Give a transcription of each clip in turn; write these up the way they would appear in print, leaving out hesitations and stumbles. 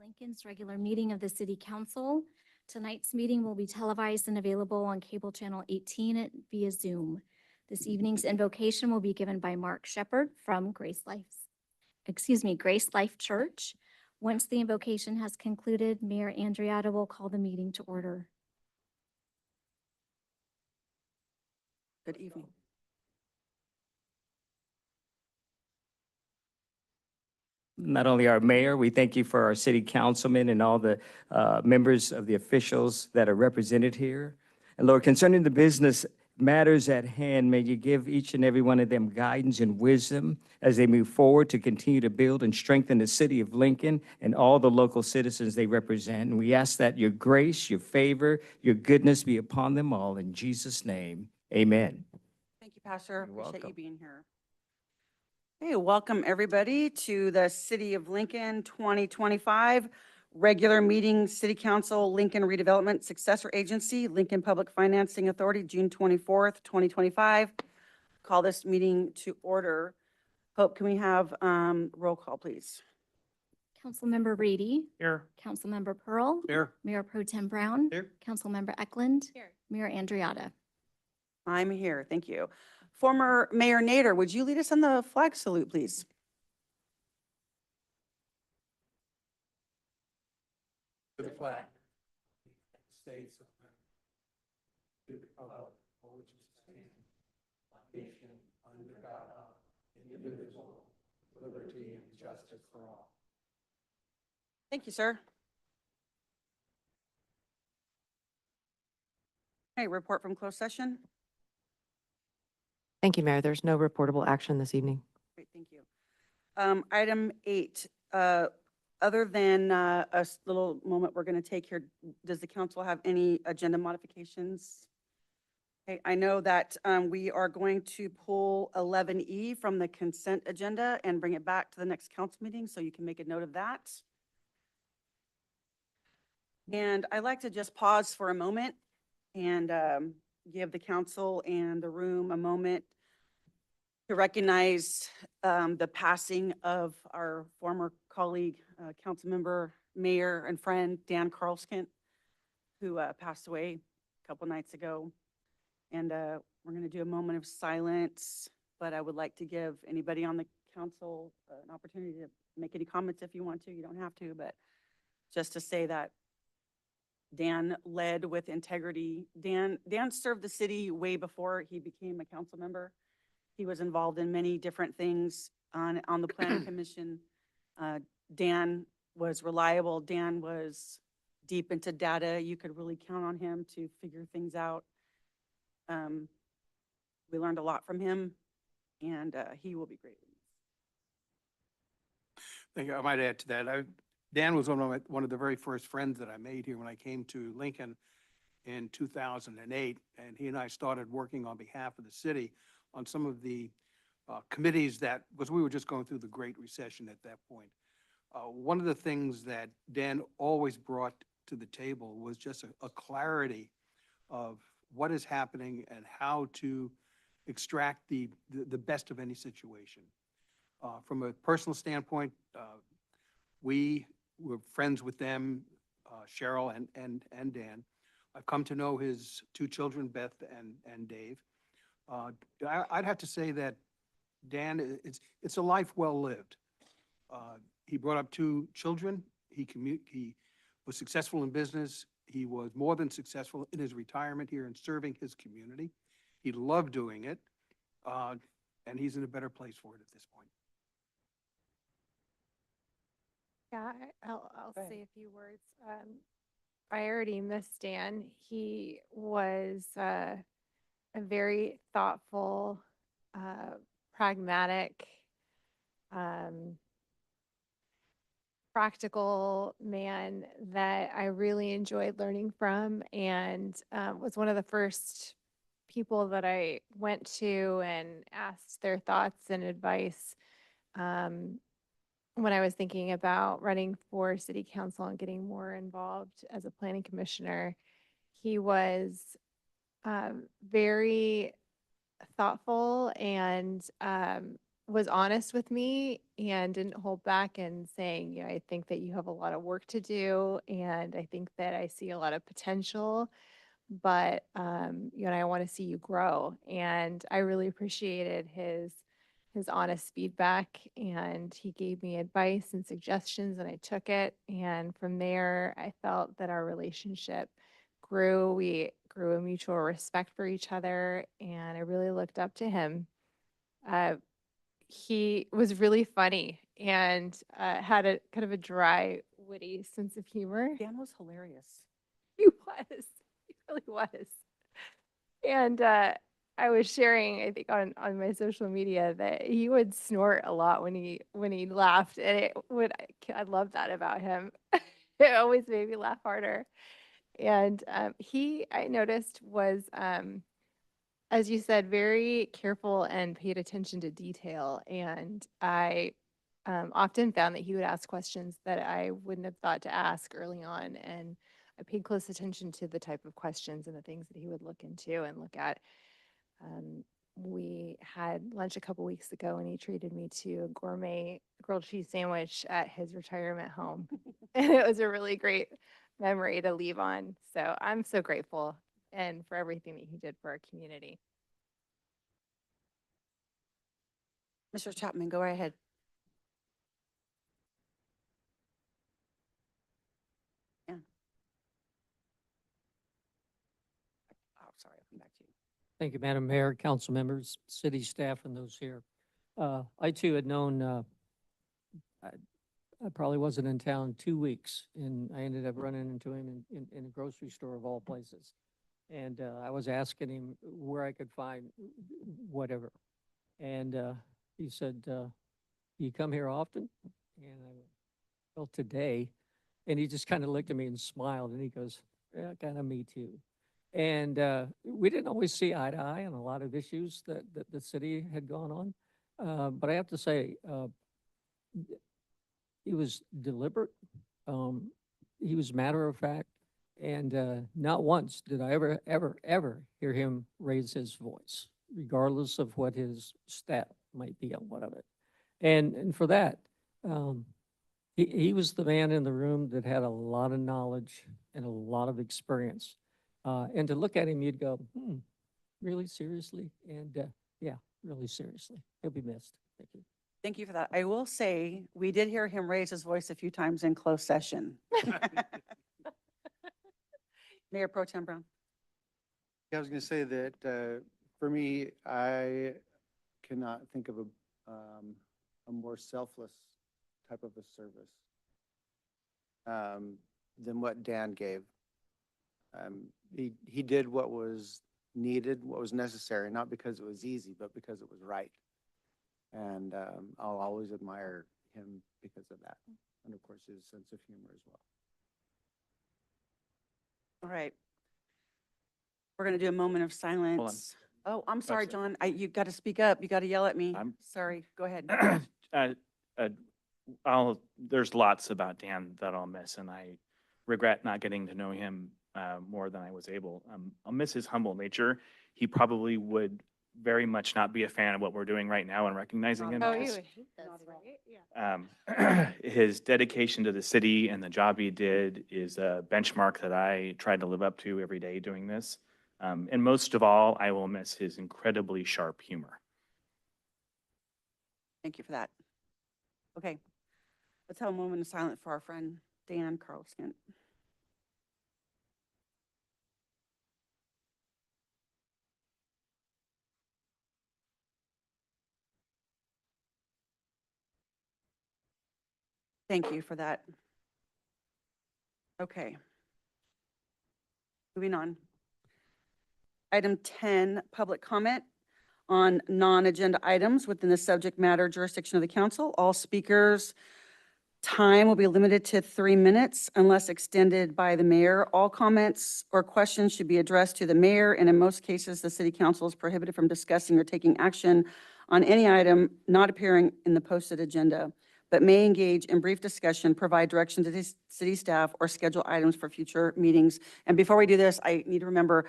Lincoln's regular meeting of the City Council. Tonight's meeting will be televised and available on cable channel 18 via Zoom. This evening's invocation will be given by Mark Shepard from Grace Life Church. Once the invocation has concluded, Mayor Andreatta will call the meeting to order. Good evening. Not only our mayor, we thank you for our city councilmen and all the members of the officials that are represented here. And Lord, concerning the business matters at hand, may you give each and every one of them guidance and wisdom as they move forward to continue to build and strengthen the city of Lincoln and all the local citizens they represent. And we ask that your grace, your favor, your goodness be upon them all. In Jesus' name, amen. Thank you, Pastor. You're Appreciate you welcome. being here. Hey, welcome everybody to the City of Lincoln 2025 regular meeting, City Council, Lincoln Redevelopment Successor Agency, Lincoln Public Financing Authority, June 24th, 2025. Call this meeting to order. Hope, can we have roll call, please? Councilmember Reedy. Here. Councilmember Pearl. Here. Mayor Pro Tem Brown. Here. Councilmember Eklund. Here. Mayor Andreatta. I'm here. Thank you. Former Mayor Nader, would you lead us on the flag salute, please? To the flag. States of America. To the republic for which it stands, one nation, under God, indivisible, with liberty and justice for all. Thank you, sir. Okay, report from closed session. Thank you, Mayor. There's no reportable action this evening. Great, thank you. Item 8, other than little moment we're going to take here, does the council have any agenda modifications? Okay, I know that we are going to pull 11E from the consent agenda and bring it back to the next council meeting, so you can make a note of that. And I'd like to just pause for a moment and give the council and the room a moment to recognize the passing of our former colleague, council member, mayor, and friend, Dan Carlskent, who passed away a couple nights ago. And we're going to do a moment of silence, but I would like to give anybody on the council an opportunity to make any comments if you want to. You don't have to, but just to say that Dan led with integrity. Dan served the city way before he became a council member. He was involved in many different things on the planning commission. Dan was reliable. Dan was deep into data. You could really count on him to figure things out. We learned a lot from him, and he will be great. Thank you. I might add to that. Dan was one of the very first friends that I made here when I came to Lincoln in 2008, and he and I started working on behalf of the city on some of the committees because we were just going through the Great Recession at that point. One of the things that Dan always brought to the table was just a clarity of what is happening and how to extract the best of any situation. From a personal standpoint, we were friends with them, Cheryl and Dan. I've come to know his two children, Beth and Dave. I'd have to say that Dan, it's a life well lived. He brought up two children. He was successful in business. He was more than successful in his retirement here and serving his community. He loved doing it, and he's in a better place for it at this point. Yeah, I'll Go ahead. say a few words. I already missed Dan. He was a very thoughtful, pragmatic, practical man that I really enjoyed learning from, and was one of the first people that I went to and asked their thoughts and advice when I was thinking about running for city council and getting more involved as a planning commissioner. He was very thoughtful and was honest with me and didn't hold back and saying, you know, I think that you have a lot of work to do and I think that I see a lot of potential, but you know, I want to see you grow. And I really appreciated his honest feedback, and he gave me advice and suggestions and I took it. And from there, I felt that our relationship grew. We grew a mutual respect for each other, and I really looked up to him. Uh, he was really funny and had a kind of a dry, witty sense of humor. Dan was hilarious. He was. He really was. And I was sharing, I think, on my social media that he would snort a lot when he laughed, and I love that about him. It always made me laugh harder. And I noticed, was as you said, very careful and paid attention to detail. And I often found that he would ask questions that I wouldn't have thought to ask early on. And I paid close attention to the type of questions and the things that he would look into and look at. We had lunch a couple weeks ago, and he treated me to a gourmet grilled cheese sandwich at his retirement home. And it was a really great memory to leave on. So I'm so grateful and for everything that he did for our community. Mr. Chapman, go right ahead. Yeah. Oh, sorry, I'll come back to you. Thank you, Madam Mayor, council members, city staff, and those here. I too had known, I probably wasn't in town 2 weeks, and I ended up running into him in a grocery store of all places. And I was asking him where I could find whatever. And he said, you come here often? And I went, well, today. And he just kind of looked at me and smiled, and he goes, yeah, kind of me too. And we didn't always see eye to eye on a lot of issues that the city had gone on. But I have to say, he was deliberate. He was matter of fact. And not once did I ever hear him raise his voice, regardless of what his stat might be on what of it. And for that, he was the man in the room that had a lot of knowledge and a lot of experience. And to look at him, you'd go, really seriously? And yeah, really seriously. He'll be missed. Thank you. Thank you for that. I will say, we did hear him raise his voice a few times in closed session. Mayor Pro Tem Brown. I was going to say that for me, I cannot think of a more selfless type of a service than what Dan gave. He did what was needed, what was necessary, not because it was easy, but because it was right. And I'll always admire him because of that. And of course, his sense of humor as well. All right. We're going to do a moment of silence. Oh, I'm sorry, it. John. You got to speak up. You got to yell at me. I'm- Sorry. Go ahead. There's lots about Dan that I'll miss, and I regret not getting to know him more than I was able. I'll miss his humble nature. He probably would very much not be a fan of what we're doing right now and recognizing him. Oh, you because, would hate this, right? Yeah. his dedication to the city and the job he did is a benchmark that I try to live up to every day doing this. And most of all, I will miss his incredibly sharp humor. Thank you for that. Okay. Let's have a moment of silence for our friend, Dan Carlson. Thank you for that. Okay. Moving on. Item 10, public comment on non-agenda items within the subject matter jurisdiction of the council. All speakers' time will be limited to 3 minutes unless extended by the mayor. All comments or questions should be addressed to the mayor, and in most cases, the city council is prohibited from discussing or taking action on any item not appearing in the posted agenda, but may engage in brief discussion, provide direction to the city staff, or schedule items for future meetings. And before we do this, I need to remember,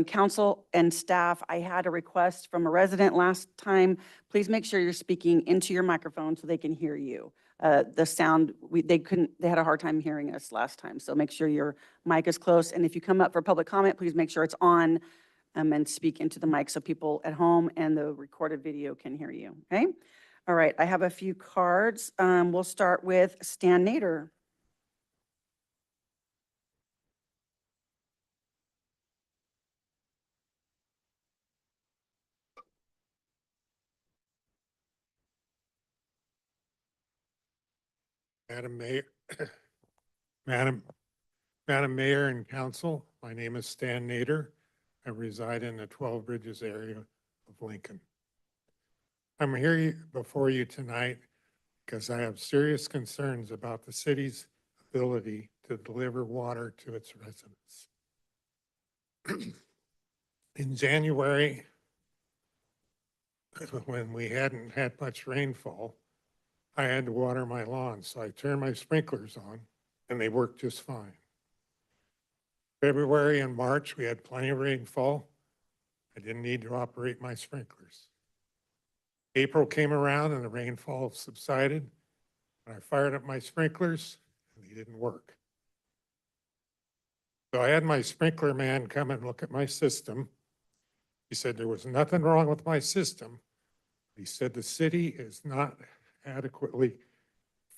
council and staff, I had a request from a resident last time. Please make sure you're speaking into your microphone so they can hear you. The sound, they had a hard time hearing us last time. So make sure your mic is close. And if you come up for public comment, please make sure it's on and speak into the mic so people at home and the recorded video can hear you. Okay? All right, I have a few cards. We'll start with Stan Nader. Madam Mayor, Madam Mayor and Council, my name is Stan Nader. I reside in the 12 Bridges area of Lincoln. I'm here before you tonight because I have serious concerns about the city's ability to deliver water to its residents. In January, when we hadn't had much rainfall, I had to water my lawn, so I turned my sprinklers on and they worked just fine. February and March, we had plenty of rainfall. I didn't need to operate my sprinklers. April came around and the rainfall subsided. And I fired up my sprinklers and they didn't work. So I had my sprinkler man come and look at my system. He said there was nothing wrong with my system. He said the city is not adequately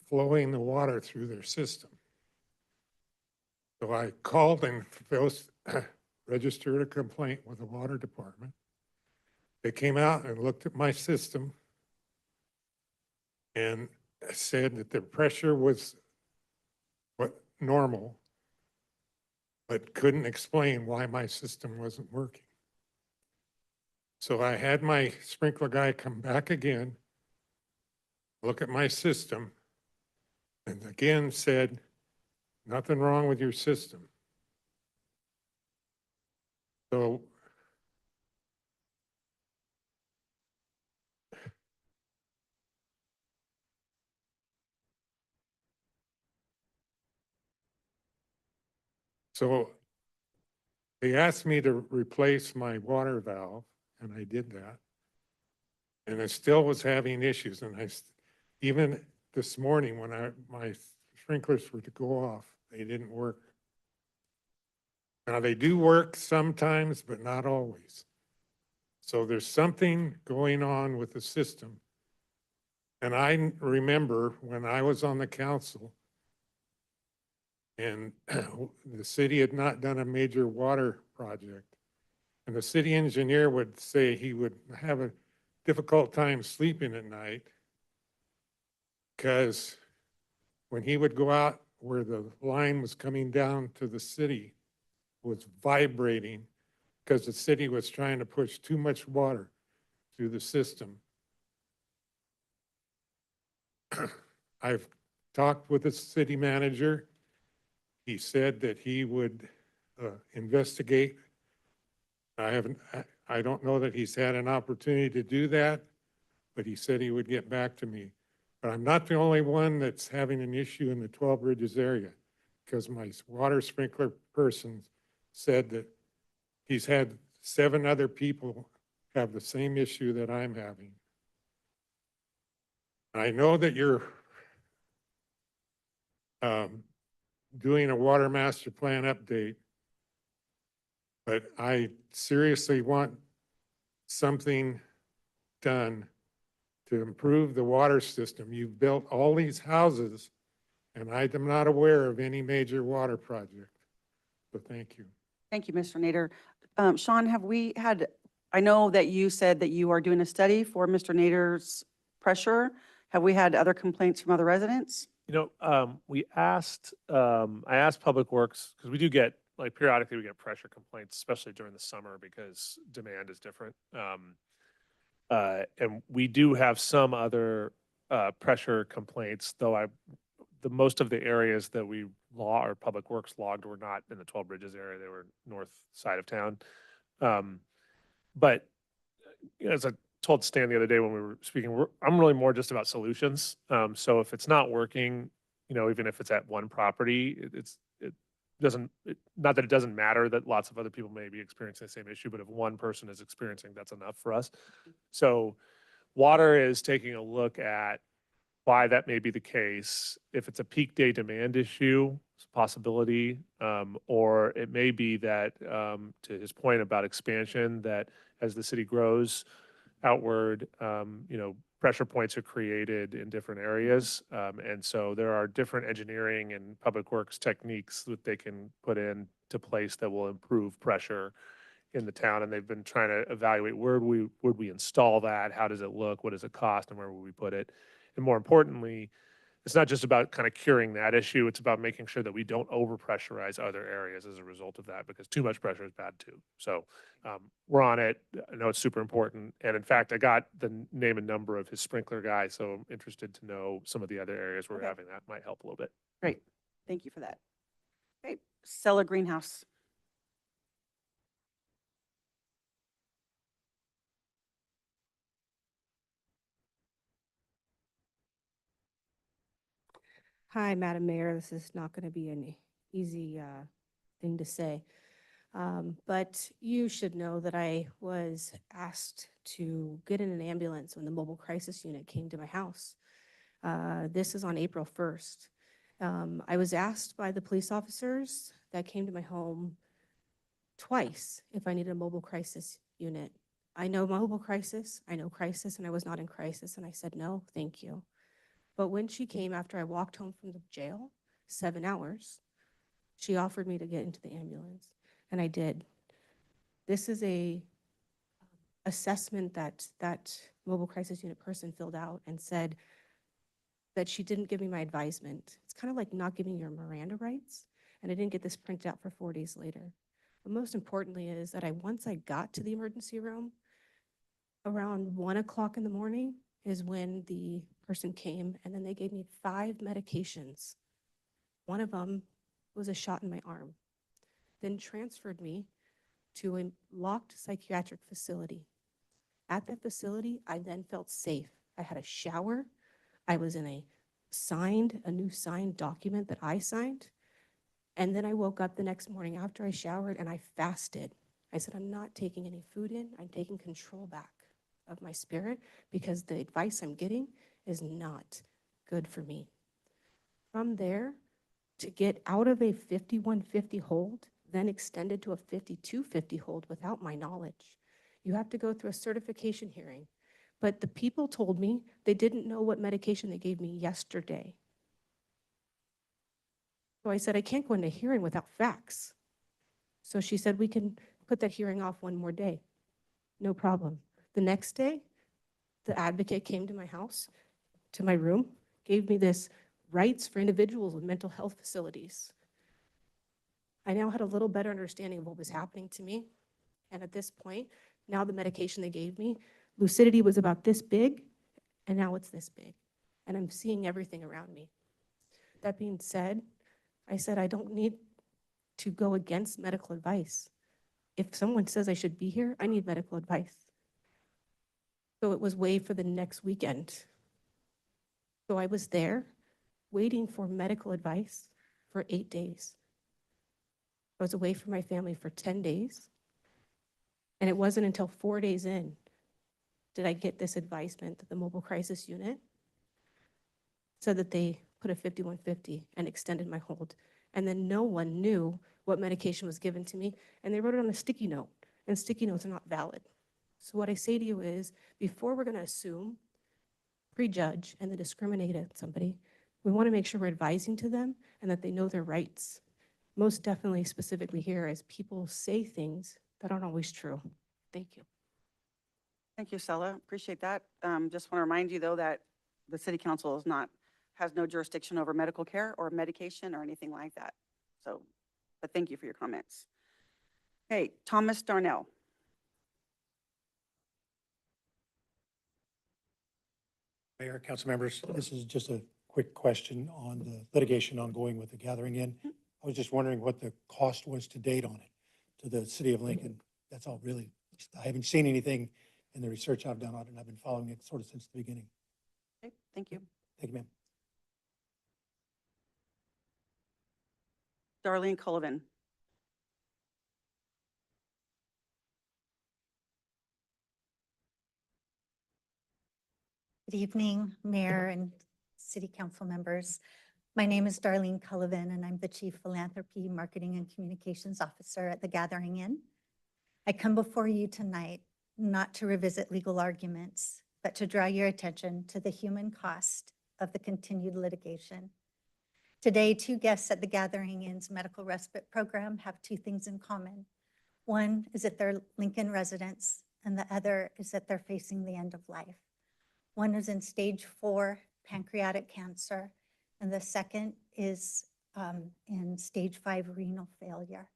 flowing the water through their system. So I called and registered a complaint with the water department. They came out and looked at my system and said that the pressure was normal, but couldn't explain why my system wasn't working. So I had my sprinkler guy come back again, look at my system, and again said, nothing wrong with your system. So they asked me to replace my water valve, and I did that. And I still was having issues, and even this morning when my sprinklers were to go off, they didn't work. Now they do work sometimes, but not always. So there's something going on with the system. And I remember when I was on the council and the city had not done a major water project, and the city engineer would say he would have a difficult time sleeping at night because when he would go out where the line was coming down to the city, it was vibrating because the city was trying to push too much water through the system. I've talked with the city manager. He said that he would investigate. I don't know that he's had an opportunity to do that, but he said he would get back to me. But I'm not the only one that's having an issue in the 12 Bridges area, because my water sprinkler person said that he's had 7 other people have the same issue that I'm having. I know that you're doing a water master plan update, but I seriously want something done to improve the water system. You've built all these houses, and I am not aware of any major water project. So thank you. Thank you, Mr. Nader. Sean, have we had, I know that you said that you are doing a study for Mr. Nader's pressure. Have we had other complaints from other residents? You know, I asked Public Works, because we do get, like periodically we get pressure complaints, especially during the summer because demand is different. And we do have some other pressure complaints, though the most of the areas that we or Public Works logged were not in the 12 Bridges area. They were north side of town. But you know, as I told Stan the other day when we were speaking, I'm really more just about solutions. So if it's not working, you know, even if it's at one property, not that it doesn't matter that lots of other people may be experiencing the same issue, but if one person is experiencing, that's enough for us. So water is taking a look at why that may be the case. If it's a peak day demand issue, it's a possibility, or it may be that, to his point about expansion, that as the city grows outward, pressure points are created in different areas. And so there are different engineering and public works techniques that they can put into place that will improve pressure in the town. And they've been trying to evaluate where would we install that? How does it look? What does it cost? And where would we put it? And more importantly, it's not just about kind of curing that issue. It's about making sure that we don't overpressurize other areas as a result of that, because too much pressure is bad too. So we're on it. I know it's super important. And in fact, I got the name and number of his sprinkler guy, so I'm interested to know some of the other areas where Okay. having that might help a little bit. Great. Thank you for that. Okay, Stella Greenhouse. Hi, Madam Mayor. This is not going to be an easy thing to say. But you should know that I was asked to get in an ambulance when the mobile crisis unit came to my house. This is on April 1st. I was asked by the police officers that came to my home twice if I needed a mobile crisis unit. I know mobile crisis, I know crisis, and I was not in crisis, and I said, no, thank you. But when she came after I walked home from the jail, 7 hours, she offered me to get into the ambulance, and I did. This is a assessment that mobile crisis unit person filled out and said that she didn't give me my advisement. It's kind of like not giving your Miranda rights, and I didn't get this printed out for 4 days later. But most importantly is that once I got to the emergency room, around 1 o'clock in the morning is when the person came, and then they gave me 5 medications. One of them was a shot in my arm, then transferred me to a locked psychiatric facility. At that facility, I then felt safe. I had a shower. I was in a new signed document that I signed. And then I woke up the next morning after I showered and I fasted. I said, I'm not taking any food in. I'm taking control back of my spirit because the advice I'm getting is not good for me. From there, to get out of a 5150 hold, then extended to a 5250 hold without my knowledge, you have to go through a certification hearing. But the people told me they didn't know what medication they gave me yesterday. So I said, I can't go into hearing without facts. So she said, we can put that hearing off one more day. No problem. The next day, the advocate came to my house, to my room, gave me this rights for individuals with mental health facilities. I now had a little better understanding of what was happening to me. And at this point, now the medication they gave me, lucidity was about this big, and now it's this big. And I'm seeing everything around me. That being said, I said, I don't need to go against medical advice. If someone says I should be here, I need medical advice. So it was waived for the next weekend. So I was there waiting for medical advice for 8 days. I was away from my family for 10 days. And it wasn't until 4 days in did I get this advisement that the mobile crisis unit said that they put a 5150 and extended my hold. And then no one knew what medication was given to me. And they wrote it on a sticky note. And sticky notes are not valid. So what I say to you is, before we're going to assume, prejudge, and then discriminate at somebody, we want to make sure we're advising to them and that they know their rights. Most definitely, specifically here, as people say things that aren't always true. Thank you. Thank you, Stella. Appreciate that. Just want to remind you, though, that the city council has no jurisdiction over medical care or medication or anything like that. So, but thank you for your comments. Okay, Thomas Darnell. Mayor, council members, this is just a quick question on the litigation ongoing with the Gathering Inn. I was just wondering what the cost was to date on it, to the city of Lincoln. That's all really. I haven't seen anything in the research I've done on it, and I've been following it sort of since the beginning. Okay, thank you. Thank you, ma'am. Darlene Cullivan. Good evening, Mayor and City Council members. My name is Darlene Cullivan, and I'm the Chief Philanthropy, Marketing, and Communications Officer at the Gathering Inn. I come before you tonight not to revisit legal arguments, but to draw your attention to the human cost of the continued litigation. Today, two guests at the Gathering Inn's medical respite program have two things in common. One is that they're Lincoln residents, and the other is that they're facing the end of life. One is in stage 4 pancreatic cancer, and the second is in stage 5 renal failure.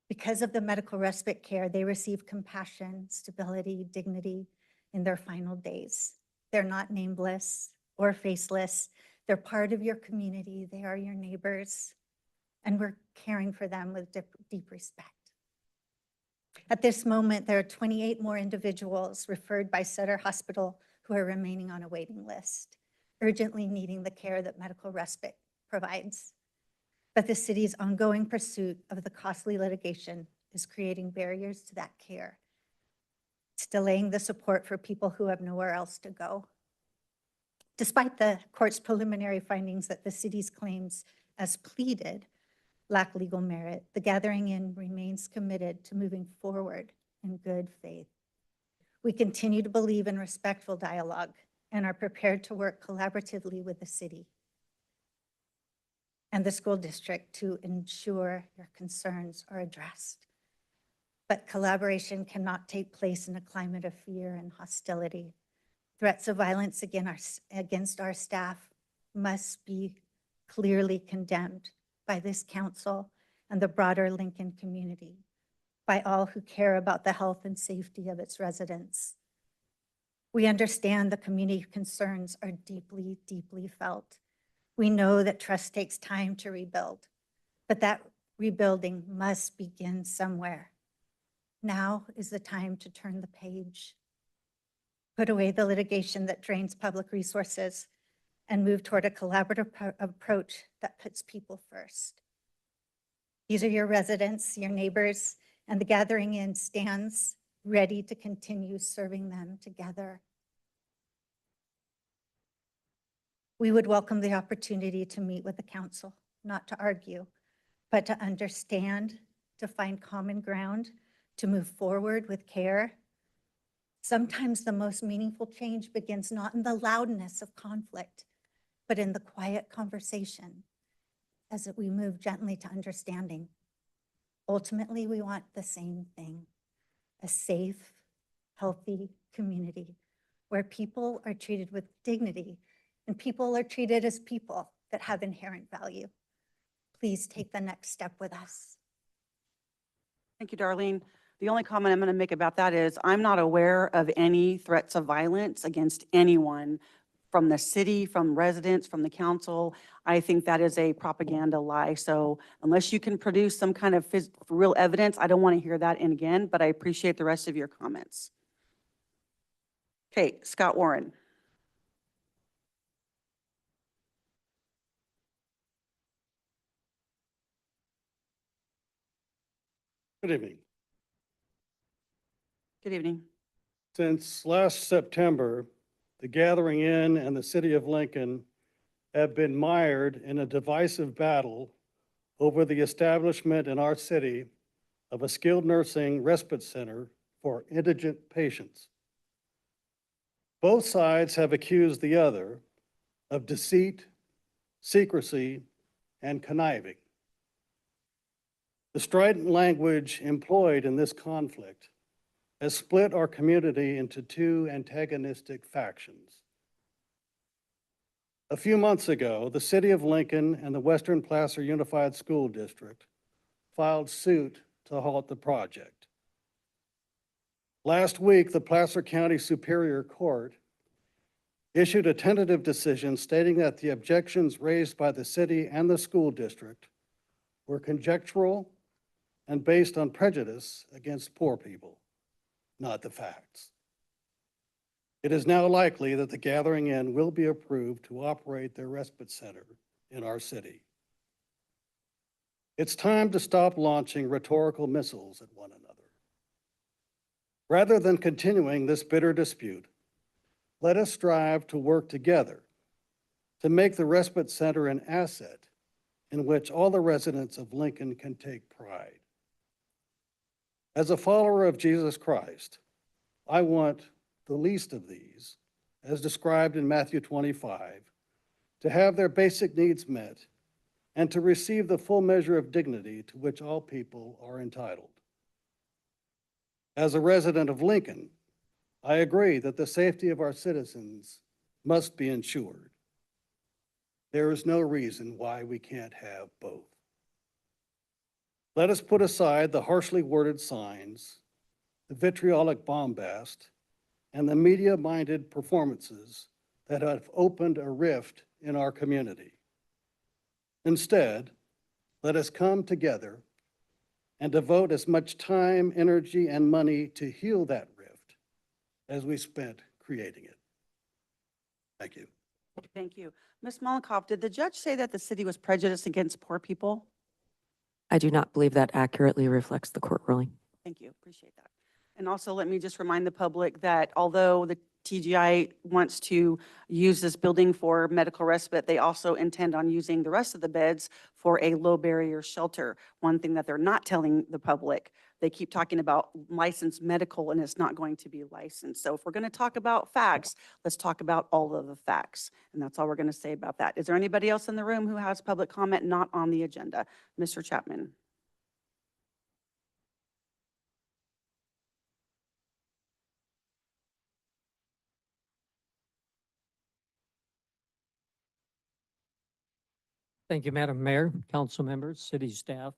Because of the medical respite care, they receive compassion, stability, dignity in their final days. They're not nameless or faceless. They're part of your community. They are your neighbors, and we're caring for them with deep respect. At this moment, there are 28 more individuals referred by Sutter Hospital who are remaining on a waiting list, urgently needing the care that medical respite provides. But the city's ongoing pursuit of the costly litigation is creating barriers to that care. It's delaying the support for people who have nowhere else to go. Despite the court's preliminary findings that the city's claims as pleaded lack legal merit, the Gathering Inn remains committed to moving forward in good faith. We continue to believe in respectful dialogue and are prepared to work collaboratively with the city and the school district to ensure your concerns are addressed. But collaboration cannot take place in a climate of fear and hostility. Threats of violence against our staff must be clearly condemned by this council and the broader Lincoln community, by all who care about the health and safety of its residents. We understand the community concerns are deeply, deeply felt. We know that trust takes time to rebuild, but that rebuilding must begin somewhere. Now is the time to turn the page, put away the litigation that drains public resources, and move toward a collaborative approach that puts people first. These are your residents, your neighbors, and the Gathering Inn stands ready to continue serving them together. We would welcome the opportunity to meet with the council, not to argue, but to understand, to find common ground, to move forward with care. Sometimes the most meaningful change begins not in the loudness of conflict, but in the quiet conversation as we move gently to understanding. Ultimately, we want the same thing, a safe, healthy community where people are treated with dignity and people are treated as people that have inherent value. Please take the next step with us. Thank you, Darlene. The only comment I'm going to make about that is I'm not aware of any threats of violence against anyone from the city, from residents, from the council. I think that is a propaganda lie. So unless you can produce some kind of real evidence, I don't want to hear that in again, but I appreciate the rest of your comments. Okay, Scott Warren. Good evening. Good evening. Since last September, the Gathering Inn and the city of Lincoln have been mired in a divisive battle over the establishment in our city of a skilled nursing respite center for indigent patients. Both sides have accused the other of deceit, secrecy, and conniving. The strident language employed in this conflict has split our community into two antagonistic factions. A few months ago, the city of Lincoln and the Western Placer Unified School District filed suit to halt the project. Last week, the Placer County Superior Court issued a tentative decision stating that the objections raised by the city and the school district were conjectural and based on prejudice against poor people, not the facts. It is now likely that the Gathering Inn will be approved to operate their respite center in our city. It's time to stop launching rhetorical missiles at one another. Rather than continuing this bitter dispute, let us strive to work together to make the Respite Center an asset in which all the residents of Lincoln can take pride. As a follower of Jesus Christ, I want the least of these, as described in Matthew 25, to have their basic needs met and to receive the full measure of dignity to which all people are entitled. As a resident of Lincoln, I agree that the safety of our citizens must be ensured. There is no reason why we can't have both. Let us put aside the harshly worded signs, the vitriolic bombast, and the media-minded performances that have opened a rift in our community. Instead, let us come together and devote as much time, energy, and money to heal that rift as we spent creating it. Thank you. Thank you. Ms. Mollenkoff, did the judge say that the city was prejudiced against poor people? I do not believe that accurately reflects the court ruling. Thank you, appreciate that. And also, let me just remind the public that although the TGI wants to use this building for medical respite, they also intend on using the rest of the beds for a low barrier shelter. One thing that they're not telling the public, they keep talking about licensed medical and it's not going to be licensed. So if we're going to talk about facts, let's talk about all of the facts. And that's all we're going to say about that. Is there anybody else in the room who has public comment not on the agenda? Mr. Chapman. Thank you, Madam Mayor, council members, city staff.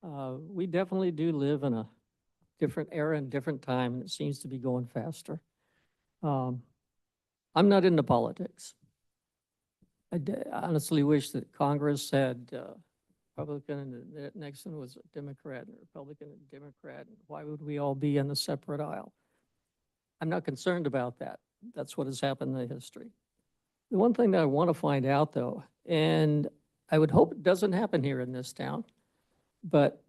We definitely do live in a different era and different time, and it seems to be going faster. I'm not into politics. I honestly wish that Congress had Republican and that Nixon was a Democrat and a Republican and a Democrat. Why would we all be in a separate aisle? I'm not concerned about that. That's what has happened in history. The one thing that I want to find out, though, and I would hope it doesn't happen here in this town, but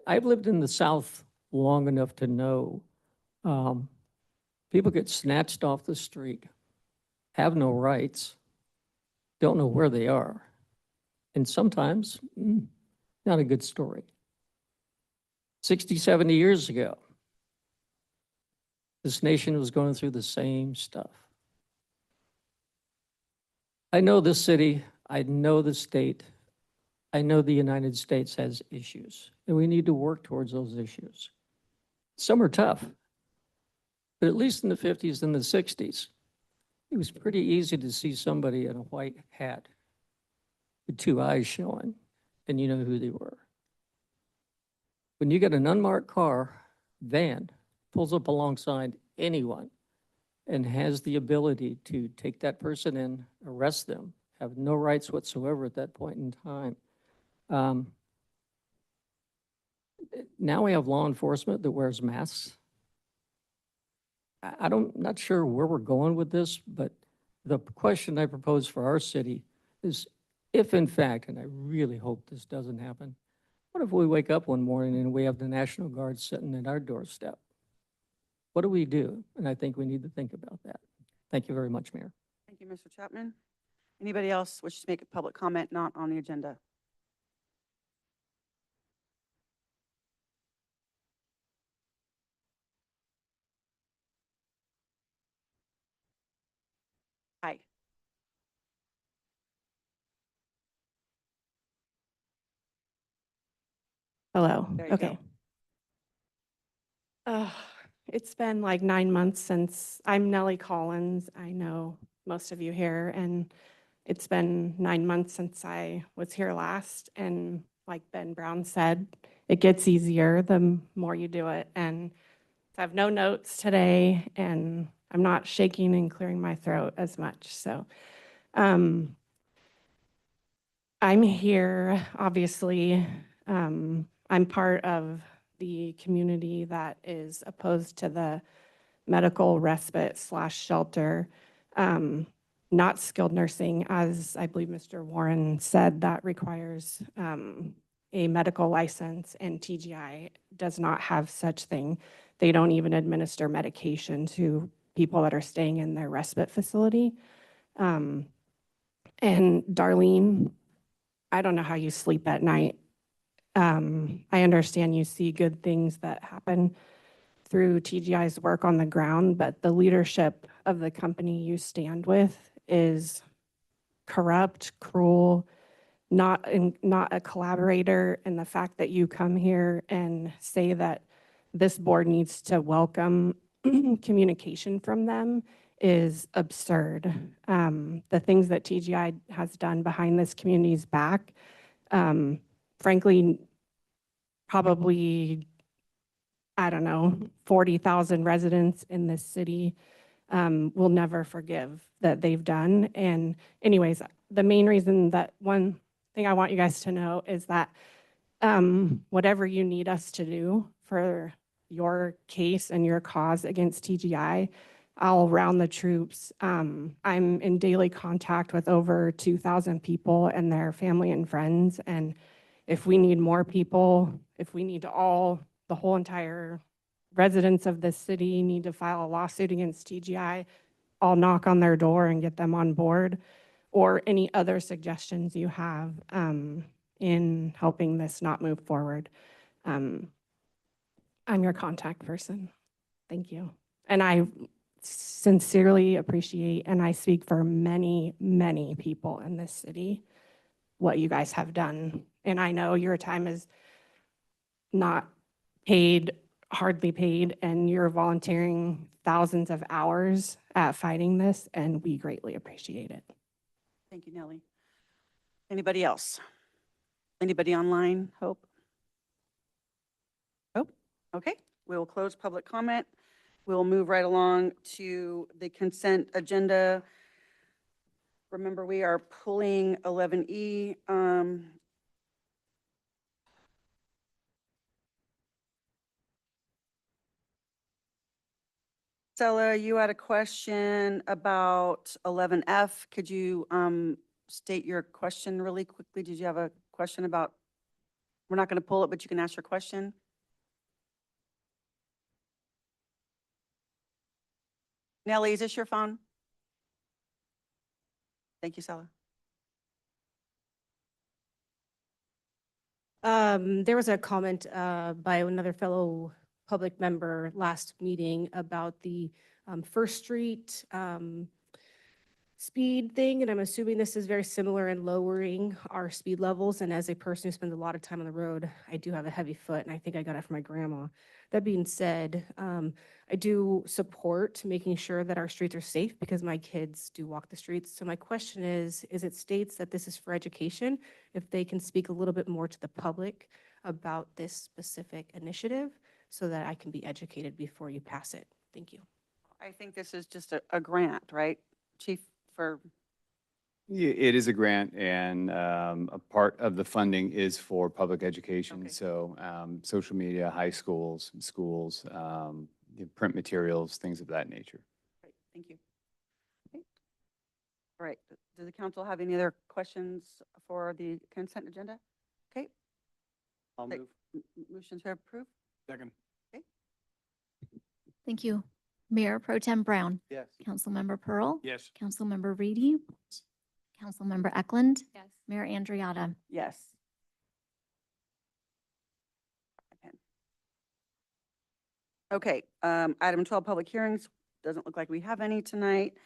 I've lived in the South long enough to know people get snatched off the street, have no rights, don't know where they are, and sometimes not a good story. 60, 70 years ago, this nation was going through the same stuff. I know this city, I know the state, I know the United States has issues, and we need to work towards those issues. Some are tough, but at least in the 50s and the 60s, it was pretty easy to see somebody in a white hat with two eyes showing, and you know who they were. When you get an unmarked car, van, pulls up alongside anyone and has the ability to take that person in, arrest them, have no rights whatsoever at that point in time. Now we have law enforcement that wears masks. I'm not sure where we're going with this, but the question I propose for our city is, if in fact, and I really hope this doesn't happen, what if we wake up one morning and we have the National Guard sitting at our doorstep? What do we do? And I think we need to think about that. Thank you very much, Mayor. Thank you, Mr. Chapman. Anybody else wish to make a public comment not on the agenda? Hi. Hello. There you Okay. It's been like 9 months since I'm Nellie Collins. I know most of you here, and it's been 9 months since I was here last. And like Ben Brown said, it gets easier the more you do it. And I have no notes today, and I'm not shaking and clearing my throat as much. So I'm here, obviously. I'm part of the community that is opposed to the medical respite / shelter. not skilled nursing, as I believe Mr. Warren said, that requires a medical license, and TGI does not have such thing. They don't even administer medication to people that are staying in their respite facility. And Darlene, I don't know how you sleep at night. I understand you see good things that happen through TGI's work on the ground, but the leadership of the company you stand with is corrupt, cruel, not a collaborator. And the fact that you come here and say that this board needs to welcome communication from them is absurd. The things that TGI has done behind this community's back, frankly, probably, I don't know, 40,000 residents in this city will never forgive that they've done. And anyways, the main reason that one thing I want you guys to know is that whatever you need us to do for your case and your cause against TGI, I'll round the troops. I'm in daily contact with over 2,000 people and their family and friends. And if we need more people, if we need the whole entire residents of this city need to file a lawsuit against TGI, I'll knock on their door and get them on board, or any other suggestions you have in helping this not move forward. I'm your contact person. Thank you. And I sincerely appreciate, and I speak for many, many people in this city, what you guys have done. And I know your time is not paid, hardly paid, and you're volunteering thousands of hours at fighting this, and we greatly appreciate it. Thank you, Nellie. Anybody else? Anybody online? Hope? Hope? Okay, we will close public comment. We'll move right along to the consent agenda. Remember, we are pulling 11E. Stella, you had a question about 11F. Could you state your question really quickly? Did you have a question about, we're not going to pull it, but you can ask your question. Nellie, is this your phone? Thank you, Stella. There was a comment by another fellow public member last meeting about the First Street speed thing, and I'm assuming this is very similar in lowering our speed levels. And as a person who spends a lot of time on the road, I do have a heavy foot, and I think I got it from my grandma. That being said, I do support making sure that our streets are safe because my kids do walk the streets. So my question is it states that this is for education, if they can speak a little bit more to the public about this specific initiative so that I can be educated before you pass it. Thank you. I think this is just a grant, right, Chief? For It is a grant, and a part of the funding is for public education. Okay. So social media, high schools, print materials, things of that nature. Great, thank you. Okay. All right, does the council have any other questions for the consent agenda? Okay. I'll Like, move. Motion to approve? Second. Thank you. Mayor Pro Tem Brown, Yes. Councilmember Pearl, Yes. Councilmember Reedy, Councilmember Eklund, Yes. Mayor Andriotta. Yes. Okay, item 12, public hearings. Doesn't look like we have any tonight.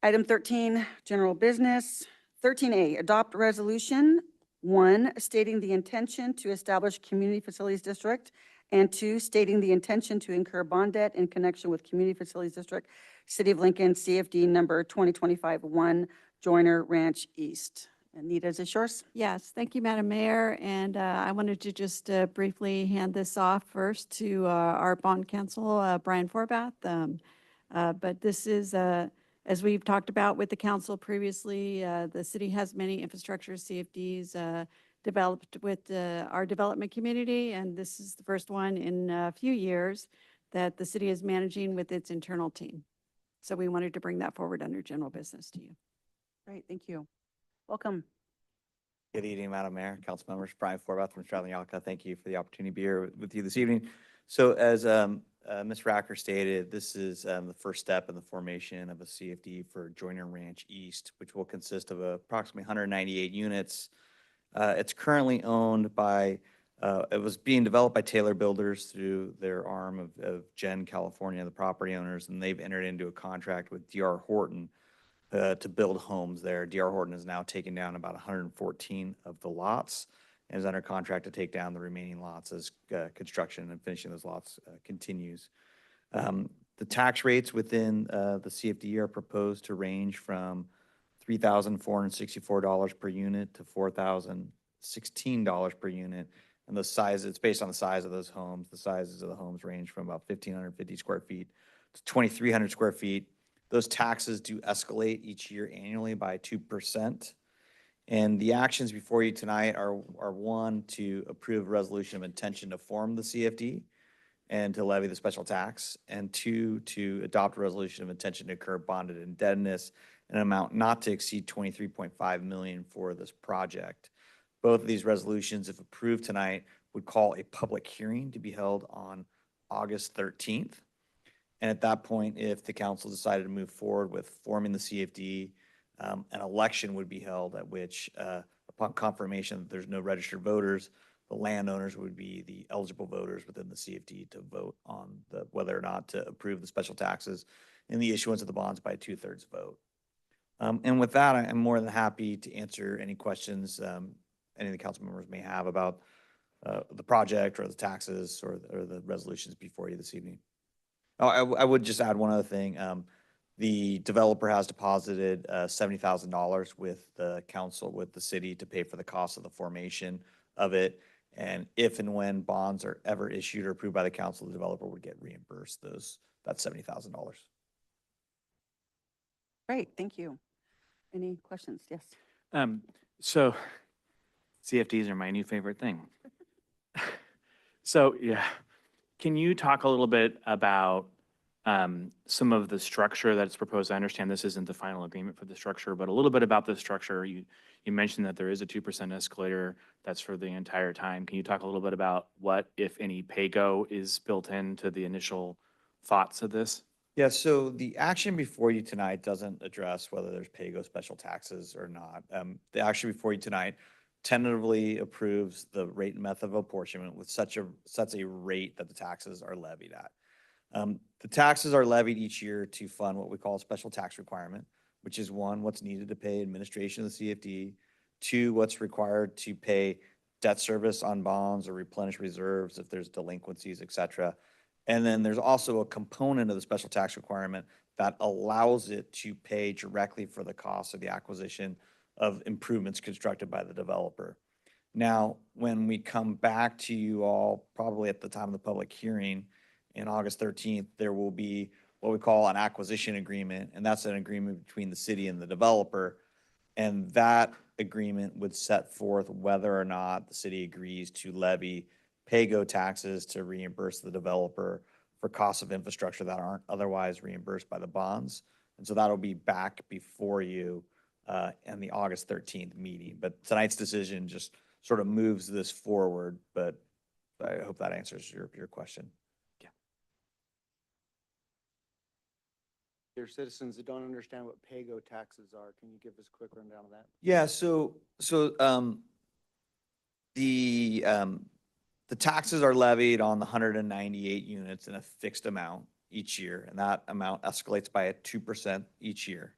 Item 13, general business. 13A, adopt resolution 1, stating the intention to establish community facilities district, and 2, stating the intention to incur bond debt in connection with community facilities district, City of Lincoln, CFD number 2025-1, Joyner Ranch East. Anita, is this yours? Yes, thank you, Madam Mayor. And I wanted to just briefly hand this off first to our bond counsel, Brian Forbath. But this is, as we've talked about with the council previously, the city has many infrastructure CFDs developed with our development community. And this is the first one in a few years that the city is managing with its internal team. So we wanted to bring that forward under general business to you. Great, thank you. Welcome. Good evening, Madam Mayor, council members. Brian Forbath from Stratton Yaka. Thank you for the opportunity to be here with you this evening. So as Ms. Racker stated, this is the first step in the formation of a CFD for Joyner Ranch East, which will consist of approximately 198 units. It's currently owned by, it was being developed by Taylor Builders through their arm of Gen California, the property owners, and they've entered into a contract with D.R. Horton to build homes there. D.R. Horton has now taken down about 114 of the lots and is under contract to take down the remaining lots as construction and finishing those lots continues. The tax rates within the CFD are proposed to range from $3,464 per unit to $4,016 per unit. And the size, it's based on the size of those homes. The sizes of the homes range from about 1,550 square feet to 2,300 square feet. Those taxes do escalate each year annually by 2%. And the actions before you tonight are one, to approve a resolution of intention to form the CFD and to levy the special tax, and two, to adopt a resolution of intention to incur bonded indebtedness in an amount not to exceed $23.5 million for this project. Both of these resolutions, if approved tonight, would call a public hearing to be held on August 13th. And at that point, if the council decided to move forward with forming the CFD, an election would be held at which, upon confirmation that there's no registered voters, the landowners would be the eligible voters within the CFD to vote on whether or not to approve the special taxes and the issuance of the bonds by a 2/3 vote. And with that, I'm more than happy to answer any questions any of the council members may have about the project or the taxes or the resolutions before you this evening. Oh, I would just add one other thing. The developer has deposited $70,000 with the council, with the city, to pay for the cost of the formation of it. And if and when bonds are ever issued or approved by the council, the developer would get reimbursed that $70,000. Great, thank you. Any questions? Yes. So CFDs are my new favorite thing. So, yeah, can you talk a little bit about some of the structure that's proposed? I understand this isn't the final agreement for the structure, but a little bit about the structure. You mentioned that there is a 2% escalator that's for the entire time. Can you talk a little bit about what, if any, pay-go is built into the initial thoughts of this? Yeah, so the action before you tonight doesn't address whether there's pay-go special taxes or not. The action before you tonight tentatively approves the rate and method of apportionment with sets a rate that the taxes are levied at. The taxes are levied each year to fund what we call a special tax requirement, which is one, what's needed to pay administration of the CFD, two, what's required to pay debt service on bonds or replenish reserves if there's delinquencies, et cetera. And then there's also a component of the special tax requirement that allows it to pay directly for the cost of the acquisition of improvements constructed by the developer. Now, when we come back to you all, probably at the time of the public hearing in August 13th, there will be what we call an acquisition agreement, and that's an agreement between the city and the developer. And that agreement would set forth whether or not the city agrees to levy pay-go taxes to reimburse the developer for costs of infrastructure that aren't otherwise reimbursed by the bonds. And so that'll be back before you in the August 13th meeting. But tonight's decision just sort of moves this forward, but I hope that answers your question. Yeah. There are citizens that don't understand what pay-go taxes are. Can you give us a quick rundown of that? Yeah, so the taxes are levied on the 198 units in a fixed amount each year, and that amount escalates by a 2% each year.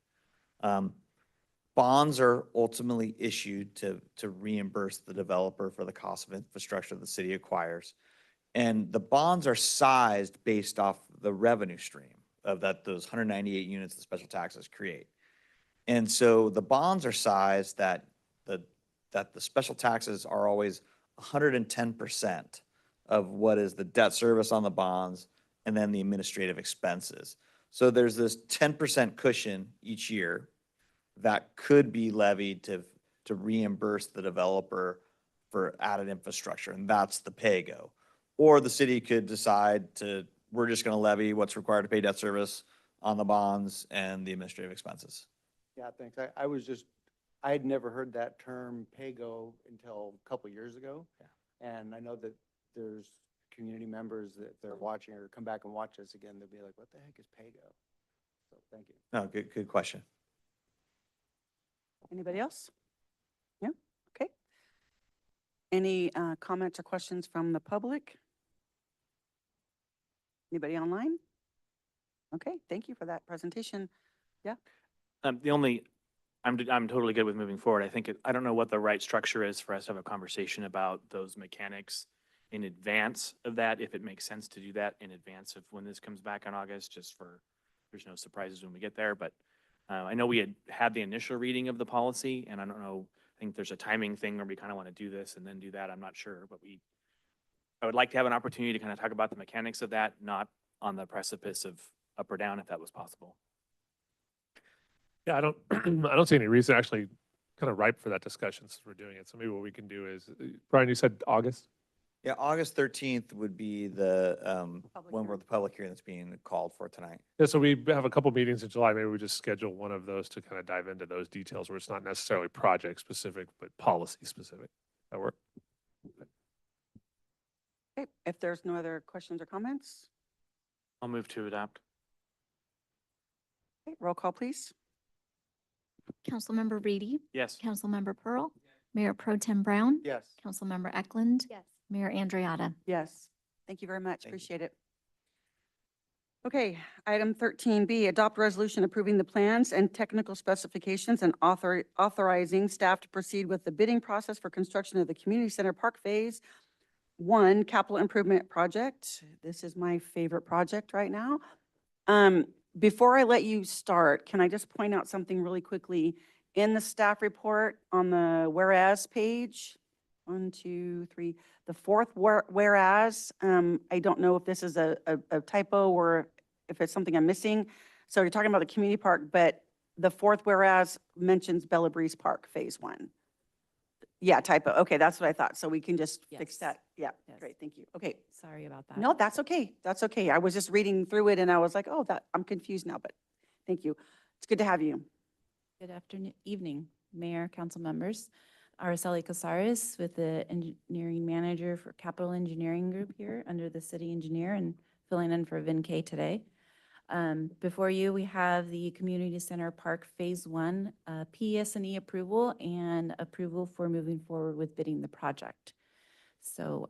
Bonds are ultimately issued to reimburse the developer for the cost of infrastructure the city acquires. And the bonds are sized based off the revenue stream of those 198 units the special taxes create. And so the bonds are sized that the special taxes are always 110% of what is the debt service on the bonds and then the administrative expenses. So there's this 10% cushion each year that could be levied to reimburse the developer for added infrastructure, and that's the pay-go. Or the city could decide we're just going to levy what's required to pay debt service on the bonds and the administrative expenses. Yeah, thanks. I had never heard that term pay-go until a couple years ago. And I know that there's community members that if they're watching or come back and watch us again, they'll be like, what the heck is pay-go? So thank you. No, good question. Anybody else? Yeah, okay. Any comments or questions from the public? Anybody online? Okay, thank you for that presentation. Yeah, I'm totally good with moving forward. I think, I don't know what the right structure is for us to have a conversation about those mechanics in advance of that, if it makes sense to do that in advance of when this comes back in August, just for, there's no surprises when we get there, but I know we had the initial reading of the policy, and I don't know, I think there's a timing thing where we kind of want to do this and then do that, I'm not sure, but I would like to have an opportunity to kind of talk about the mechanics of that, not on the precipice of up or down, if that was possible. Yeah, I don't, I don't see any reason actually kind of ripe for that discussion since we're doing it. So maybe what we can do is, Brian, you said August? Yeah, August 13th would be the, when we're the public hearing that's being called for tonight. Yeah, so we have a couple meetings in July. Maybe we just schedule one of those to kind of dive into those details where it's not necessarily project specific, but policy specific. That work? okay, if there's no other questions or comments, I'll move to adopt. okay, roll call, please. Councilmember Reedy, Yes. Councilmember Pearl, Mayor Pro Tem Brown, Yes. Councilmember Eklund, Yes. Mayor Andriata. Yes, thank you very much, Thank you. appreciate it. Okay, item 13B, adopt resolution approving the plans and technical specifications and authorizing staff to proceed with the bidding process for construction of the Community Center Park Phase 1 capital improvement project. This is my favorite project right now. Before I let you start, can I just point out something really quickly? In the staff report on the whereas page, 1, 2, 3, the fourth whereas, I don't know if this is a typo or if it's something I'm missing. So you're talking about the community park, but the fourth whereas mentions Bella Breeze Park Phase 1. Yeah, typo. Okay, that's what I thought. So we can just fix Yes. that. Yeah, Yes. great, thank you. Okay. Sorry about that. No, that's okay. That's okay. I was just reading through it and I was like, oh, I'm confused now, but thank you. It's good to have you. Good afternoon, evening, Mayor, council members. Araceli Casares with the engineering manager for Capital Engineering Group here under the city engineer and filling in for Vin K today. Before you, we have the Community Center Park Phase 1 PS&E approval and approval for moving forward with bidding the project. So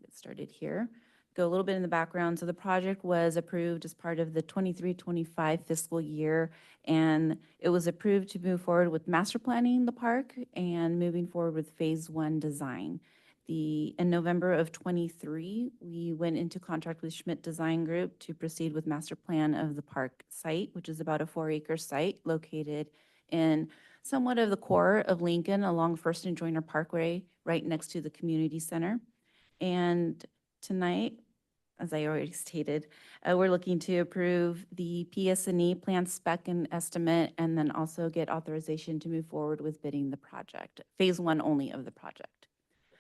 get started here. Go a little bit in the background. So the project was approved as part of the 23-25 fiscal year, and it was approved to move forward with master planning the park and moving forward with Phase 1 design. In November of 23, we went into contract with Schmidt Design Group to proceed with master plan of the park site, which is about a 4-acre site located in somewhat of the core of Lincoln along First and Joyner Parkway, right next to the community center. And tonight, as I already stated, we're looking to approve the PS&E plan spec and estimate, and then also get authorization to move forward with bidding the project, Phase 1 only of the project.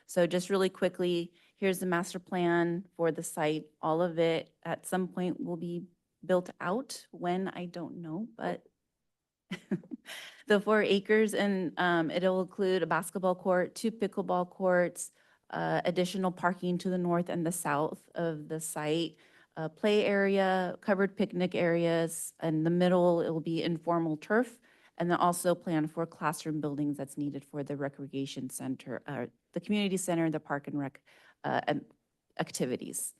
So just really quickly, here's the master plan for the site. All of it at some point will be built out. When, I don't know, but the 4 acres, and it'll include a basketball court, 2 pickleball courts, additional parking to the north and the south of the site, play area, covered picnic areas. In the middle, it will be informal turf, and then also plan for classroom buildings that's needed for the recreation center, the community center, the park and rec activities.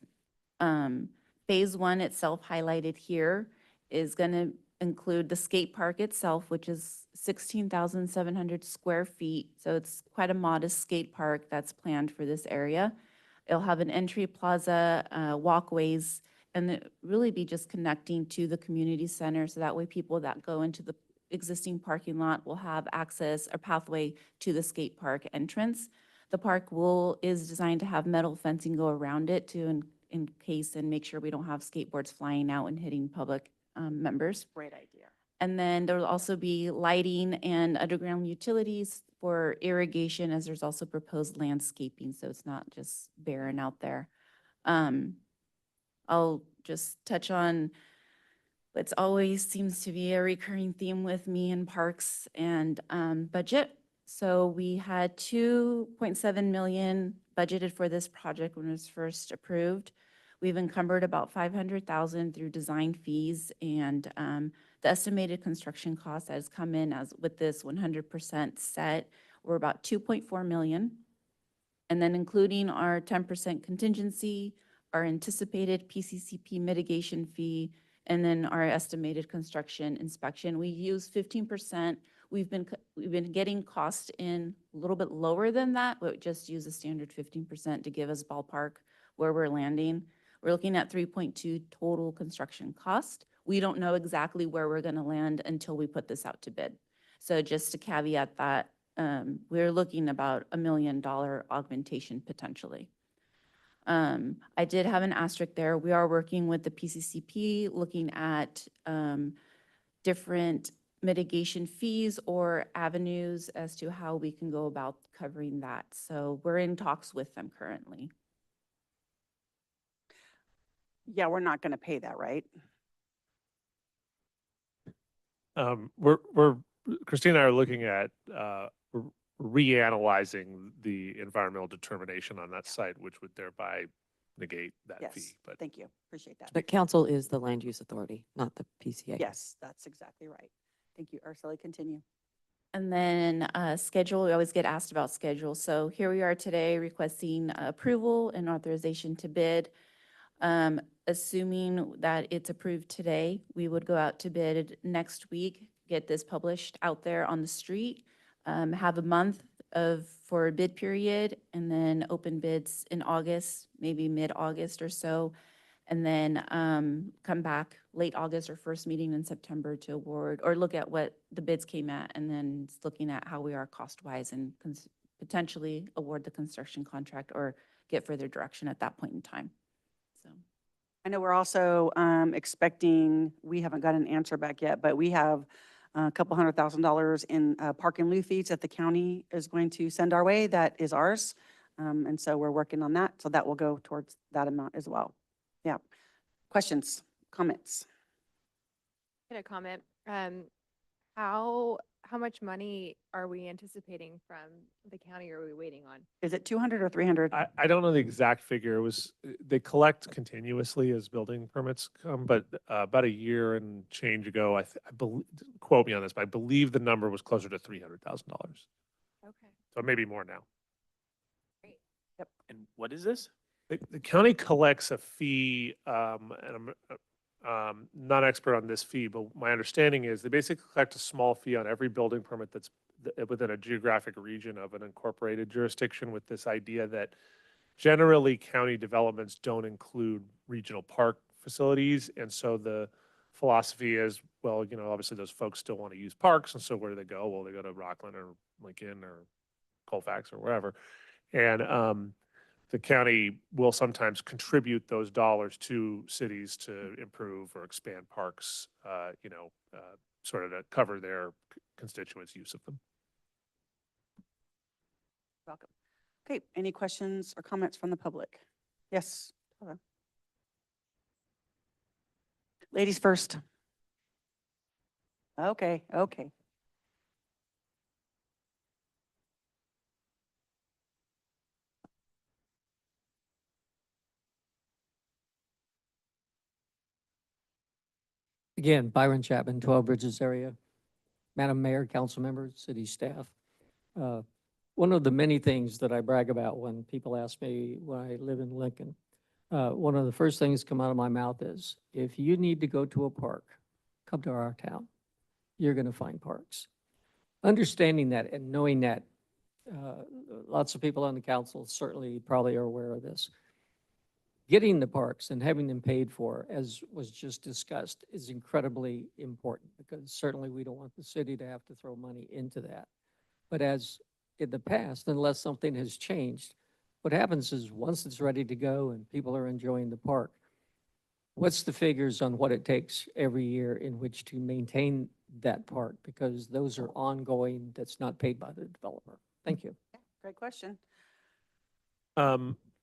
Phase 1 itself highlighted here is going to include the skate park itself, which is 16,700 square feet. So it's quite a modest skate park that's planned for this area. It'll have an entry plaza, walkways, and it really be just connecting to the community center. So that way people that go into the existing parking lot will have access or pathway to the skate park entrance. The park is designed to have metal fencing go around it to encase and make sure we don't have skateboards flying out and hitting public members. Great idea. And then there will also be lighting and underground utilities for irrigation, as there's also proposed landscaping, so it's not just barren out there. I'll just touch on It's always seems to be a recurring theme with me in parks and budget. So we had 2.7 million budgeted for this project when it was first approved. We've encumbered about 500,000 through design fees, and the estimated construction cost has come in as with this 100% set, we're about 2.4 million. And then including our 10% contingency, our anticipated PCCP mitigation fee, and then our estimated construction inspection. We use 15%. We've been getting cost in a little bit lower than that, but just use a standard 15% to give us ballpark where we're landing. We're looking at 3.2 total construction cost. We don't know exactly where we're gonna land until we put this out to bid. So just to caveat that, we're looking about $1 million augmentation potentially. I did have an asterisk there. We are working with the PCCP, looking at different mitigation fees or avenues as to how we can go about covering that. So we're in talks with them currently. Yeah, we're not going to pay that, right? Christine and I are looking at reanalyzing the environmental determination on that site, which would thereby negate that Yes, fee. But thank you. Appreciate that. But council is the land use authority, not the PCA. Yes, that's exactly right. Thank you. Araceli, continue. And then schedule, we always get asked about schedule. So here we are today requesting approval and authorization to bid. Assuming that it's approved today, we would go out to bid next week, get this published out there on the street, have a month for a bid period, and then open bids in August, maybe mid-August or so, and then come back late August or first meeting in September to award or look at what the bids came at, and then looking at how we are cost-wise and potentially award the construction contract or get further direction at that point in time. So. I know we're also expecting, we haven't got an answer back yet, but we have a couple $100,000 in park and lieu fees that the county is going to send our way. That is ours. And so we're working on that. So that will go towards that amount as well. Yeah. Questions, comments? I had a comment. How much money are we anticipating from the county, or are we waiting on? Is it 200 or 300? I don't know the exact figure. It was, they collect continuously as building permits come, but about a year and change ago, I believe, quote me on this, but I believe the number was closer to $300,000. Okay. So maybe more now. And what is this? The county collects a fee, and I'm not expert on this fee, but my understanding is they basically collect a small fee on every building permit that's within a geographic region of an incorporated jurisdiction, with this idea that generally county developments don't include regional park facilities. And so the philosophy is, well, you know, obviously those folks still want to use parks. And so where do they go? Well, they go to Rockland or Lincoln or Colfax or wherever. And the county will sometimes contribute those dollars to cities to improve or expand parks, sort of to cover their constituents' use of them. Welcome. Okay, any questions or comments from the public? Yes. Hello. Ladies first. Okay. Again, Byron Chapman, 12 Bridges area. Madam Mayor, council members, city staff. One of the many things that I brag about when people ask me when I live in Lincoln, one of the first things come out of my mouth is, if you need to go to a park, come to our town. You're going to find parks. Understanding that and knowing that, lots of people on the council certainly probably are aware of this. Getting the parks and having them paid for, as was just discussed, is incredibly important, because certainly we don't want the city to have to throw money into that. But as in the past, unless something has changed, what happens is once it's ready to go and people are enjoying the park, what's the figures on what it takes every year in which to maintain that park? Because those are ongoing, that's not paid by the developer. Thank you. Great question.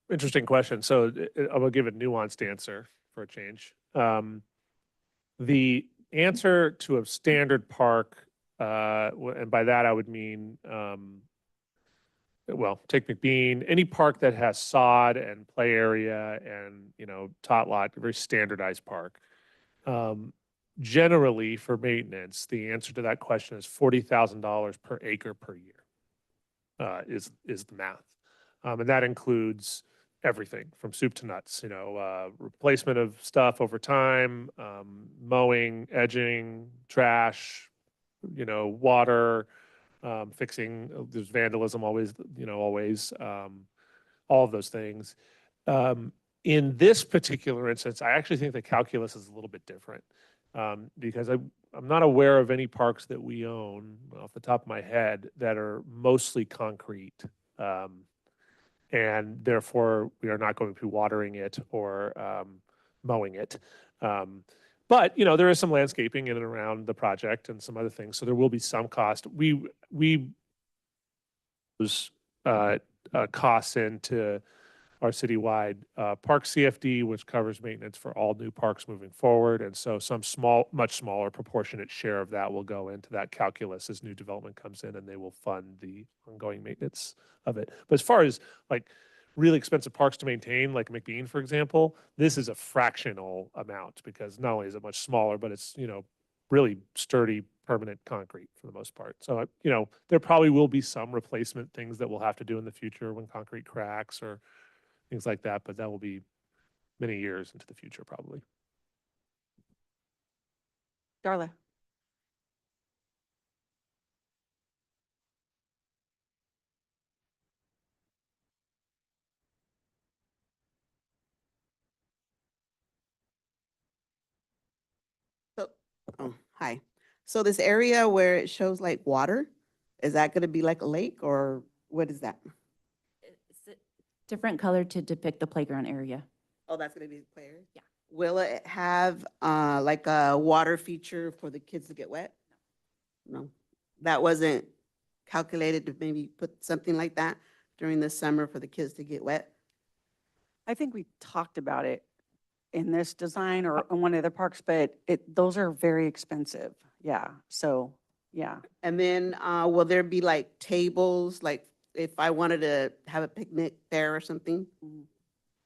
Interesting question. So I will give a nuanced answer for a change. The answer to a standard park, and by that I would mean, well, take McBean, any park that has sod and play area and, tot lot, a very standardized park. Generally, for maintenance, the answer to that question is $40,000 per acre per year, is the math. And that includes everything from soup to nuts, replacement of stuff over time, mowing, edging, trash, water, fixing, there's vandalism always, all of those things. In this particular instance, I actually think the calculus is a little bit different, because I'm not aware of any parks that we own off the top of my head that are mostly concrete. And therefore we are not going to be watering it or mowing it. But, there is some landscaping in and around the project and some other things, so there will be some cost. We those costs into our citywide park CFD, which covers maintenance for all new parks moving forward. And so some much smaller proportionate share of that will go into that calculus as new development comes in, and they will fund the ongoing maintenance of it. But as far as like really expensive parks to maintain, like McBean, for example, this is a fractional amount because not only is it much smaller, but it's, really sturdy, permanent concrete for the most part. So, there probably will be some replacement things that we'll have to do in the future when concrete cracks or things like that, but that will be many years into the future, probably. Darla. Hi. So this area where it shows like water, is that going to be like a lake or what is that? It's a different color to depict the playground area. Oh, that's going to be the player? Yeah. Will it have like a water feature for the kids to get wet? No. That wasn't calculated to maybe put something like that during the summer for the kids to get wet? I think we talked about it in this design or in one of the parks, but those are very expensive. Yeah, so, yeah. And then will there be like tables, like if I wanted to have a picnic there or something?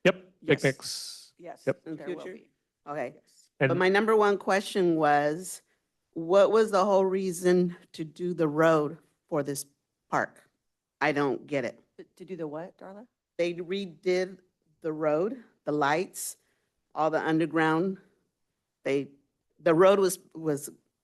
Yep, Yes. picnics. Yes, Yep. In the there will future? be. Okay. And But my number one question was, what was the whole reason to do the road for this park? I don't get it. To do the what, Darla? They redid the road, the lights, all the underground. The road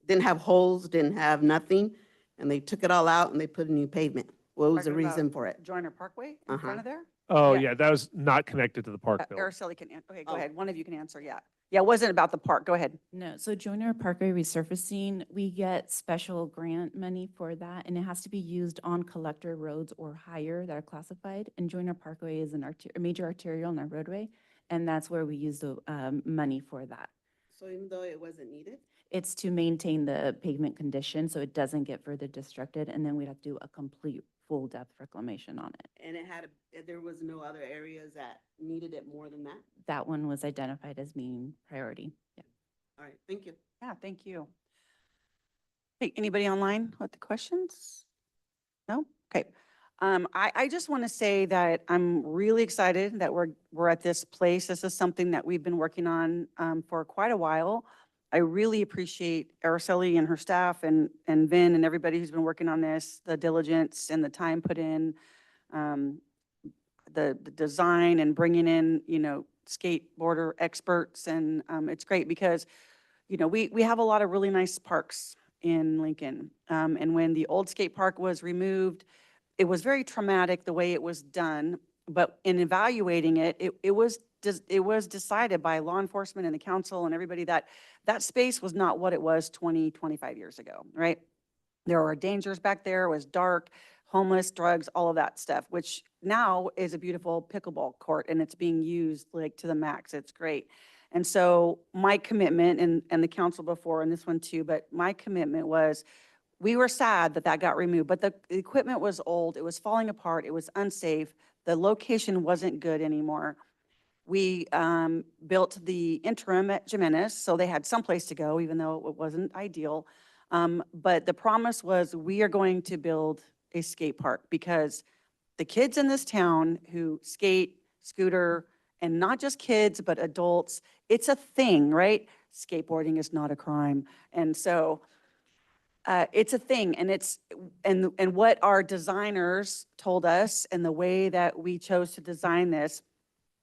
didn't have holes, didn't have nothing, and they took it all out and they put a new pavement. What was the Talking about reason for it? Joyner Parkway in front of there? Oh, Yeah. yeah, that was not connected to the park bill. Araceli can, okay, go Oh. ahead. One of you can answer, yeah. Yeah, it wasn't about the park. Go ahead. No, so Joyner Parkway resurfacing, we get special grant money for that, and it has to be used on collector roads or higher that are classified. And Joyner Parkway is a major arterial in our roadway, and that's where we use the money for that. So even though it wasn't needed? It's to maintain the pavement condition so it doesn't get further destructed, and then we'd have to do a complete full depth reclamation on it. And there was no other areas that needed it more than that? That one was identified as being priority. Yeah. All right, thank you. Yeah, thank you. Hey, anybody online with the questions? No? Okay. I just want to say that I'm really excited that we're at this place. This is something that we've been working on for quite a while. I really appreciate Araceli and her staff and Vin and everybody who's been working on this, the diligence and the time put in, the design and bringing in, skateboarder experts. And it's great because, we have a lot of really nice parks in Lincoln. And when the old skate park was removed, it was very traumatic the way it was done. But in evaluating it, it was decided by law enforcement and the council and everybody that that space was not what it was 20, 25 years ago, right? There were dangers back there. It was dark, homeless, drugs, all of that stuff, which now is a beautiful pickleball court and it's being used like to the max. It's great. And so my commitment and the council before and this one too, but my commitment was we were sad that that got removed, but the equipment was old. It was falling apart. It was unsafe. The location wasn't good anymore. We built the interim at Jimenez, so they had someplace to go, even though it wasn't ideal. But the promise was we are going to build a skate park because the kids in this town who skate, scooter, and not just kids, but adults, it's a thing, right? Skateboarding is not a crime. And so it's a thing, and and what our designers told us and the way that we chose to design this,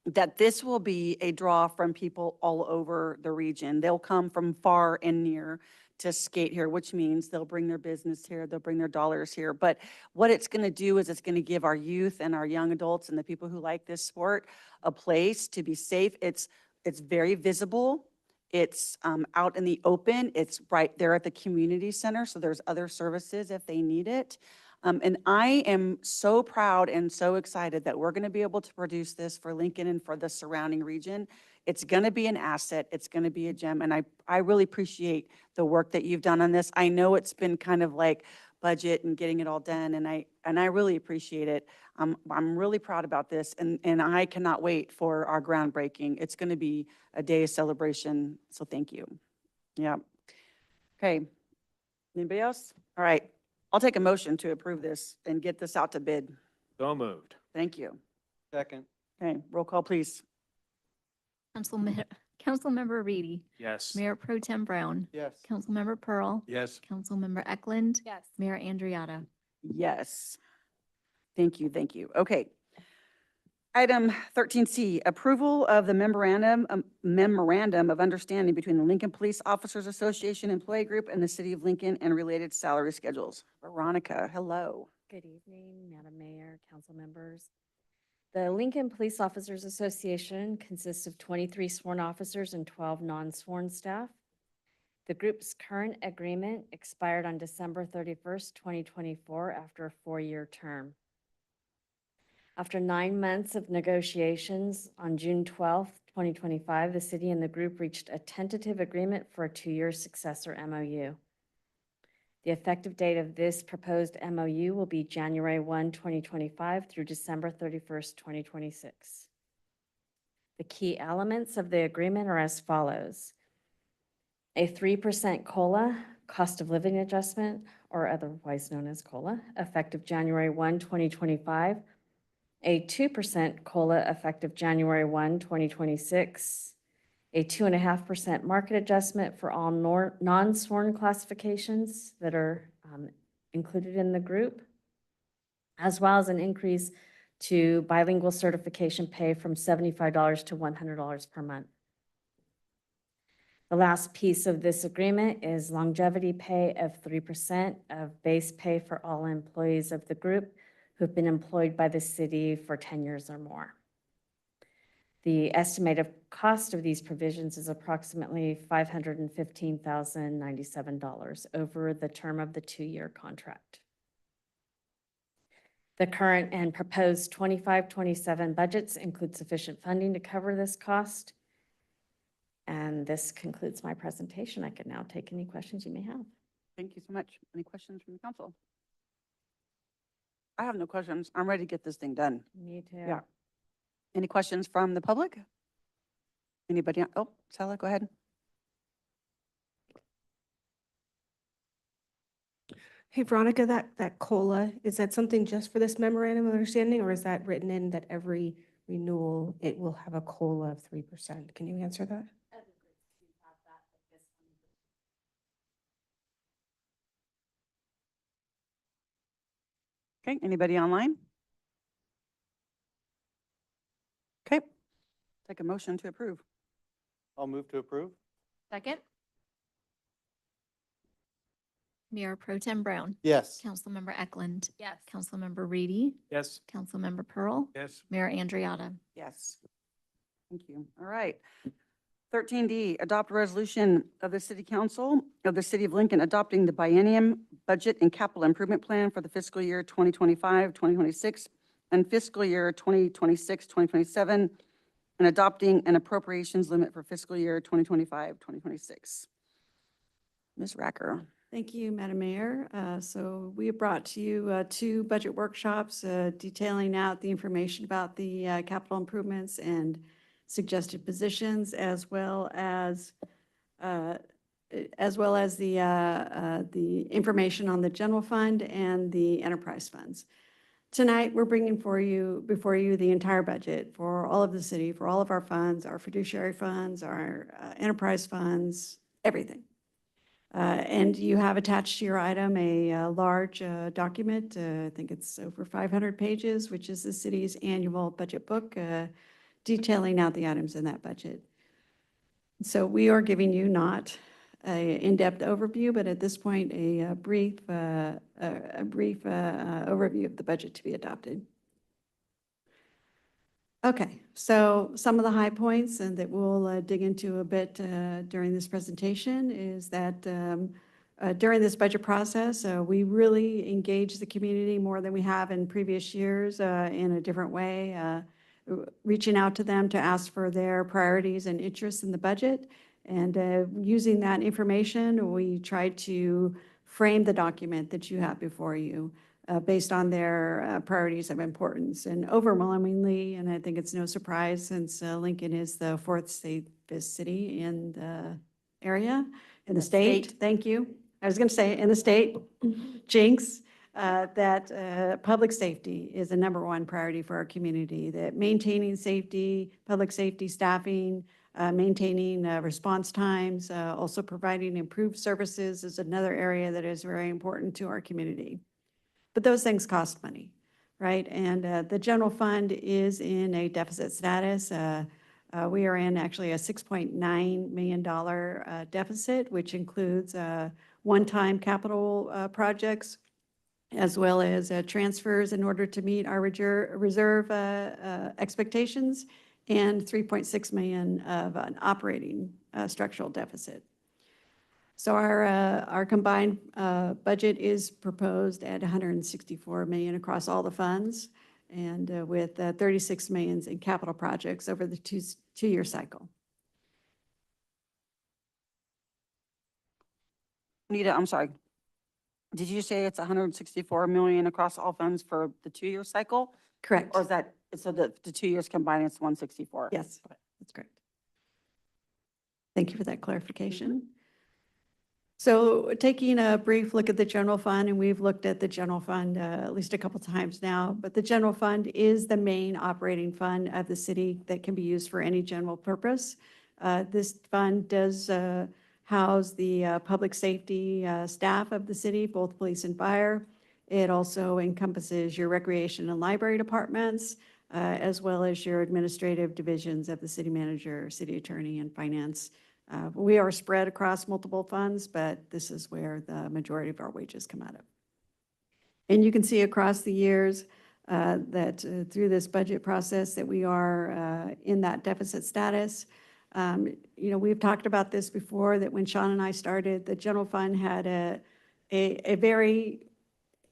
that this will be a draw from people all over the region. They'll come from far and near to skate here, which means they'll bring their business here, they'll bring their dollars here. But what it's going to do is it's going to give our youth and our young adults and the people who like this sport a place to be safe. It's very visible. It's out in the open. It's right there at the community center, so there's other services if they need it. And I am so proud and so excited that we're going to be able to produce this for Lincoln and for the surrounding region. It's going to be an asset. It's going to be a gem. And I really appreciate the work that you've done on this. I know it's been kind of like budget and getting it all done, and I really appreciate it. I'm really proud about this, and I cannot wait for our groundbreaking. It's going to be a day of celebration, so thank you. Yeah. Okay. Anybody else? All right. I'll take a motion to approve this and get this out to bid. So moved. Thank you. Second. Okay, roll call, please. Councilmember Reedy. Yes. Mayor Pro Tem Brown. Yes. Councilmember Pearl. Yes. Councilmember Eklund. Yes. Mayor Andriata. Yes. Thank you, thank you. Okay. Item 13C, approval of the memorandum of understanding between the Lincoln Police Officers Association Employee Group and the City of Lincoln and related salary schedules. Veronica, hello. Good evening, Madam Mayor, council members. The Lincoln Police Officers Association consists of 23 sworn officers and 12 non-sworn staff. The group's current agreement expired on December 31st, 2024, after a 4-year term. After 9 months of negotiations, on June 12th, 2025, the city and the group reached a tentative agreement for a 2-year successor MOU. The effective date of this proposed MOU will be January 1, 2025 through December 31st, 2026. The key elements of the agreement are as follows. A 3% COLA, cost of living adjustment, or otherwise known as COLA, effective January 1, 2025. A 2% COLA effective January 1, 2026. A 2.5% market adjustment for all non-sworn classifications that are included in the group, as well as an increase to bilingual certification pay from $75 to $100 per month. The last piece of this agreement is longevity pay of 3% of base pay for all employees of the group who've been employed by the city for 10 years or more. The estimated cost of these provisions is approximately $515,097 over the term of the 2-year contract. The current and proposed 25-27 budgets include sufficient funding to cover this cost. And this concludes my presentation. I can now take any questions you may have. Thank you so much. Any questions from the council? I have no questions. I'm ready to get this thing done. Me too. Yeah. Any questions from the public? Anybody? Oh, Sally, go ahead. Hey, Veronica, that COLA, is that something just for this memorandum of understanding, or is that written in that every renewal, it will have a COLA of 3%? Can you answer that? Okay, anybody online? Okay, take a motion to approve. I'll move to approve. Second. Mayor Pro Tem Brown. Yes. Councilmember Eklund. Yes. Councilmember Reedy. Yes. Councilmember Pearl. Yes. Mayor Andriata. Yes. Thank you. All right. 13D, adopt a resolution of the City Council of the City of Lincoln adopting the biennium budget and capital improvement plan for the fiscal year 2025, 2026, and fiscal year 2026, 2027, and adopting an appropriations limit for fiscal year 2025, 2026. Ms. Racker. Thank you, Madam Mayor. So we have brought to you 2 budget workshops detailing out the information about the capital improvements and suggested positions, as well as the information on the general fund and the enterprise funds. Tonight, we're bringing before you the entire budget for all of the city, for all of our funds, our fiduciary funds, our enterprise funds, everything. And you have attached to your item a large document, I think it's over 500 pages, which is the city's annual budget book, detailing out the items in that budget. So we are giving you not an in-depth overview, but at this point, a brief overview of the budget to be adopted. Okay, so some of the high points and that we'll dig into a bit during this presentation is that during this budget process, we really engage the community more than we have in previous years in a different way, reaching out to them to ask for their priorities and interests in the budget. And using that information, we try to frame the document that you have before you based on their priorities of importance. And overwhelmingly, and I think it's no surprise since Lincoln is the fourth safest city in the area, in the state. Thank you. I was going to say in the state, jinx, that public safety is the #1 priority for our community, that maintaining safety, public safety staffing, maintaining response times, also providing improved services is another area that is very important to our community. But those things cost money, right? And the general fund is in a deficit status. We are in actually a $6.9 million deficit, which includes one-time capital projects, as well as transfers in order to meet our reserve expectations, and $3.6 million of an operating structural deficit. So our combined budget is proposed at $164 million across all the funds, and with $36 million in capital projects over the two-year cycle. Anita, I'm sorry. Did you say it's 164 million across all funds for the 2-year cycle? Correct. Or is that, so the 2 years combined, it's 164? Yes, that's correct. Thank you for that clarification. So taking a brief look at the general fund, and we've looked at the general fund at least a couple times now, but the general fund is the main operating fund of the city that can be used for any general purpose. This fund does house the public safety staff of the city, both police and fire. It also encompasses your recreation and library departments, as well as your administrative divisions of the city manager, city attorney, and finance. We are spread across multiple funds, but this is where the majority of our wages come out of. And you can see across the years that through this budget process that we are in that deficit status. We've talked about this before, that when Sean and I started, the general fund had a very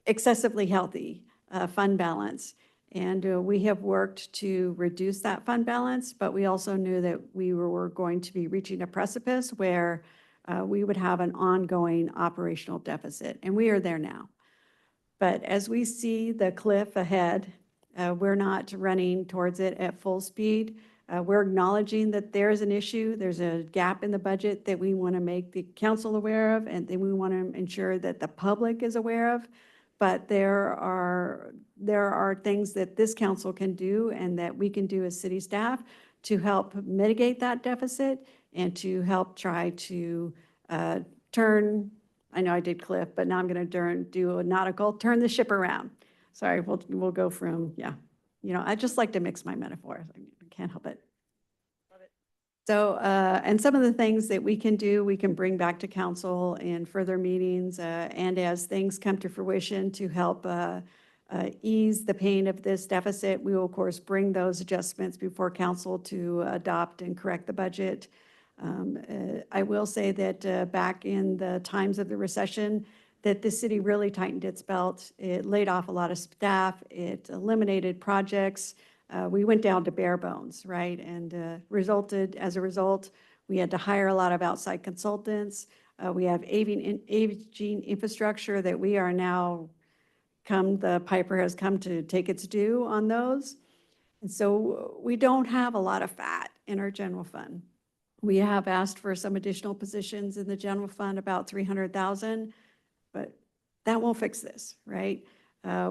excessively healthy fund balance. And we have worked to reduce that fund balance, but we also knew that we were going to be reaching a precipice where we would have an ongoing operational deficit, and we are there now. But as we see the cliff ahead, we're not running towards it at full speed. We're acknowledging that there's an issue, there's a gap in the budget that we want to make the council aware of, and then we want to ensure that the public is aware of. But there are things that this council can do and that we can do as city staff to help mitigate that deficit and to help try to turn, I know I did Cliff, but now I'm going to do a nautical, turn the ship around. Sorry, we'll go from, I just like to mix my metaphors. I can't help it. So, and some of the things that we can do, we can bring back to council in further meetings, and as things come to fruition to help ease the pain of this deficit, we will of course bring those adjustments before council to adopt and correct the budget. I will say that back in the times of the recession, that the city really tightened its belt. It laid off a lot of staff. It eliminated projects. We went down to bare bones, right? And as a result, we had to hire a lot of outside consultants. We have aging infrastructure that we are now the piper has come to take its due on those. And so we don't have a lot of fat in our general fund. We have asked for some additional positions in the general fund, about 300,000, but that won't fix this, right?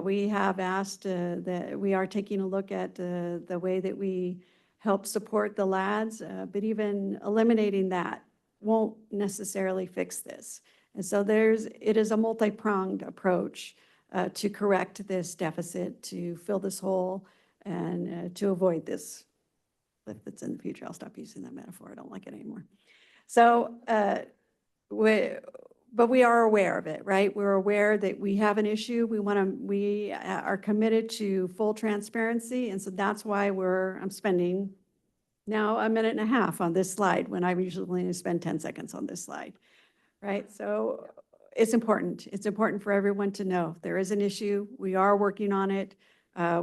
We have asked that we are taking a look at the way that we help support the lads, but even eliminating that won't necessarily fix this. And so it is a multi-pronged approach to correct this deficit, to fill this hole, and to avoid this. If it's in the future, I'll stop using that metaphor. I don't like it anymore. So, but we are aware of it, right? We're aware that we have an issue. We are committed to full transparency. And so that's why I'm spending now a minute and a half on this slide when I usually only spend 10 seconds on this slide, right? So it's important. It's important for everyone to know there is an issue. We are working on it.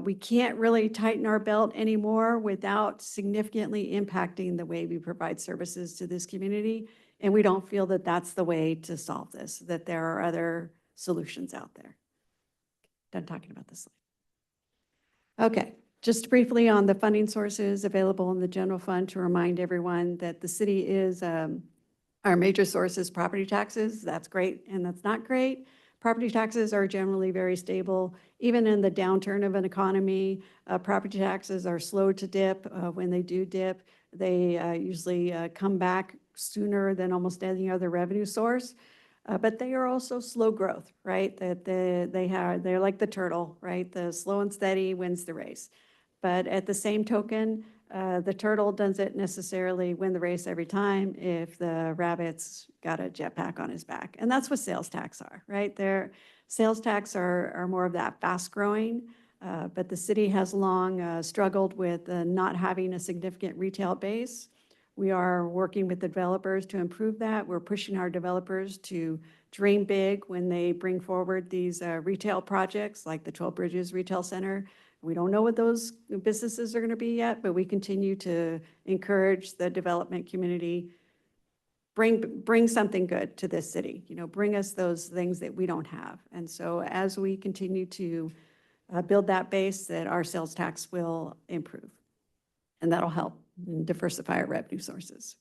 We can't really tighten our belt anymore without significantly impacting the way we provide services to this community. And we don't feel that that's the way to solve this, that there are other solutions out there. Done talking about this slide. Okay, just briefly on the funding sources available in the general fund to remind everyone that the city is, our major source is property taxes. That's great and that's not great. Property taxes are generally very stable. Even in the downturn of an economy, property taxes are slow to dip. When they do dip, they usually come back sooner than almost any other revenue source. But they are also slow growth, right? That they're like the turtle, right? The slow and steady wins the race. But at the same token, the turtle doesn't necessarily win the race every time if the rabbit's got a jetpack on his back. And that's what sales tax are, right? Sales tax are more of that fast growing, but the city has long struggled with not having a significant retail base. We are working with the developers to improve that. We're pushing our developers to dream big when they bring forward these retail projects like the 12 Bridges Retail Center. We don't know what those businesses are going to be yet, but we continue to encourage the development community, bring something good to this city, bring us those things that we don't have. And so as we continue to build that base, that our sales tax will improve. And that'll help diversify our revenue sources.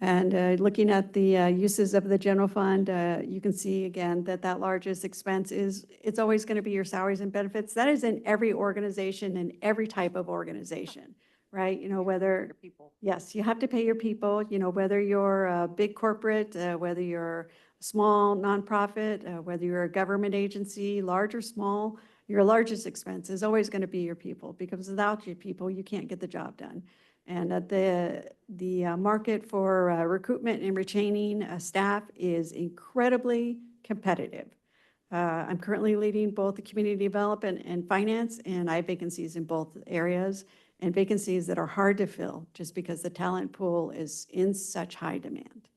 And looking at the uses of the general fund, you can see again that largest expense it's always going to be your salaries and benefits. That is in every organization and every type of organization, right? Whether people. Yes, you have to pay your people, whether you're a big corporate, whether you're a small nonprofit, whether you're a government agency, large or small, your largest expense is always going to be your people, because without your people, you can't get the job done. And the market for recruitment and retaining staff is incredibly competitive. I'm currently leading both the community development and finance, and I have vacancies in both areas, and vacancies that are hard to fill just because the talent pool is in such high demand.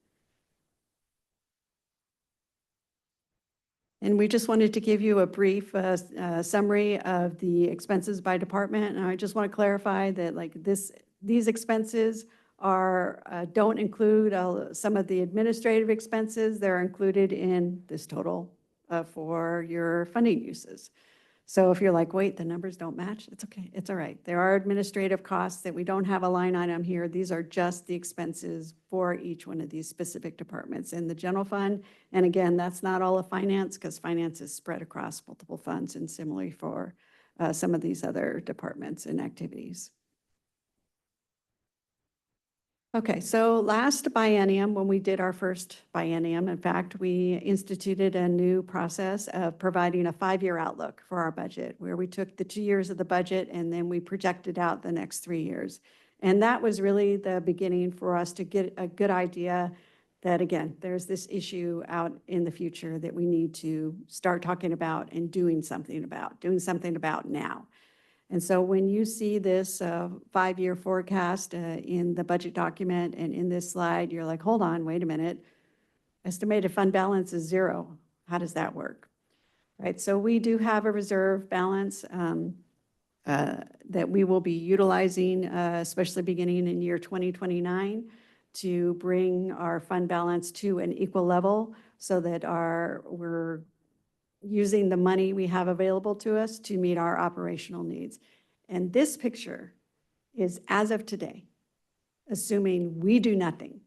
And we just wanted to give you a brief summary of the expenses by department. And I just want to clarify that these expenses don't include some of the administrative expenses. They're included in this total for your funding uses. So if you're like, wait, the numbers don't match, it's okay. It's all right. There are administrative costs that we don't have a line item here. These are just the expenses for each one of these specific departments in the general fund. And again, that's not all of finance, because finance is spread across multiple funds, and similarly for some of these other departments and activities. Okay, so last biennium, when we did our first biennium, in fact, we instituted a new process of providing a 5-year outlook for our budget, where we took the 2 years of the budget and then we projected out the next 3 years. And that was really the beginning for us to get a good idea that, again, there's this issue out in the future that we need to start talking about and doing something about now. And so when you see this 5-year forecast in the budget document and in this slide, you're like, hold on, wait a minute. Estimated fund balance is 0. How does that work? Right, so we do have a reserve balance that we will be utilizing, especially beginning in year 2029, to bring our fund balance to an equal level so that we're using the money we have available to us to meet our operational needs. And this picture is as of today, assuming we do nothing,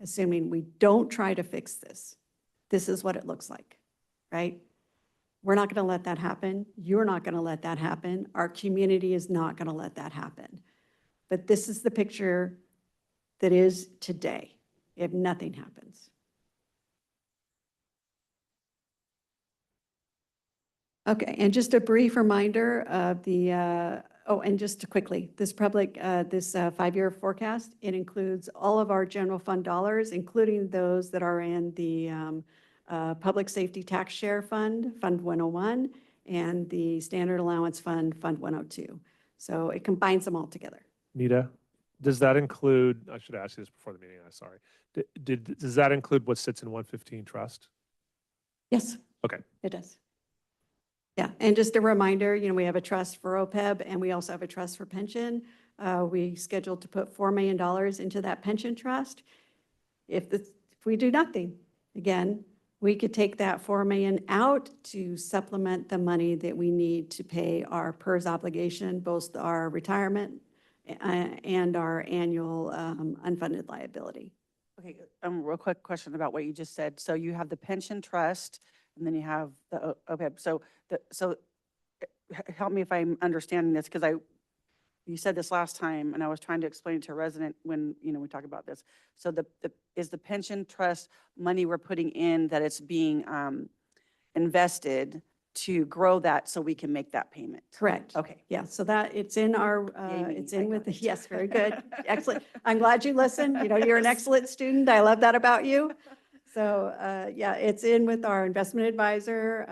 assuming we don't try to fix this, this is what it looks like, right? We're not going to let that happen. You're not going to let that happen. Our community is not going to let that happen. But this is the picture that is today if nothing happens. Okay, and just a brief reminder of the, and just quickly, this this 5-year forecast, it includes all of our general fund dollars, including those that are in the Public Safety Tax Share Fund, Fund 101, and the Standard Allowance Fund, Fund 102. So it combines them all together. Nita, does that include, I should ask you this before the meeting, I'm sorry. Does that include what sits in 115 trust? Yes. Okay. It does. Yeah, and just a reminder, you know, we have a trust for OPEB and we also have a trust for pension. We scheduled to put $4 million into that pension trust. If we do nothing, again, we could take that $4 million out to supplement the money that we need to pay our PERS obligation, both our retirement and our annual unfunded liability. Okay, real quick question about what you just said. So you have the pension trust, and then you have the OPEB. So help me if I'm understanding this, because you said this last time, and I was trying to explain it to a resident when, you know, we talk about this. So is the pension trust money we're putting in that it's being invested to grow that so we can make that payment? Correct. Okay. Yeah, so that it's in our, Yay me, it's I in with got the, it. yes, very good. Excellent. I'm glad you listened. You know, you're an excellent student. I love that about you. So, yeah, it's in with our investment advisor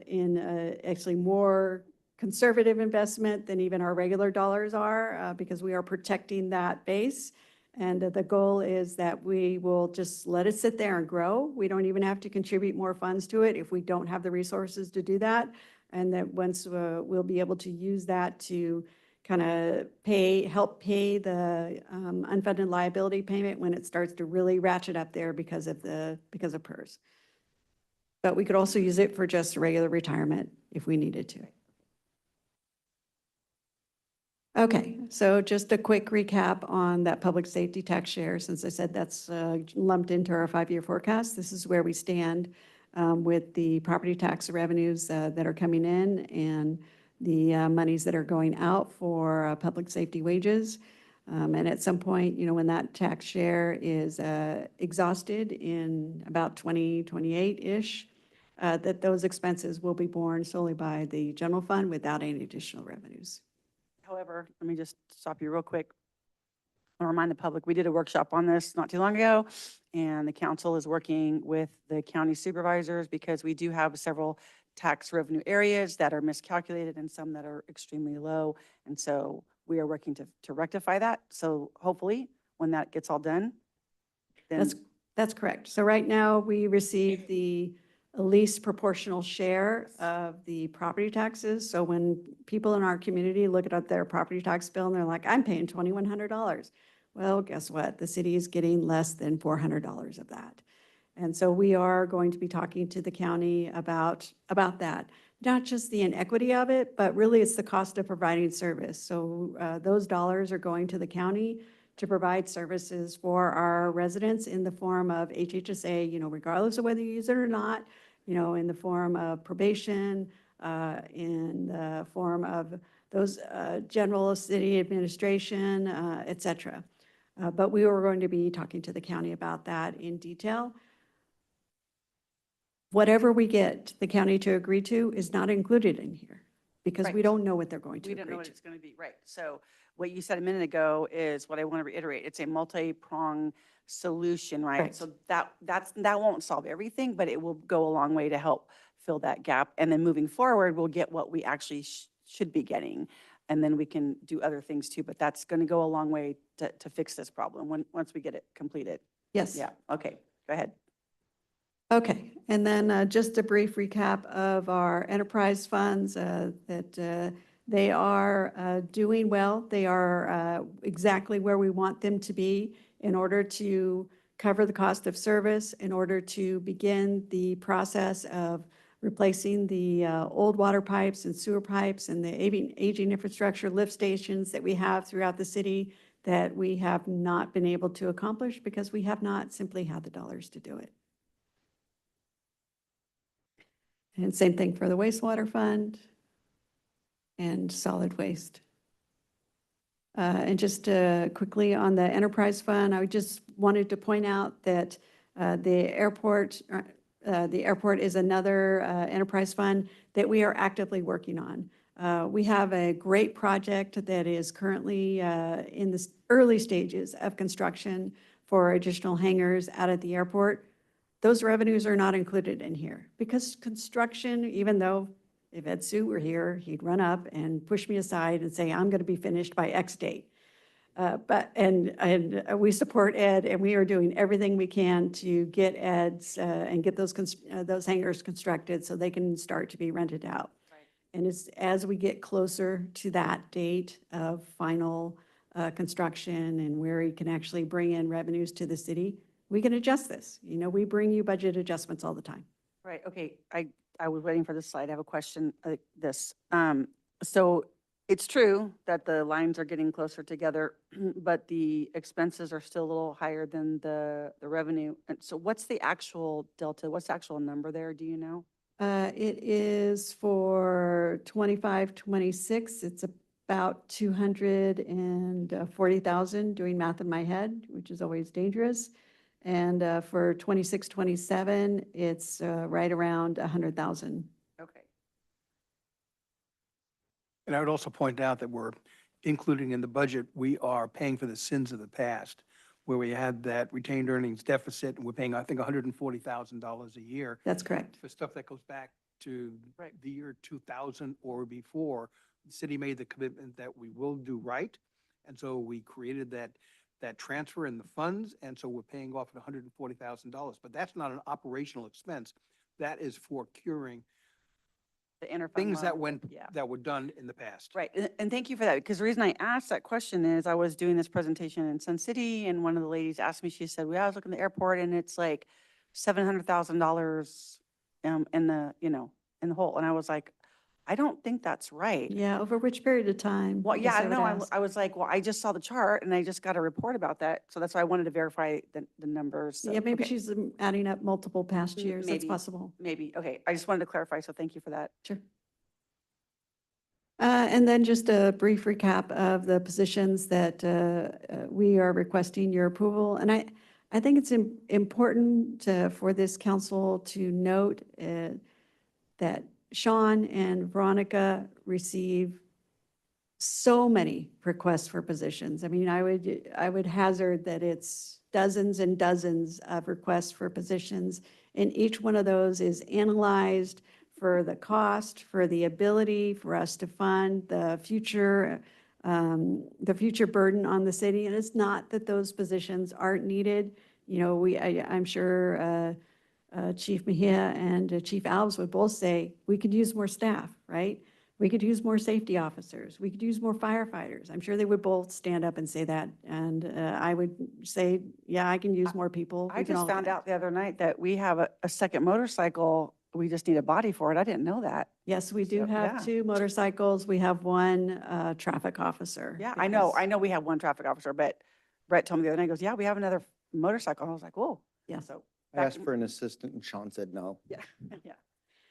in actually more conservative investment than even our regular dollars are because we are protecting that base. And the goal is that we will just let it sit there and grow. We don't even have to contribute more funds to it if we don't have the resources to do that. And that once we'll be able to use that to kind of help pay the unfunded liability payment when it starts to really ratchet up there because of PERS. But we could also use it for just regular retirement if we needed to. Okay, so just a quick recap on that public safety tax share, since I said that's lumped into our 5-year forecast. This is where we stand with the property tax revenues that are coming in and the monies that are going out for public safety wages. And at some point, you know, when that tax share is exhausted in about 2028-ish, that those expenses will be borne solely by the general fund without any additional revenues. However, let me just stop you real quick. I'll remind the public, we did a workshop on this not too long ago, and the council is working with the county supervisors because we do have several tax revenue areas that are miscalculated and some that are extremely low. And so we are working to rectify that. So hopefully, when that gets all done, then. That's correct. So right now, we receive the least proportional share of the property taxes. So when people in our community look at their property tax bill and they're like, I'm paying $2,100. Well, guess what? The city is getting less than $400 of that. And so we are going to be talking to the county about that. Not just the inequity of it, but really it's the cost of providing service. So those dollars are going to the county to provide services for our residents in the form of HHSA, you know, regardless of whether you use it or not, you know, in the form of probation, in the form of those general city administration, et cetera. But we were going to be talking to the county about that in detail. Whatever we get the county to agree to is not included in here because we Right. don't know what they're going to We agree don't know what to. it's going to be, right. So what you said a minute ago is what I want to reiterate. It's a multi-pronged solution, right? Right. So that won't solve everything, but it will go a long way to help fill that gap. And then moving forward, we'll get what we actually should be getting. And then we can do other things too, but that's going to go a long way to fix this problem once we get it completed. Yes. Yeah, okay, go ahead. Okay, and then just a brief recap of our enterprise funds that they are doing well. They are exactly where we want them to be in order to cover the cost of service, in order to begin the process of replacing the old water pipes and sewer pipes and the aging infrastructure lift stations that we have throughout the city that we have not been able to accomplish because we have not simply had the dollars to do it. And same thing for the wastewater fund and solid waste. And just quickly on the enterprise fund, I just wanted to point out that the airport is another enterprise fund that we are actively working on. We have a great project that is currently in the early stages of construction for additional hangars out at the airport. Those revenues are not included in here because construction, even though if Ed Sue were here, he'd run up and push me aside and say, I'm going to be finished by X date. And we support Ed, and we are doing everything we can to get Ed's and get those hangars constructed so they can start to be rented out. And as we get closer to that date of final construction and where he can actually bring in revenues to the city, we can adjust this. You know, we bring you budget adjustments all the time. Right, okay, I was waiting for this slide. I have a question like this. So it's true that the lines are getting closer together, but the expenses are still a little higher than the revenue. And so what's the actual delta? What's the actual number there? Do you know? It is for 25, 26, it's about 240,000, doing math in my head, which is always dangerous. And for 26, 27, it's right around 100,000. Okay. And I would also point out that we're including in the budget, we are paying for the sins of the past, where we had that retained earnings deficit, and we're paying, I think, $140,000 a year. That's correct. For stuff that goes back to Right. the year 2000 or before. The city made the commitment that we will do right. And so we created that transfer in the funds, and so we're paying off at $140,000. But that's not an operational expense. That is for curing The interfund things that loan, yeah. that were done in the past. Right, and thank you for that, because the reason I asked that question is I was doing this presentation in Sun City, and one of the ladies asked me, she said, well, I was looking at the airport, and it's like $700,000 in the, in the hole. And I was like, I don't think that's right. Yeah, over which period of time? Well, yeah, I guess know. would I ask. I was like, well, I just saw the chart and I just got a report about that. So that's why I wanted to verify the numbers. So, Yeah, maybe okay. she's adding up multiple past years. That's Maybe. possible. Maybe, okay. I just wanted to clarify, so thank you for that. Sure. And then just a brief recap of the positions that we are requesting your approval. And I think it's important for this council to note that Sean and Veronica receive so many requests for positions. I mean, I would hazard that it's dozens and dozens of requests for positions, and each one of those is analyzed for the cost, for the ability for us to fund the future burden on the city. And it's not that those positions aren't needed. You know, I'm sure Chief Mejia and Chief Alves would both say, we could use more staff, right? We could use more safety officers. We could use more firefighters. I'm sure they would both stand up and say that. And I would say, yeah, I can use more people. I just found out the other night that we have a second motorcycle. We just need a body for it. I didn't know that. Yes, we do So, have yeah. 2 motorcycles. We have 1 traffic officer. Yeah, because- I know we have one traffic officer, but Brett told me the other night, he goes, yeah, we have another motorcycle. I was like, whoa. Yeah. So. I asked for an assistant and Sean said no. Yeah, yeah.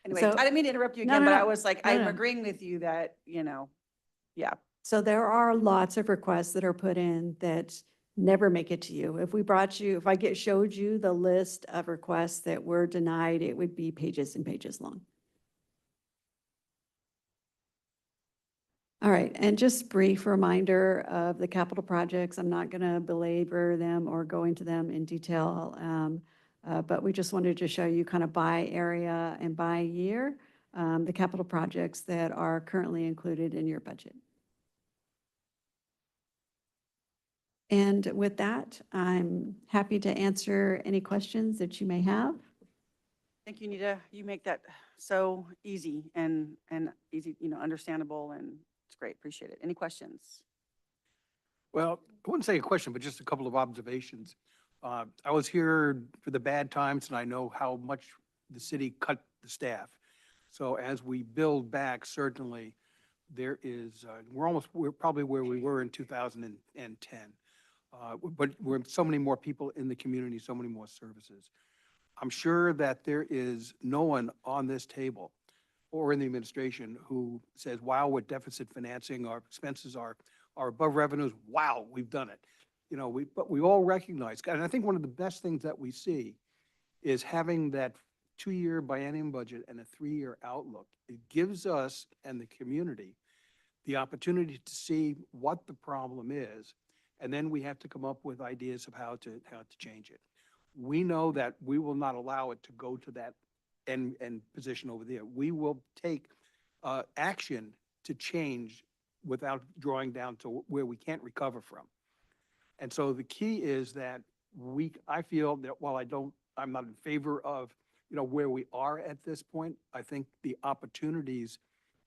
Anyway, So- I didn't mean to interrupt you No, again, no, but I no. was like, No, I'm no. agreeing with you that, yeah. So there are lots of requests that are put in that never make it to you. If I showed you the list of requests that were denied, it would be pages and pages long. All right, and just brief reminder of the capital projects. I'm not going to belabor them or go into them in detail, but we just wanted to show you kind of by area and by year, the capital projects that are currently included in your budget. And with that, I'm happy to answer any questions that you may have. Thank you, Nita. You make that so easy and easy, understandable, and it's great. Appreciate it. Any questions? Well, I wouldn't say a question, but just a couple of observations. I was here for the bad times, and I know how much the city cut the staff. So as we build back, certainly there is, we're probably where we were in 2010. But we're so many more people in the community, so many more services. I'm sure that there is no one on this table or in the administration who says, wow, with deficit financing, our expenses are above revenues. Wow, we've done it. You know, but we all recognize, and I think one of the best things that we see is having that 2-year biennium budget and a 3-year outlook. It gives us and the community the opportunity to see what the problem is, and then we have to come up with ideas of how to change it. We know that we will not allow it to go to that end position over there. We will take action to change without drawing down to where we can't recover from. And so the key is that I feel that while I'm not in favor of, you know, where we are at this point, I think the opportunities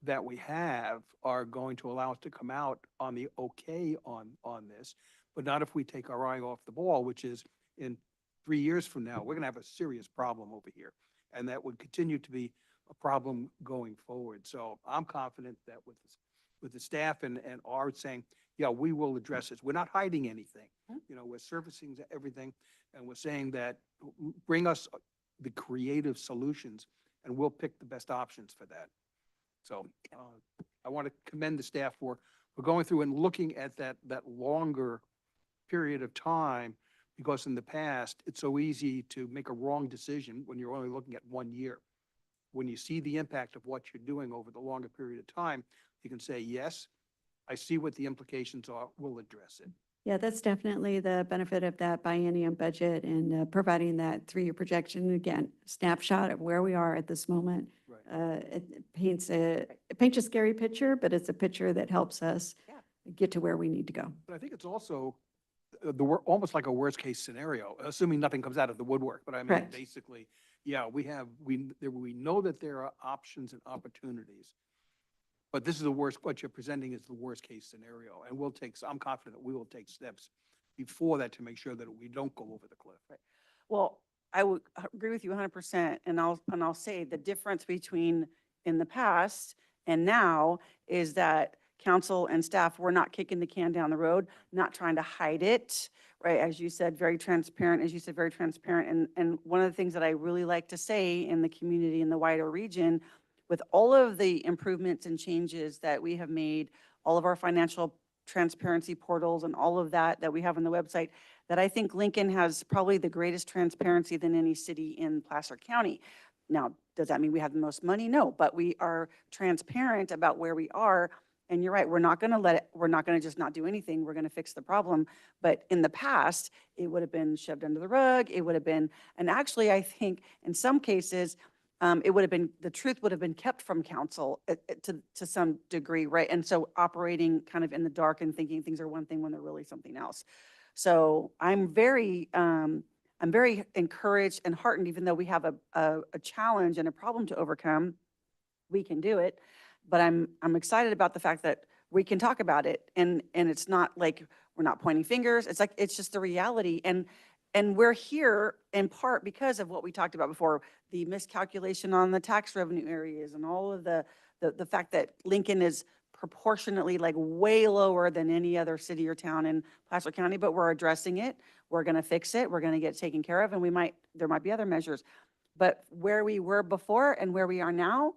that we have are going to allow us to come out on the okay on this, but not if we take our eye off the ball, which is in 3 years from now, we're going to have a serious problem over here. And that would continue to be a problem going forward. So I'm confident that with the staff and our saying, yeah, we will address this. We're not hiding anything. You know, we're surfacing everything, and we're saying that bring us the creative solutions and we'll pick the best options for that. So I want to commend the staff for going through and looking at that longer period of time, because in the past, it's so easy to make a wrong decision when you're only looking at 1 year. When you see the impact of what you're doing over the longer period of time, you can say, yes, I see what the implications are, we'll address it. Yeah, that's definitely the benefit of that biennium budget and providing that 3-year projection. Again, snapshot of where we are at this moment. Right. It paints a scary picture, but it's a picture that helps us get to where we need to go. But I think it's also almost like a worst case scenario, assuming nothing comes out of the woodwork. But I mean, Correct. basically, yeah, we know that there are options and opportunities. But this is what you're presenting is the worst case scenario. And I'm confident that we will take steps before that to make sure that we don't go over the cliff. Right. Well, I would agree with you 100%. And I'll say the difference between in the past and now is that council and staff, we're not kicking the can down the road, not trying to hide it, right? As you said, very transparent, And one of the things that I really like to say in the community, in the wider region, with all of the improvements and changes that we have made, all of our financial transparency portals and all of that we have on the website, that I think Lincoln has probably the greatest transparency than any city in Placer County. Now, does that mean we have the most money? No, but we are transparent about where we are. And you're right, we're not going to just not do anything. We're going to fix the problem. But in the past, it would have been shoved under the rug. It would have been, and actually, I think in some cases, the truth would have been kept from council to some degree, right? And so operating kind of in the dark and thinking things are one thing when they're really something else. So I'm very encouraged and heartened, even though we have a challenge and a problem to overcome, we can do it. But I'm excited about the fact that we can talk about it, and it's not like we're not pointing fingers. It's like, it's just the reality. And we're here in part because of what we talked about before, the miscalculation on the tax revenue areas and all of the fact that Lincoln is proportionately like way lower than any other city or town in Placer County, but we're addressing it. We're going to fix it. We're going to get it taken care of. And there might be other measures, but where we were before and where we are now,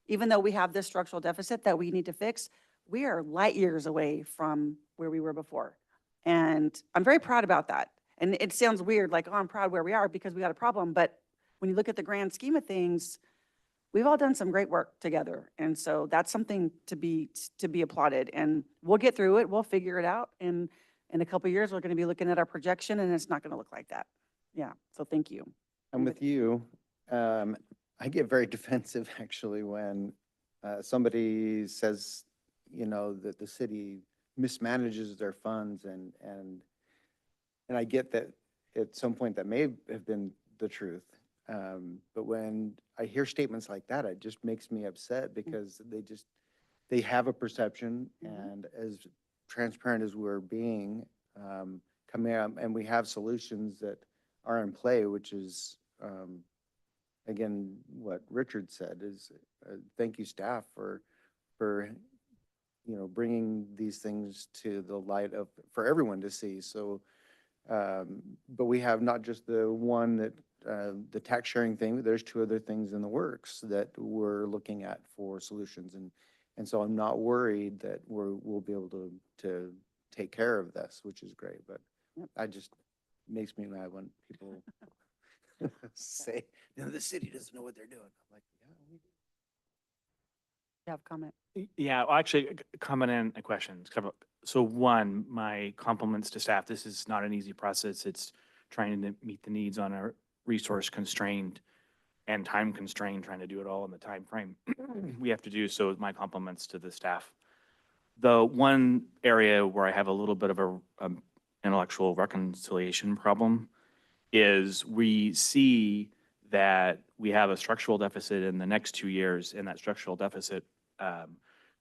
even though we have this structural deficit that we need to fix, we are light years away from where we were before. And I'm very proud about that. And it sounds weird, like, oh, I'm proud where we are because we got a problem. But when you look at the grand scheme of things, we've all done some great work together. And so that's something to be applauded. And we'll get through it. We'll figure it out. And in a couple of years, we're going to be looking at our projection, and it's not going to look like that. Yeah. So thank you. I'm with you. I get very defensive actually when somebody says, you know, that the city mismanages their funds, and I get that at some point that may have been the truth. But when I hear statements like that, it just makes me upset because they have a perception, and as transparent as we're being, come out, and we have solutions that are in play, which is again, what Richard said is, thank you staff for, bringing these things to the light of, for everyone to see. So, but we have not just the one that, the tax sharing thing, there's two other things in the works that we're looking at for solutions. And so I'm not worried that we'll be able to take care of this, which is great, but I just, makes me mad when people say, no, the city doesn't know what they're doing. I'm like, yeah, we do. You have comment? Yeah, well, actually, a comment and a question. So one, my compliments to staff. This is not an easy process. It's trying to meet the needs on a resource constrained and time constrained, trying to do it all in the time frame we have to do. So my compliments to the staff. The one area where I have a little bit of a intellectual reconciliation problem is we see that we have a structural deficit in the next 2 years, and that structural deficit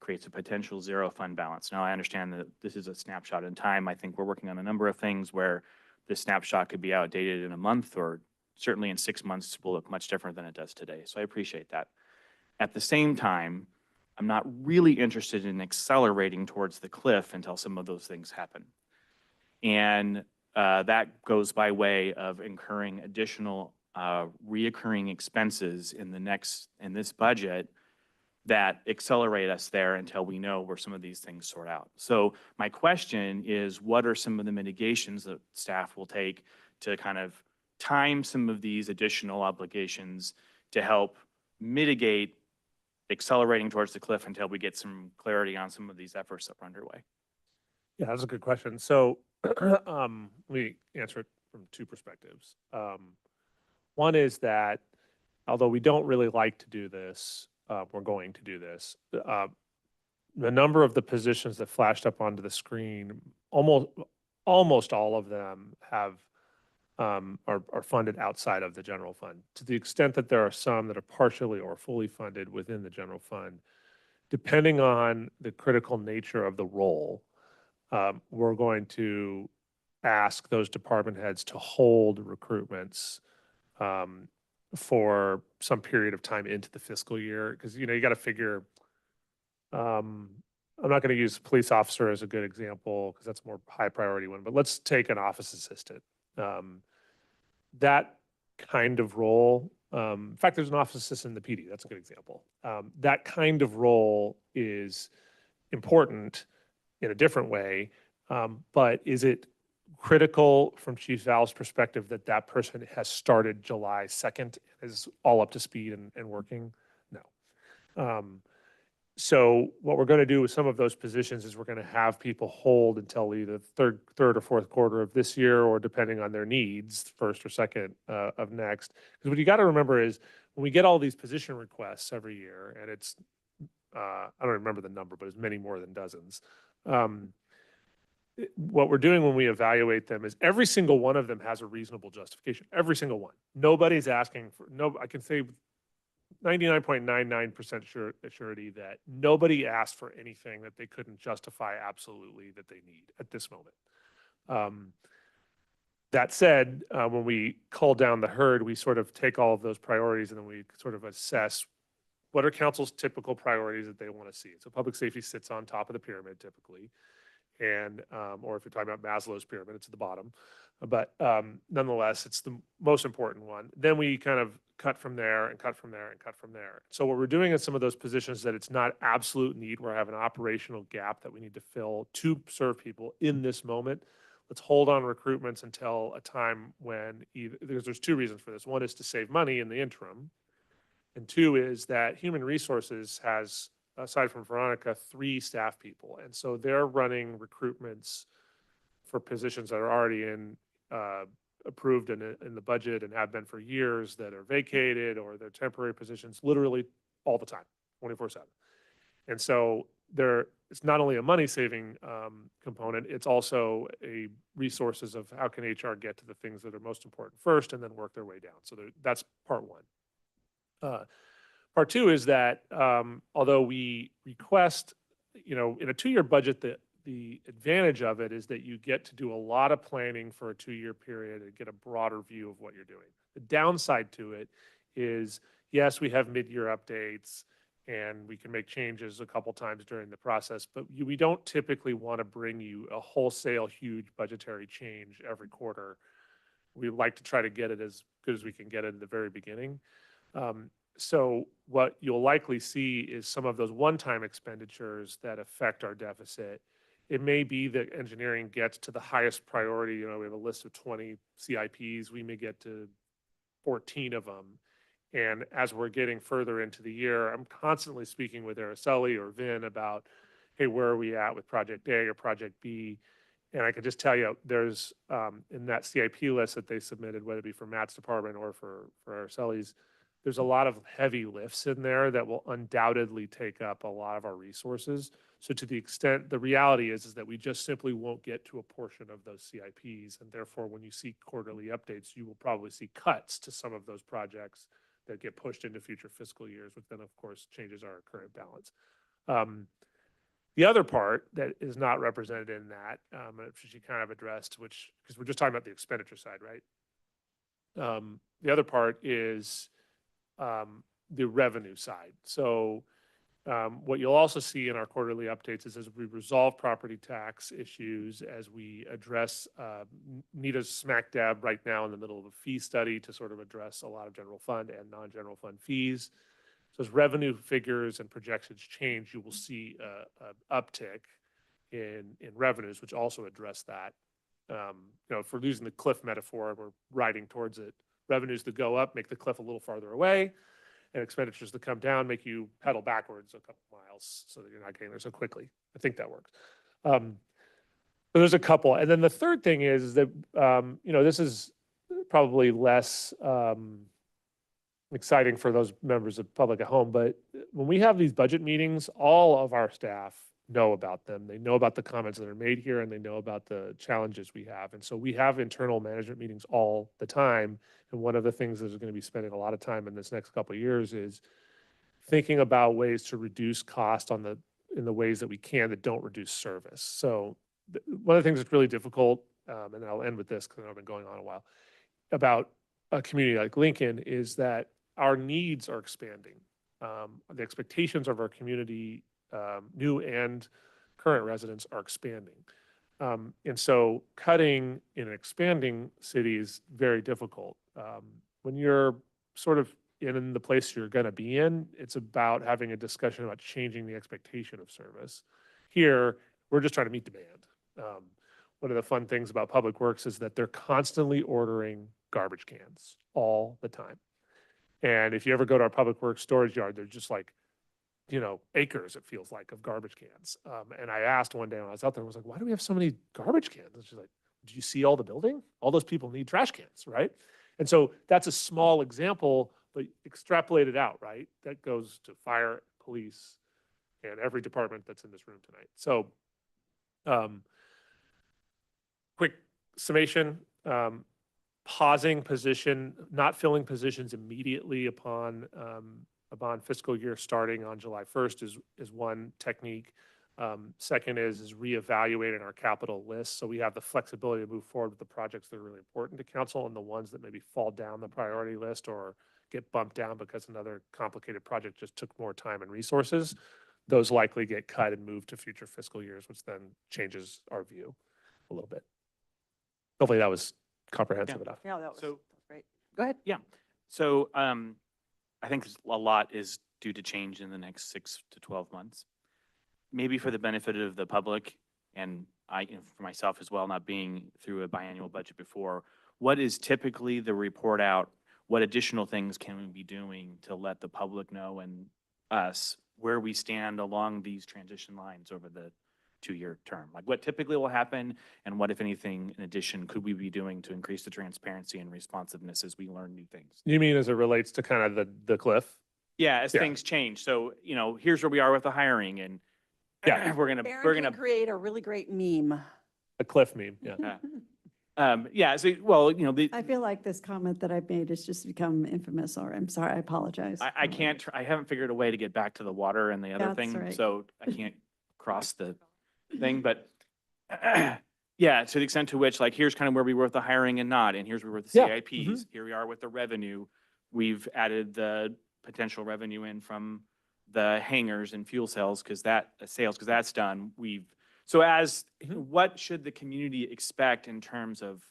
creates a potential zero fund balance. Now, I understand that this is a snapshot in time. I think we're working on a number of things where this snapshot could be outdated in a month, or certainly in 6 months will look much different than it does today. So I appreciate that. At the same time, I'm not really interested in accelerating towards the cliff until some of those things happen. And that goes by way of incurring additional reoccurring expenses in this budget that accelerate us there until we know where some of these things sort out. So my question is, what are some of the mitigations that staff will take to kind of time some of these additional obligations to help mitigate accelerating towards the cliff until we get some clarity on some of these efforts that are underway? Yeah, that's a good question. So let me answer it from two perspectives. One is that although we don't really like to do this, we're going to do this. The number of the positions that flashed up onto the screen, almost all of them have are funded outside of the general fund. To the extent that there are some that are partially or fully funded within the general fund, depending on the critical nature of the role, we're going to ask those department heads to hold recruitments for some period of time into the fiscal year. Because, you got to figure, I'm not going to use police officer as a good example because that's a more high priority one, but let's take an office assistant. That kind of role, in fact, there's an office assistant in the PD. That's a good example. That kind of role is important in a different way, but is it critical from Chief Val's perspective that that person has started July 2nd, is all up to speed and working? No. So what we're going to do with some of those positions is we're going to have people hold until either third or fourth quarter of this year, or depending on their needs, first or second of next. Because what you got to remember is when we get all these position requests every year, and it's, I don't remember the number, but it's many more than dozens. What we're doing when we evaluate them is every single one of them has a reasonable justification. Every single one. Nobody's asking for, I can say 99.99% surety that nobody asked for anything that they couldn't justify absolutely that they need at this moment. That said, when we cull down the herd, we sort of take all of those priorities and then we sort of assess what are council's typical priorities that they want to see. So public safety sits on top of the pyramid typically. And, or if you're talking about Maslow's pyramid, it's at the bottom. But nonetheless, it's the most important one. Then we kind of cut from there and cut from there and cut from there. So what we're doing in some of those positions that it's not absolute need, where I have an operational gap that we need to fill to serve people in this moment. Let's hold on recruitments until a time when there's two reasons for this. One is to save money in the interim. And two is that human resources has, aside from Veronica, 3 staff people. And so they're running recruitments for positions that are already approved in the budget and have been for years, that are vacated or they're temporary positions literally all the time, 24/7. And so it's not only a money saving component, it's also a resources of how can HR get to the things that are most important first and then work their way down. So that's part one. Part two is that although we request, in a 2-year budget, the advantage of it is that you get to do a lot of planning for a 2-year period and get a broader view of what you're doing. The downside to it is, yes, we have mid-year updates and we can make changes a couple times during the process, but we don't typically want to bring you a wholesale huge budgetary change every quarter. We like to try to get it as good as we can get it in the very beginning. So what you'll likely see is some of those one-time expenditures that affect our deficit. It may be that engineering gets to the highest priority. You know, we have a list of 20 CIPs. We may get to 14 of them. And as we're getting further into the year, I'm constantly speaking with Araceli or Vin about, hey, where are we at with Project A or Project B? And I can just tell you, there's in that CIP list that they submitted, whether it be for Matt's department or for Araceli's, there's a lot of heavy lifts in there that will undoubtedly take up a lot of our resources. So to the extent, the reality is that we just simply won't get to a portion of those CIPs. And therefore, when you see quarterly updates, you will probably see cuts to some of those projects that get pushed into future fiscal years, which then of course changes our current balance. The other part that is not represented in that, which she kind of addressed, which, because we're just talking about the expenditure side, right? The other part is the revenue side. So what you'll also see in our quarterly updates is as we resolve property tax issues, as we address, NITA's smack dab right now in the middle of a fee study to sort of address a lot of general fund and non-general fund fees. So as revenue figures and projections change, you will see a uptick in revenues, which also address that. You know, if we're using the cliff metaphor, we're riding towards it. Revenues that go up make the cliff a little farther away, and expenditures that come down make you pedal backwards a couple miles so that you're not getting there so quickly. I think that works. But there's a couple. And then the third thing is that, you know, this is probably less exciting for those members of public at home, but when we have these budget meetings, all of our staff know about them. They know about the comments that are made here, and they know about the challenges we have. And so we have internal management meetings all the time. And one of the things that is going to be spending a lot of time in this next couple of years is thinking about ways to reduce cost in the ways that we can that don't reduce service. So one of the things that's really difficult, and I'll end with this because I've been going on a while, about a community like Lincoln is that our needs are expanding. The expectations of our community, new and current residents, are expanding. And so cutting in an expanding city is very difficult. When you're sort of in the place you're going to be in, it's about having a discussion about changing the expectation of service. Here, we're just trying to meet demand. One of the fun things about Public Works is that they're constantly ordering garbage cans all the time. And if you ever go to our Public Works storage yard, they're just like, you know, acres, it feels like, of garbage cans. And I asked one day when I was out there, I was like, why do we have so many garbage cans? And she's like, did you see all the building? All those people need trash cans, right? And so that's a small example, but extrapolate it out, right? That goes to fire, police, and every department that's in this room tonight. So quick summation, pausing position, not filling positions immediately upon fiscal year starting on July 1st is one technique. Second is reevaluating our capital list so we have the flexibility to move forward with the projects that are really important to council and the ones that maybe fall down the priority list or get bumped down because another complicated project just took more time and resources. Those likely get cut and moved to future fiscal years, which then changes our view a little bit. Hopefully that was comprehensive enough. Yeah, that was So- great. Go ahead. Yeah. So I think a lot is due to change in the next 6 to 12 months. Maybe for the benefit of the public and for myself as well, not being through a biannual budget before, what is typically the report out? What additional things can we be doing to let the public know and us where we stand along these transition lines over the 2-year term? Like what typically will happen and what, if anything, in addition, could we be doing to increase the transparency and responsiveness as we learn new things? You mean as it relates to kind of the cliff? Yeah, as things change. So, you know, here's where we are with the hiring and we're gonna create a really great meme. A cliff meme, yeah. yeah, so, well, you know, I feel like this comment that I've made has just become infamous, or I'm sorry, I apologize. I can't, I haven't figured a way to get back to the water and the other That's thing, right. so I can't cross the thing, but yeah, to the extent to which, like, here's kind of where we were with the hiring and not, and here's where we were with the Yeah, CIPs, here we are with the revenue. We've added the potential revenue in from the hangars and fuel sales because that's done. What should the community expect in terms of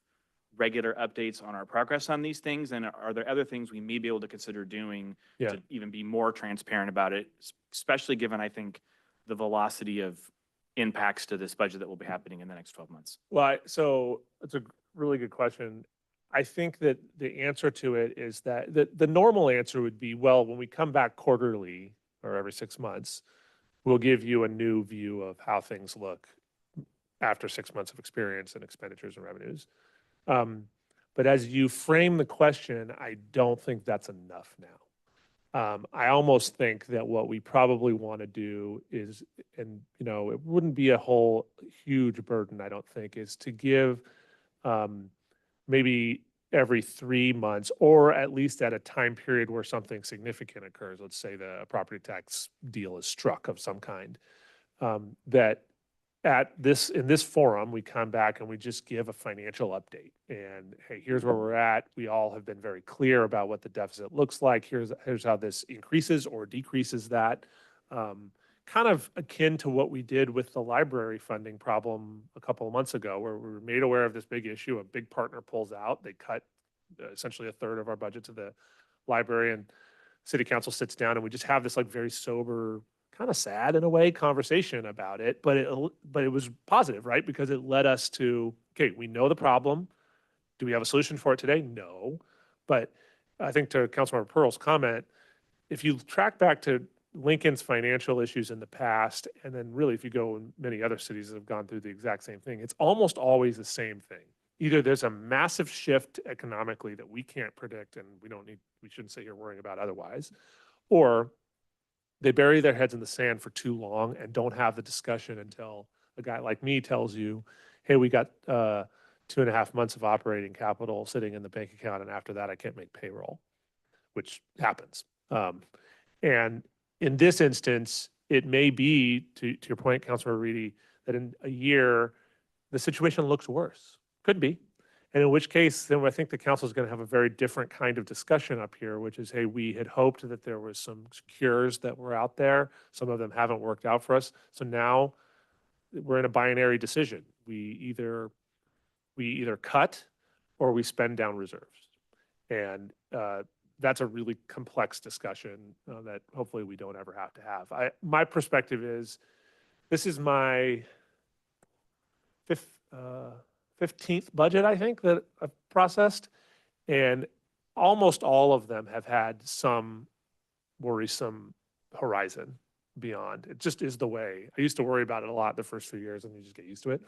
regular updates on our progress on these things? And are there other things we may be able to consider doing Yeah. to even be more transparent about it, especially given, I think, the velocity of impacts to this budget that will be happening in the next 12 months? Well, so it's a really good question. I think that the answer to it is that the normal answer would be, well, when we come back quarterly or every 6 months, we'll give you a new view of how things look after 6 months of experience and expenditures and revenues. But as you frame the question, I don't think that's enough now. I almost think that what we probably want to do is, and it wouldn't be a whole huge burden, I don't think, is to give maybe every 3 months, or at least at a time period where something significant occurs. Let's say the property tax deal is struck of some kind, that in this forum, we come back and we just give a financial update. And hey, here's where we're at. We all have been very clear about what the deficit looks like. Here's how this increases or decreases that. Kind of akin to what we did with the library funding problem a couple of months ago, where we were made aware of this big issue. A big partner pulls out. They cut essentially a third of our budget to the library, and city council sits down, and we just have this like very sober, kind of sad in a way, conversation about it. But it was positive, right? Because it led us to, okay, we know the problem. Do we have a solution for it today? No. But I think to Councilmember Pearl's comment, if you track back to Lincoln's financial issues in the past, and then really if you go in many other cities that have gone through the exact same thing, it's almost always the same thing. Either there's a massive shift economically that we can't predict and we shouldn't sit here worrying about otherwise, or they bury their heads in the sand for too long and don't have the discussion until a guy like me tells you, hey, we got 2.5 months of operating capital sitting in the bank account, and after that I can't make payroll, which happens. And in this instance, it may be, to your point, Councilmember Reedy, that in a year, the situation looks worse. Could be. And in which case, then I think the council is going to have a very different kind of discussion up here, which is, hey, we had hoped that there was some cures that were out there. Some of them haven't worked out for us. So now we're in a binary decision. We either cut or we spend down reserves. And that's a really complex discussion that hopefully we don't ever have to have. My perspective is, this is my 15th budget, I think, that I've processed, and almost all of them have had some worrisome horizon beyond. It just is the way. I used to worry about it a lot the first few years, and you just get used to it.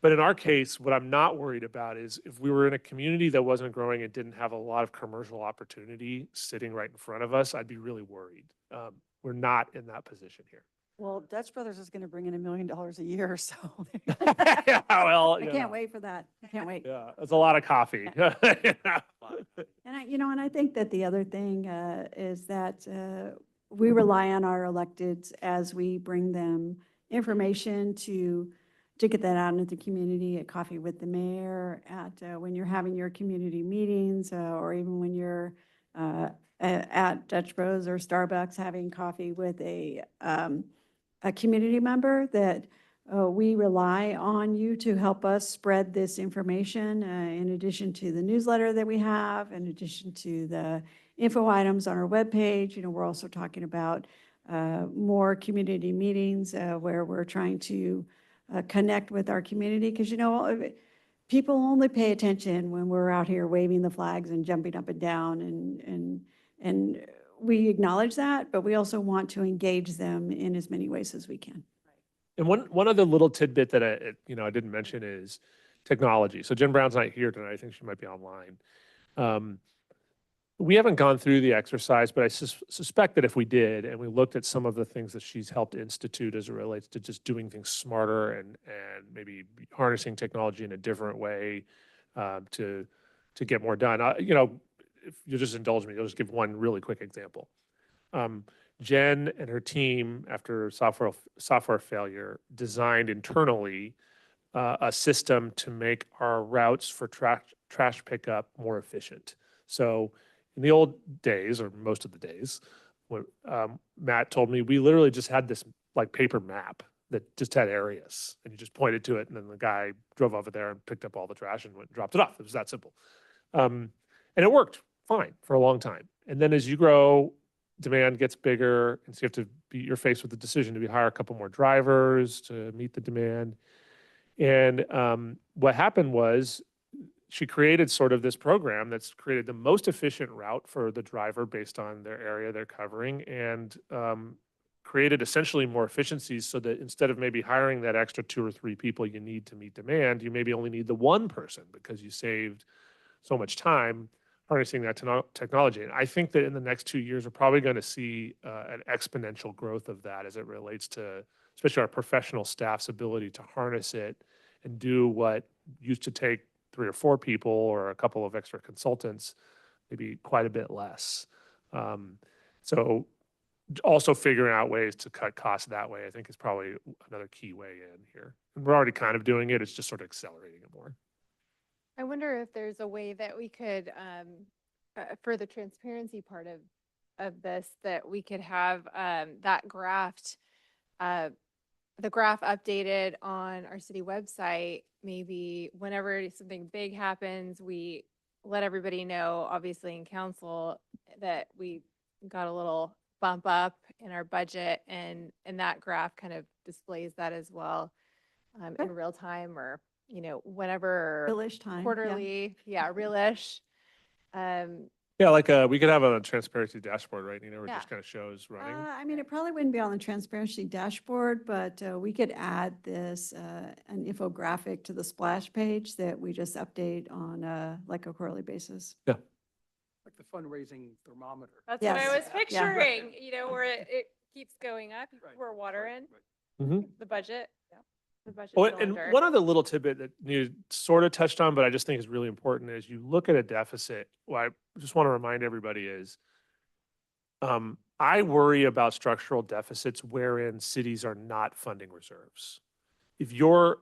But in our case, what I'm not worried about is if we were in a community that wasn't growing and didn't have a lot of commercial opportunity sitting right in front of us, I'd be really worried. We're not in that position here. Well, Dutch Brothers is going to bring in $1 million a year, so. Yeah, well, I can't wait for that. I can't wait. Yeah, it's a lot of coffee. And I think that the other thing is that we rely on our electeds as we bring them information to get that out into the community, at Coffee with the Mayor, at when you're having your community meetings, or even when you're at Dutch Bros or Starbucks having coffee with a community member, that we rely on you to help us spread this information, in addition to the newsletter that we have, in addition to the info items on our webpage. We're also talking about more community meetings where we're trying to connect with our community, because people only pay attention when we're out here waving the flags and jumping up and down, and we acknowledge that, but we also want to engage them in as many ways as we can. And one other little tidbit that I didn't mention is technology. So Jen Brown's not here tonight. I think she might be online. We haven't gone through the exercise, but I suspect that if we did, and we looked at some of the things that she's helped institute as it relates to just doing things smarter and maybe harnessing technology in a different way to get more done. If you'll just indulge me, I'll just give one really quick example. Jen and her team, after software failure, designed internally a system to make our routes for trash pickup more efficient. So In the old days, or most of the days, when, Matt told me, we literally just had this like paper map that just had areas, and you just pointed to it, and then the guy drove over there and picked up all the trash and went and dropped it off. It was that simple. And it worked fine for a long time. And then as you grow, demand gets bigger, and so you're faced with the decision, do we hire a couple more drivers to meet the demand? And what happened was she created sort of this program that's created the most efficient route for the driver based on their area they're covering, and created essentially more efficiencies so that instead of maybe hiring that extra 2 or 3 people you need to meet demand, you maybe only need the one person because you saved so much time harnessing that technology. And I think that in the next 2 years, we're probably going to see an exponential growth of that as it relates to especially our professional staff's ability to harness it and do what used to take 3 or 4 people or a couple of extra consultants, maybe quite a bit less. So also figuring out ways to cut costs that way, I think, is probably another key way in here. And we're already kind of doing it. It's just sort of accelerating it more. I wonder if there's a way that we could, for the transparency part of this, that we could have that the graph updated on our city website. Maybe whenever something big happens, we let everybody know, obviously in council, that we got a little bump up in our budget, and that graph kind of displays that as well in real time, or whenever Real-ish time, yeah. quarterly, real-ish. Yeah, like we could have a transparency dashboard, right? Where it Yeah. just kind of shows running. I mean, it probably wouldn't be on the transparency dashboard, but we could add this, an infographic to the splash page that we just update on like a quarterly basis. Yeah. Like the fundraising thermometer. That's what I Yes. was picturing, where it keeps going up, Right, pour water in, Mhm. the budget. The budget Oh, and cylinder. one other little tidbit that you sort of touched on, but I just think is really important, is you look at a deficit. What I just want to remind everybody is, I worry about structural deficits wherein cities are not funding reserves. If you're,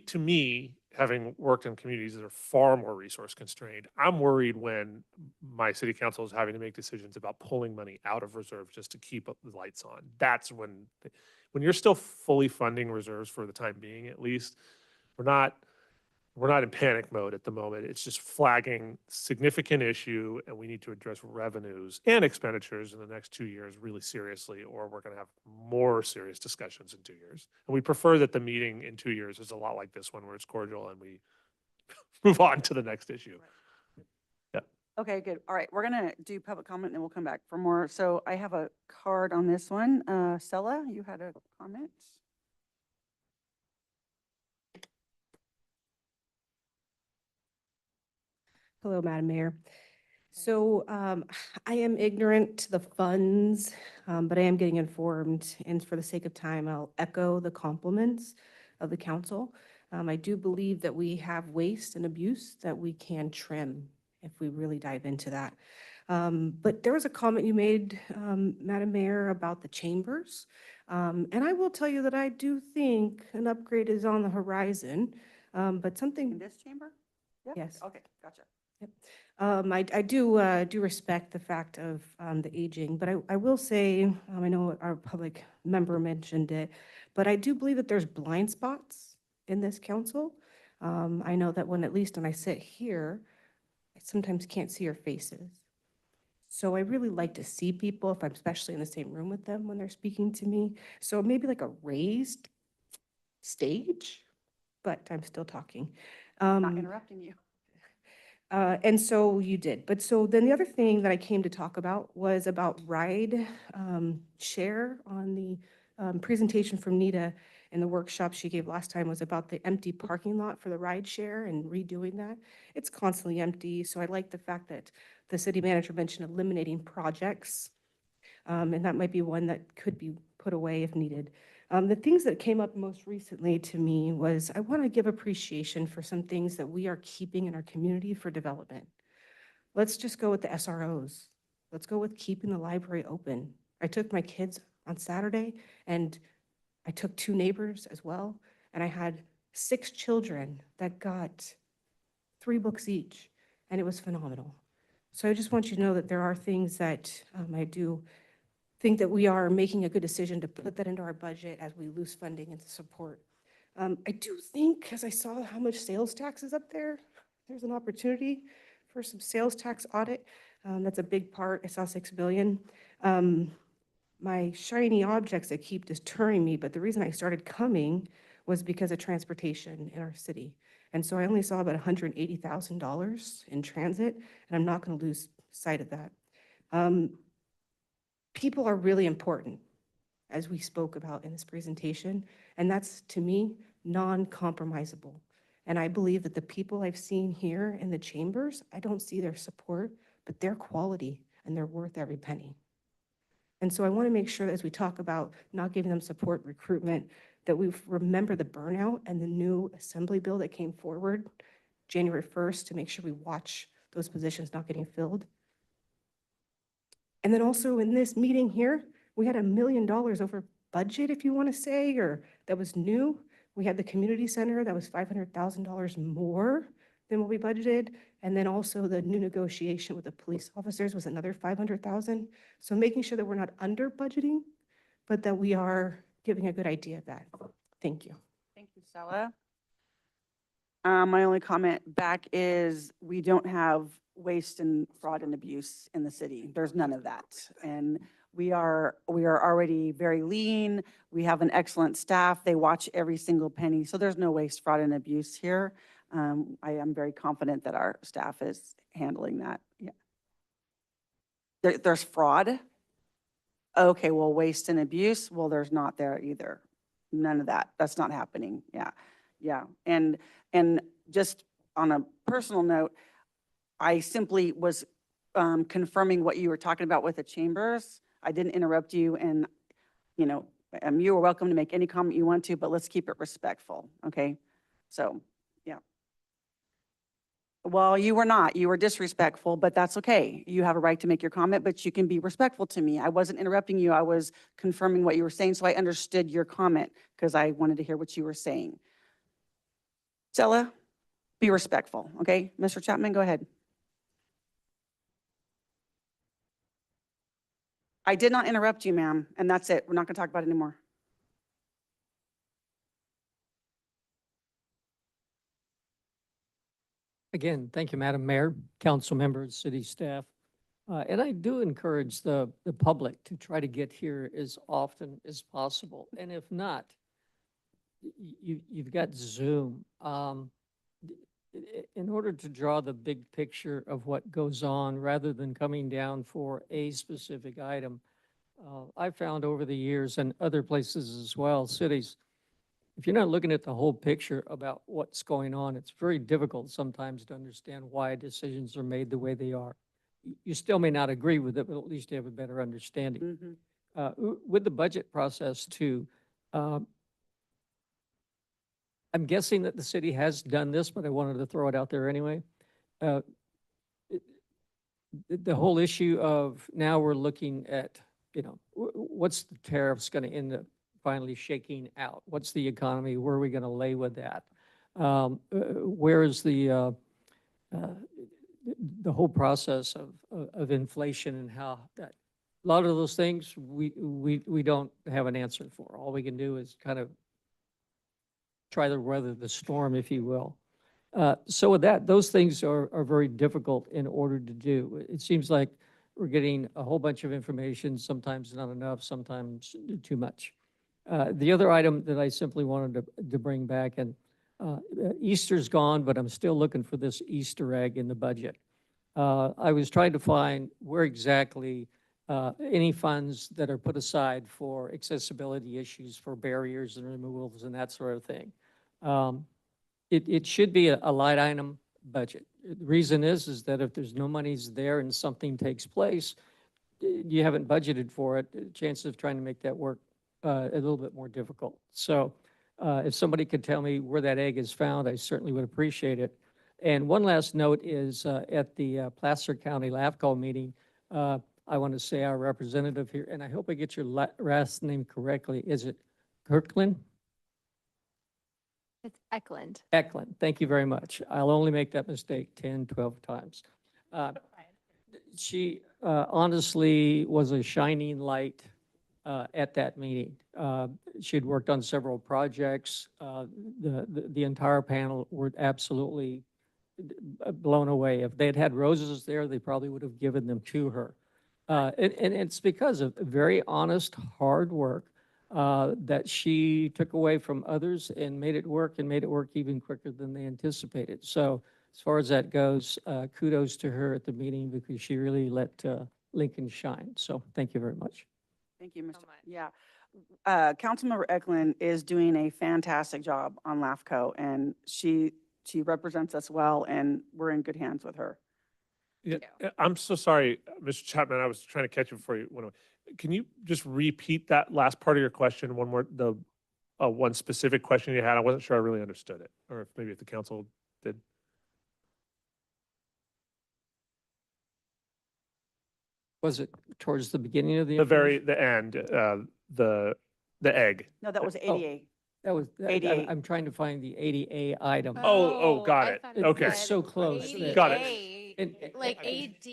to me, having worked in communities that are far more resource constrained, I'm worried when my city council is having to make decisions about pulling money out of reserves just to keep up the lights on. That's when you're still fully funding reserves for the time being, at least, we're not in panic mode at the moment. It's just flagging significant issue, and we need to address revenues and expenditures in the next 2 years really seriously, or we're going to have more serious discussions in 2 years. And we prefer that the meeting in 2 years is a lot like this one, where it's cordial and we move on to the next issue. Yeah. Okay, good. All right, we're gonna do public comment and then we'll come back for more. So I have a card on this one. Stella, you had a comment? Hello, Madam Mayor. So I am ignorant to the funds, but I am getting informed, and for the sake of time, I'll echo the compliments of the council. I do believe that we have waste and abuse that we can trim if we really dive into that. But there was a comment you made, Madam Mayor, about the chambers. And I will tell you that I do think an upgrade is on the horizon, but In something, this chamber? Yeah? Yes. Okay, gotcha. I do respect the fact of the aging, but I will say, I know our public member mentioned it, but I do believe that there's blind spots in this council. I know that at least when I sit here, I sometimes can't see your faces. So I really like to see people if I'm especially in the same room with them when they're speaking to me. So maybe like a raised stage, but I'm still talking. Not interrupting you. And so you did. But so then the other thing that I came to talk about was about ride share. On the presentation from Nita in the workshop she gave last time was about the empty parking lot for the ride share and redoing that. It's constantly empty. So I like the fact that the city manager mentioned eliminating projects. And that might be one that could be put away if needed. The things that came up most recently to me was I want to give appreciation for some things that we are keeping in our community for development. Let's just go with the SROs. Let's go with keeping the library open. I took my kids on Saturday, and I took 2 neighbors as well, and I had 6 children that got 3 books each, and it was phenomenal. So I just want you to know that there are things that I do think that we are making a good decision to put that into our budget as we lose funding and support. I do think, because I saw how much sales tax is up there, there's an opportunity for some sales tax audit. That's a big part. I saw 6 billion. My shiny objects that keep deterring me, but the reason I started coming was because of transportation in our city. And so I only saw about $180,000 in transit, and I'm not going to lose sight of that. People are really important, as we spoke about in this presentation, and that's, to me, non-compromisable. And I believe that the people I've seen here in the chambers, I don't see their support, but their quality, and they're worth every penny. And so I want to make sure that as we talk about not giving them support, recruitment, that we remember the burnout and the new assembly bill that came forward January 1st to make sure we watch those positions not getting filled. And then also in this meeting here, we had $1 million over budget, if you want to say, or that was new. We had the community center that was $500,000 more than what we budgeted. And then also the new negotiation with the police officers was another $500,000. So making sure that we're not under budgeting, but that we are giving a good idea of that. Thank you. Thank you, Stella. My only comment back is we don't have waste and fraud and abuse in the city. There's none of that. And we are already very lean. We have an excellent staff. They watch every single penny. So there's no waste, fraud, and abuse here. I am very confident that our staff is handling that. Yeah. There's fraud. Okay, well, waste and abuse, well, there's not there either. None of that. That's not happening. Yeah. Yeah. And just on a personal note, I simply was confirming what you were talking about with the chambers. I didn't interrupt you, and you are welcome to make any comment you want to, but let's keep it respectful, okay? So, yeah. Well, you were not. You were disrespectful, but that's okay. You have a right to make your comment, but you can be respectful to me. I wasn't interrupting you. I was confirming what you were saying, so I understood your comment because I wanted to hear what you were saying. Stella, be respectful, okay? Mr. Chapman, go ahead. I did not interrupt you, ma'am, and that's it. We're not going to talk about it anymore. Again, thank you, Madam Mayor, council members, city staff. And I do encourage the public to try to get here as often as possible. And if not, you've got Zoom. In order to draw the big picture of what goes on, rather than coming down for a specific item, I found over the years and other places as well, cities, if you're not looking at the whole picture about what's going on, it's very difficult sometimes to understand why decisions are made the way they are. You still may not agree with it, but at least you have a better understanding. With the budget process too, I'm guessing that the city has done this, but I wanted to throw it out there anyway. The whole issue of now we're looking at, what's the tariffs going to end up finally shaking out? What's the economy? Where are we going to lay with that? Where is the whole process of inflation and how that, a lot of those things we don't have an answer for. All we can do is kind of try to weather the storm, if you will. So with that, those things are very difficult in order to do. It seems like we're getting a whole bunch of information, sometimes not enough, sometimes too much. The other item that I simply wanted to bring back, and Easter's gone, but I'm still looking for this Easter egg in the budget. I was trying to find where exactly any funds that are put aside for accessibility issues, for barriers and removals and that sort of thing. It should be a light item budget. The reason is that if there's no monies there and something takes place, you haven't budgeted for it, the chances of trying to make that work a little bit more difficult. So if somebody could tell me where that egg is found, I certainly would appreciate it. And one last note is at the Placer County LAFCO meeting, I want to say our representative here, and I hope I get your last name correctly. Is it Kirkland? It's Eklund. Eklund, thank you very much. I'll only make that mistake 10, 12 times. She honestly was a shining light at that meeting. She'd worked on several projects. The entire panel were absolutely blown away. If they'd had roses there, they probably would have given them to her. And it's because of very honest, hard work that she took away from others and made it work even quicker than they anticipated. So as far as that goes, kudos to her at the meeting because she really let Lincoln shine. So thank you very much. Thank you, Mr. Yeah. Councilmember Eklund is doing a fantastic job on LAFCO, and she represents us well, and we're in good hands with her. Yeah, I'm so sorry, Mr. Chapman, I was trying to catch you before you went away. Can you just repeat that last part of your question, one specific question you had? I wasn't sure I really understood it, or if maybe if the council did. Was it towards the beginning of the? The end, the egg. No, that was ADA. That was, ADA. I'm trying to find the ADA item. Oh, got it. Okay. It's so close. Got it. Like AD.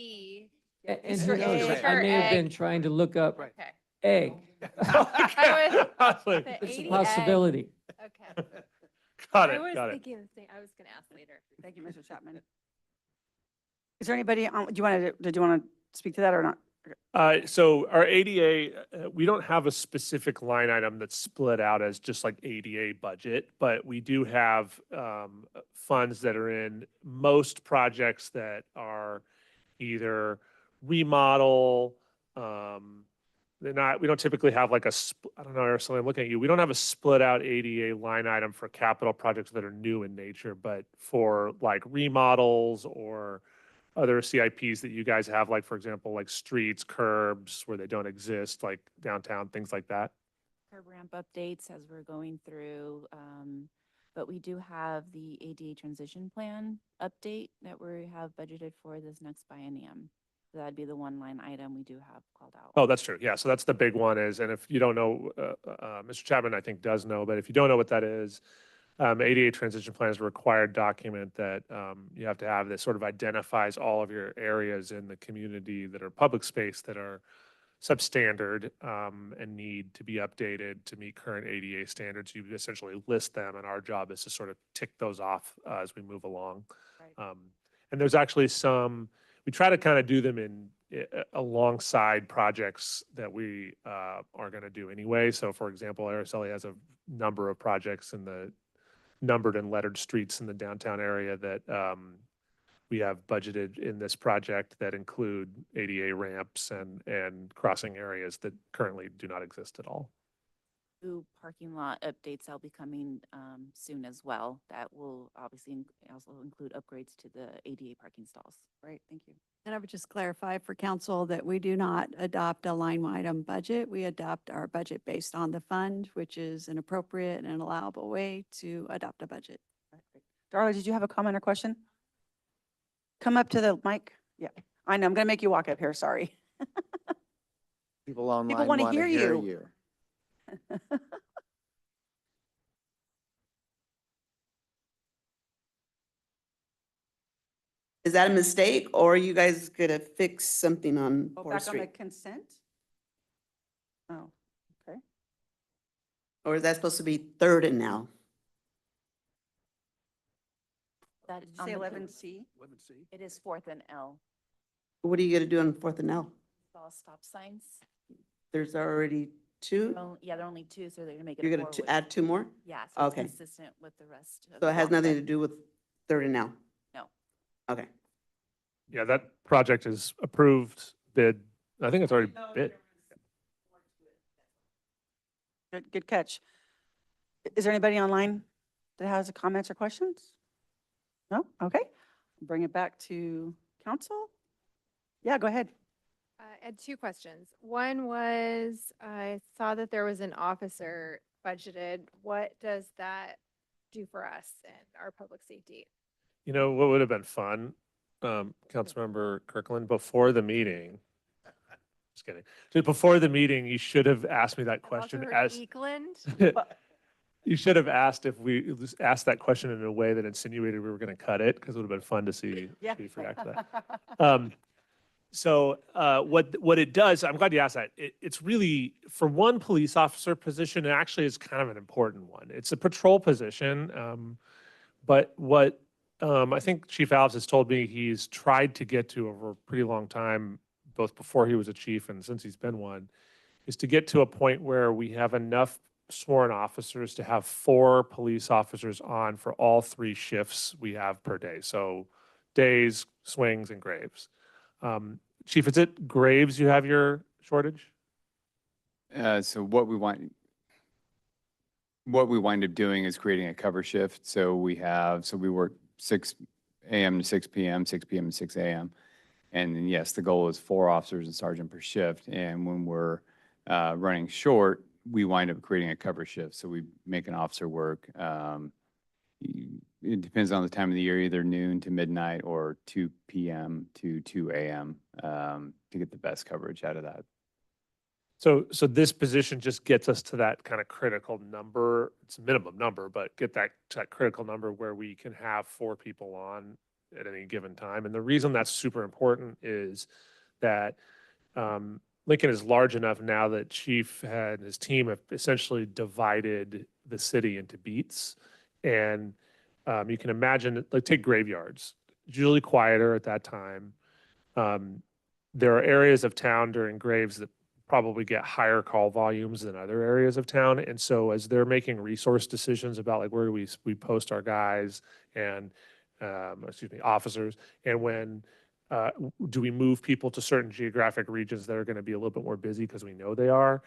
And for who knows, egg. I may have been Egg. trying to look up Okay. egg. I was, It's a possibility. okay. Got I it, was got it. thinking the same, I was gonna ask later. Thank you, Mr. Chapman. Is there anybody, did you want to speak to that or not? So our ADA, we don't have a specific line item that's split out as just like ADA budget, but we do have funds that are in most projects that are either remodel, we don't typically have like I don't know, Ursula, I'm looking at you. We don't have a split out ADA line item for capital projects that are new in nature, but for like remodels or other CIPs that you guys have, like, for example, like streets, curbs where they don't exist, like downtown, things like that? Curb ramp updates as we're going through, but we do have the ADA transition plan update that we have budgeted for this next biennium. So that'd be the one line item we do have called out. Oh, that's true. Yeah, so that's the big one is, and if you don't know, Mr. Chapman, I think, does know, but if you don't know what that is, ADA transition plan is a required document that you have to have that sort of identifies all of your areas in the community that are public space that are substandard and need to be updated to meet current ADA standards. You essentially list them, and our job is to sort of tick those off as we move along. Right. And there's actually we try to kind of do them in alongside projects that we are going to do anyway. So for example, Araceli has a number of projects in the numbered and lettered streets in the downtown area that we have budgeted in this project that include ADA ramps and crossing areas that currently do not exist at all. New parking lot updates that'll be coming soon as well. That will obviously also include upgrades to the ADA parking stalls. Right, thank you. And I would just clarify for council that we do not adopt a line item budget. We adopt our budget based on the fund, which is an appropriate and allowable way to adopt a budget. Darla, did you have a comment or question? Come up to the mic. Yeah, I know, I'm going to make you walk up here, sorry. People online People wanna want to hear hear you. you. Is that a mistake, or are you guys gonna fix something on Go Fourth back on the Street? consent? Oh, okay. Or is that supposed to be Third and now? That Did you on say the 11C? It is Fourth and L. What are you gonna do on Fourth and L? All stop signs. There's already two? Yeah, there are only two, so they're gonna make it You're a gonna four-way. add two more? Yeah, so it's Okay. consistent with the rest. of So the it has block nothing that- to do with Third and now? No. Okay. Yeah, that project is approved, bid. I think it's already bid. Good catch. Is there anybody online that has comments or questions? No? Okay. Bring it back to council. Yeah, go ahead. I had two questions. One was, I saw that there was an officer budgeted. What does that do for us and our public safety? You know, what would have been fun, Councilmember Kirkland, before the meeting? Just kidding. Just before the meeting, you should have asked me that I've also question heard as, Eakland. you should have asked if we asked that question in a way that insinuated we were going to cut it, because it would have been fun to see Yeah. Chief react to that. So what it does, I'm glad you asked that. It's really, for one police officer position, it actually is kind of an important one. It's a patrol position. But what I think Chief Alves has told me he's tried to get to over a pretty long time, both before he was a chief and since he's been one, is to get to a point where we have enough sworn officers to have 4 police officers on for all 3 shifts we have per day. So days, swings, and graves. Chief, is it graves you have your shortage? So what we wind up doing is creating a cover shift. So we work 6 a.m. to 6 p.m., 6 p.m. to 6 a.m. And then, yes, the goal is 4 officers and sergeant per shift. And when we're running short, we wind up creating a cover shift. So we make an officer work. It depends on the time of the year, either noon to midnight or 2 p.m. to 2 a.m. To get the best coverage out of that. So this position just gets us to that kind of critical number. It's a minimum number, but get that critical number where we can have 4 people on at any given time. And the reason that's super important is that Lincoln is large enough now that Chief and his team have essentially divided the city into beats. And you can imagine, like, take graveyards. It's usually quieter at that time. There are areas of town during graves that probably get higher call volumes than other areas of town. And so as they're making resource decisions about, like, where do we post our guys and, officers, and when do we move people to certain geographic regions that are going to be a little bit more busy because we know they are,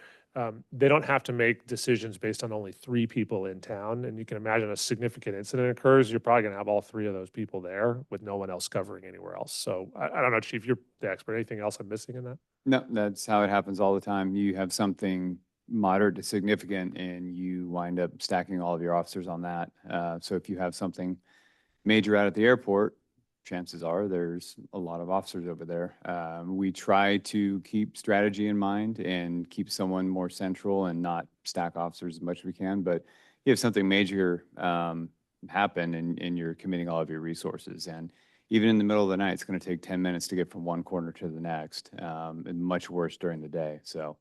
they don't have to make decisions based on only 3 people in town. And you can imagine a significant incident occurs, you're probably going to have all 3 of those people there with no one else covering anywhere else. So I don't know, Chief, you're the expert. Anything else I'm missing in that? No, that's how it happens all the time. You have something moderate to significant and you wind up stacking all of your officers on that. So if you have something major out at the airport, chances are there's a lot of officers over there. We try to keep strategy in mind and keep someone more central and not stack officers as much as we can. But you have something major happen and you're committing all of your resources. And even in the middle of the night, it's going to take 10 minutes to get from one corner to the next, and much worse during the day. So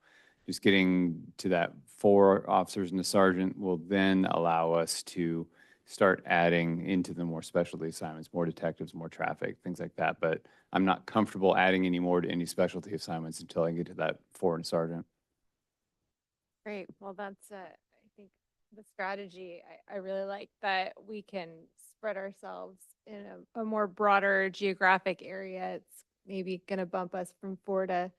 just getting to that 4 officers and a sergeant will then allow us to start adding into the more specialty assignments, more detectives, more traffic, things like that. But I'm not comfortable adding any more to any specialty assignments until I get to that 4 and a sergeant. Great. Well, that's, I think the strategy, I really like that we can spread ourselves in a more broader geographic area. It's maybe going to bump us from 4 to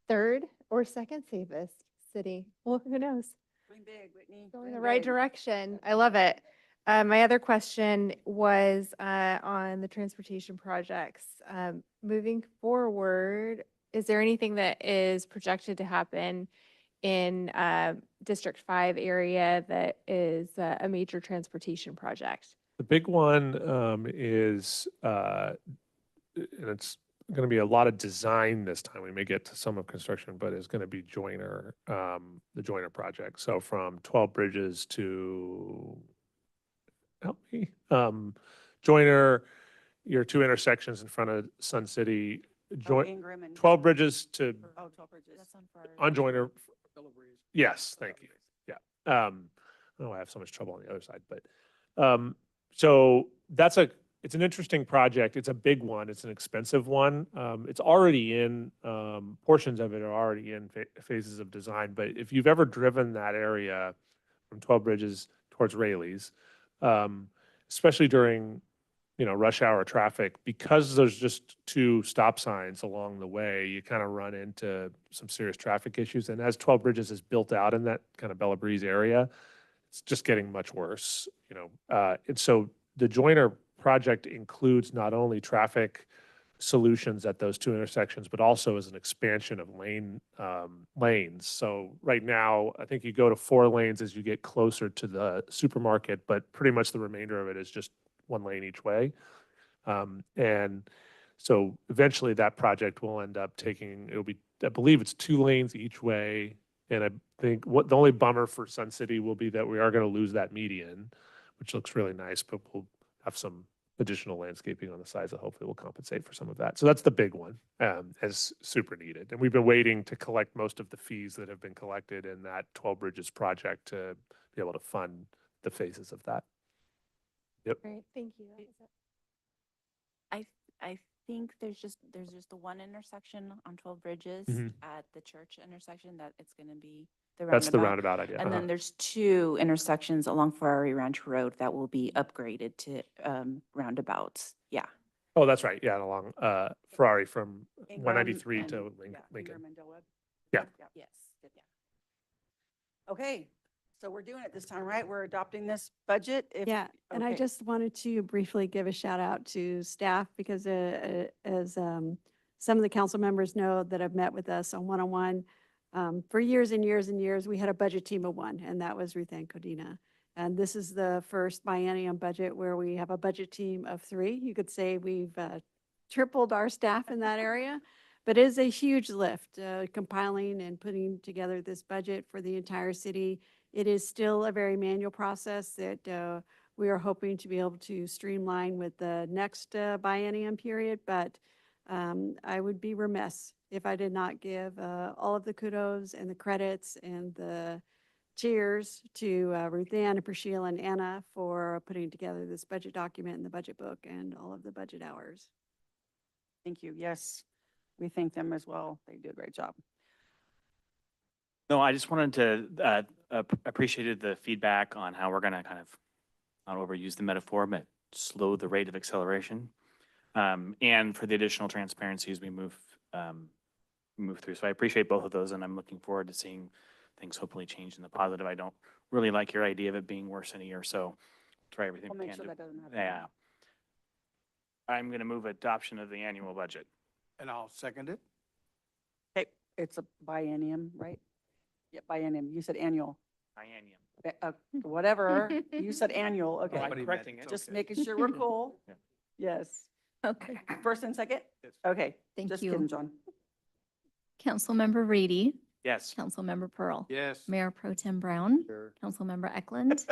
3rd or 2nd safest city. Well, who knows? Going big, Whitney. Going the right direction. I love it. My other question was on the transportation projects. Moving forward, is there anything that is projected to happen in District 5 area that is a major transportation project? The big one is, and it's going to be a lot of design this time. We may get to some of construction, but it's going to be Joyner, the Joyner project. So from 12 Bridges to, help me, Joyner, your 2 intersections in front of Sun City, Ingram and 12 Bridges to, 12 Bridges. That's on Far. on Joyner. Yes, thank you. Yeah. I know I have so much trouble on the other side, but so it's an interesting project. It's a big one. It's an expensive one. It's already in, portions of it are already in phases of design. But if you've ever driven that area from 12 Bridges towards Rayleigh's, especially during, rush hour traffic, because there's just 2 stop signs along the way, you kind of run into some serious traffic issues. And as 12 Bridges is built out in that kind of Bella Breeze area, it's just getting much worse, and so the Joyner project includes not only traffic solutions at those 2 intersections, but also as an expansion of lanes. So right now, I think you go to 4 lanes as you get closer to the supermarket, but pretty much the remainder of it is just 1 lane each way. And so eventually that project will end up I believe it's 2 lanes each way. And I think the only bummer for Sun City will be that we are going to lose that median, which looks really nice, but we'll have some additional landscaping on the sides that hopefully will compensate for some of that. So that's the big one, as super needed. And we've been waiting to collect most of the fees that have been collected in that 12 Bridges project to be able to fund the phases of that. Yep. Great, thank you. I think there's just the one intersection on 12 Bridges Mhm. at the church intersection that it's going to be the roundabout. That's the roundabout idea. And Uh-huh. then there's two intersections along Ferrari Ranch Road that will be upgraded to roundabouts. Yeah. Oh, that's right. Yeah, and along Ferrari from Ingram 193 and- to yeah, Lincoln. Ingram and Del Webb. Yeah. Yes. Okay, so we're doing it this time, right? We're adopting this budget? Yeah, and I okay. just wanted to briefly give a shout out to staff because as some of the council members know that have met with us on one-on-one, for years and years and years, we had a budget team of one, and that was Ruth Ann Codina. And this is the first biennium budget where we have a budget team of three. You could say we've tripled our staff in that area. But it is a huge lift, compiling and putting together this budget for the entire city. It is still a very manual process that we are hoping to be able to streamline with the next biennium period. But I would be remiss if I did not give all of the kudos and the credits and the cheers to Ruth Ann and Priscilla and Anna for putting together this budget document and the budget book and all of the budget hours. Thank you. Yes, we thank them as well. They do a great job. No, I just wanted to, appreciated the feedback on how we're gonna kind of, not overuse the metaphor, but slow the rate of acceleration. And for the additional transparency as we move through. So I appreciate both of those, and I'm looking forward to seeing things hopefully change in the positive. I don't really like your idea of it being worse in a year, so try everything We'll we make can sure to. that doesn't happen. Yeah. I'm gonna move adoption of the annual budget. And I'll second it. Okay, it's a biennium, right? Yeah, biennium. You said annual. Biennium. Whatever. You said annual. Okay. I'm correcting it. Just making sure we're cool. Yeah. Yes. Okay, First and second? Yes. Okay. thank Just you. kidding, John. Councilmember Rady, Yes. Councilmember Pearl. Yes. Mayor Pro Tem Brown, Sure. Councilmember Eklund,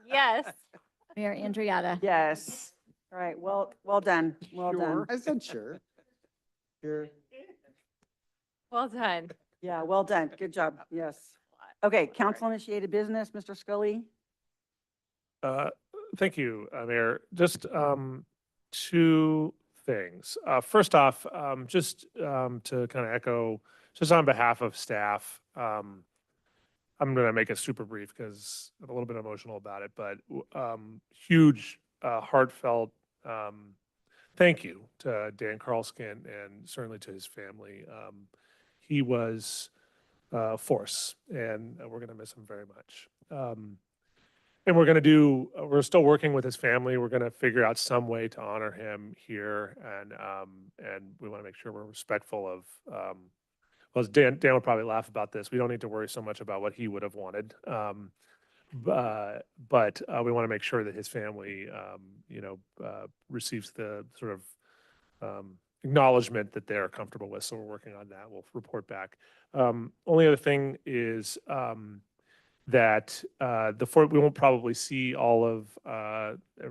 Yes. Mayor Andriata. Yes. All right. Well done. Well done. Sure. I said sure. Sure. Well done. Yeah, well done. Good job. Yes. Okay, council initiated business, Mr. Scully. Thank you, Mayor. Just two things. First off, just to kind of echo, just on behalf of staff, I'm going to make it super brief because I'm a little bit emotional about it, but huge, heartfelt thank you to Dan Carlskin and certainly to his family. He was a force, and we're going to miss him very much. And we're still working with his family. We're going to figure out some way to honor him here. And we want to make sure we're respectful of, well, Dan would probably laugh about this. We don't need to worry so much about what he would have wanted. But we want to make sure that his family, receives the sort of acknowledgement that they're comfortable with. So we're working on that. We'll report back. Only other thing is, that we won't probably see all of,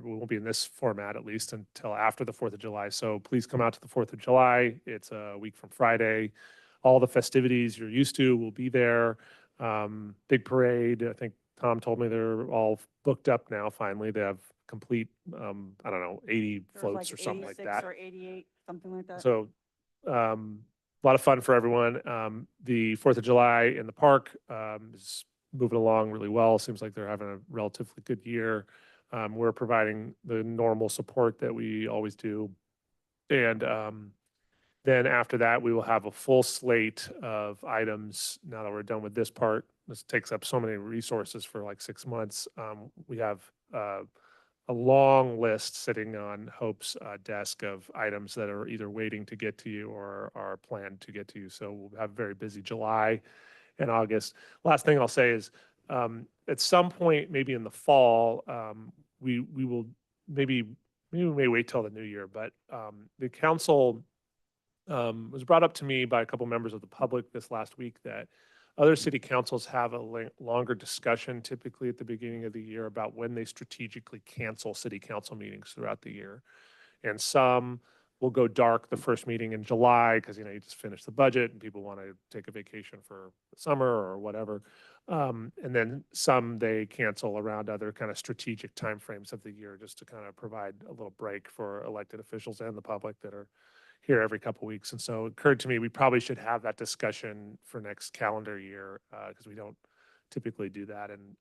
we won't be in this format at least until after the 4th of July. So please come out to the 4th of July. It's a week from Friday. All the festivities you're used to will be there. Big parade. I think Tom told me they're all booked up now finally. They have complete, 80 There's floats like or something like 86 that. Or 88, something like that. So, a lot of fun for everyone. The 4th of July in the park is moving along really well. Seems like they're having a relatively good year. We're providing the normal support that we always do. And then after that, we will have a full slate of items. Now that we're done with this part, this takes up so many resources for like 6 months. We have a long list sitting on Hope's desk of items that are either waiting to get to you or are planned to get to you. So we'll have a very busy July and August. Last thing I'll say is at some point, maybe in the fall, we will maybe we may wait till the new year, but the council was brought up to me by a couple members of the public this last week that Other city councils have a longer discussion typically at the beginning of the year about when they strategically cancel city council meetings throughout the year. And some will go dark the first meeting in July because, you just finished the budget and people want to take a vacation for the summer or whatever. And then some they cancel around other kind of strategic timeframes of the year just to kind of provide a little break for elected officials and the public that are here every couple weeks. And so it occurred to me, we probably should have that discussion for next calendar year because we don't typically do that. And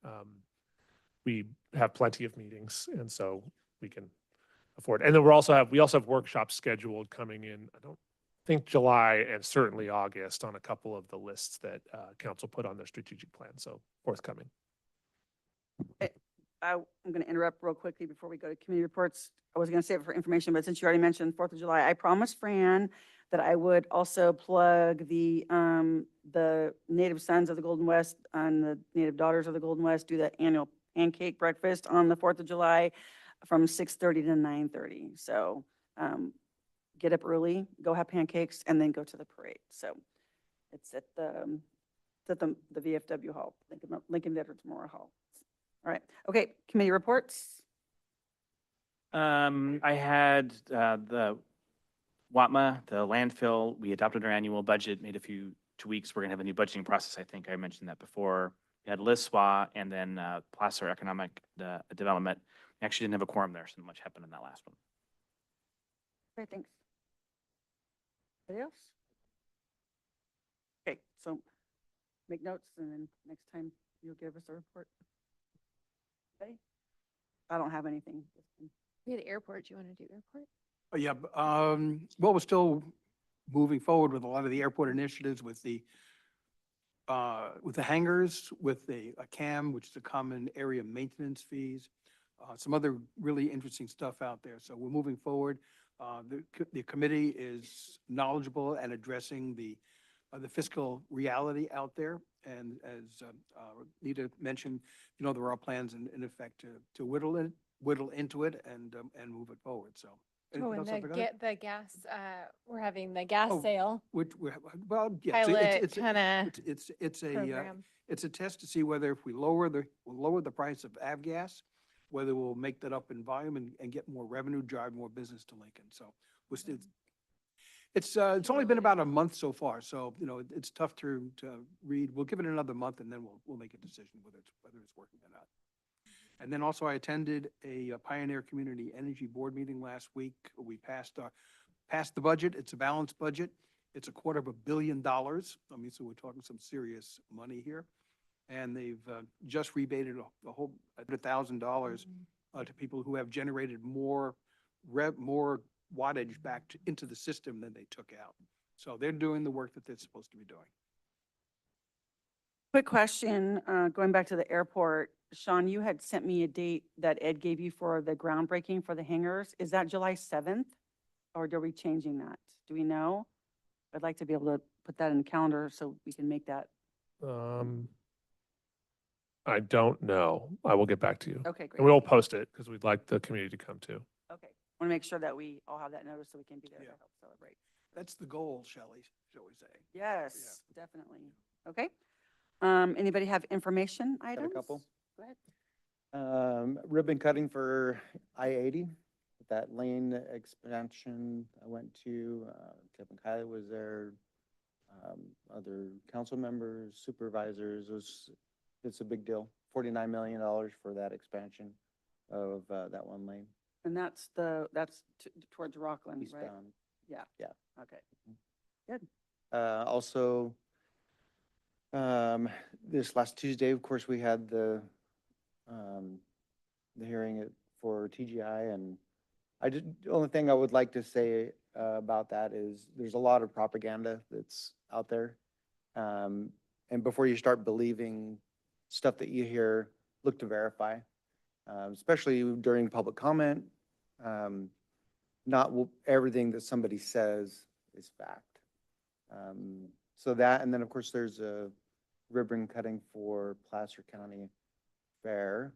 we have plenty of meetings, and so we can afford. And then we also have workshops scheduled coming in, I don't think July and certainly August on a couple of the lists that council put on their strategic plan. So forthcoming. I'm going to interrupt real quickly before we go to committee reports. I was going to save it for information, but since you already mentioned 4th of July, I promised Fran that I would also plug the Native Sons of the Golden West and the Native Daughters of the Golden West do the annual pancake breakfast on the 4th of July from 6:30 to 9:30. So get up early, go have pancakes, and then go to the parade. So it's at the VFW Hall, Lincoln Veterans Memorial Hall. All right. Okay. Committee reports. I had the WATMA, the landfill. We adopted our annual budget, made a few tweaks. We're going to have a new budgeting process. I think I mentioned that before. We had LISWA and then Placer Economic Development. We actually didn't have a quorum there, so not much happened in that last one. Okay, thanks. Anybody else? Okay, so make notes and then next time you'll give us a report. Okay? I don't have anything. We had airport. Do you want to do airport? Yeah, well, we're still moving forward with a lot of the airport initiatives with the hangars, with the CAM, which is a common area maintenance fees, some other really interesting stuff out there. So we're moving forward. The committee is knowledgeable and addressing the fiscal reality out there. And as Nita mentioned, there are plans in effect to whittle into it and move it forward. So. Oh, anything and else I forgot? the gas, we're having the gas Oh, sale Well, yeah, pilot kind of it's a program. it's a test to see whether if we'll lower the price of avgas, whether we'll make that up in volume and get more revenue, drive more business to Lincoln. So we're still, it's only been about a month so far, so it's tough to read. We'll give it another month and then we'll make a decision whether it's working or not. And then also I attended a Pioneer Community Energy Board meeting last week. We passed the budget. It's a balanced budget. It's $250 million. I mean, so we're talking some serious money here. And they've just rebated a whole $100,000 to people who have generated more wattage back into the system than they took out. So they're doing the work that they're supposed to be doing. Quick question, going back to the airport. Sean, you had sent me a date that Ed gave you for the groundbreaking for the hangars. Is that July 7th? Or are we changing that? Do we know? I'd like to be able to put that in the calendar so we can make that. I don't know. I will get back to you. Okay, great. And we'll post it because we'd like the community to come too. Okay, want to make sure that we all have that notice so we can be there to Yeah. help celebrate. That's the goal, shall we say. Yes, definitely. Okay. Anybody have information items? couple. Go ahead. Ribbon cutting for I-80, that lane expansion I went to, Kevin Kiley was there, other council members, supervisors, it's a big deal. $49 million for that expansion of that one lane. And that's towards Rockland, right? Eastbound. Yeah. Yeah. Okay. Good. Also, this last Tuesday, of course, we had the hearing for TGI, and the only thing I would like to say about that is there's a lot of propaganda that's out there. And before you start believing stuff that you hear, look to verify, especially during public comment. Not everything that somebody says is fact. So that, and then of course there's a ribbon cutting for Placer County Fair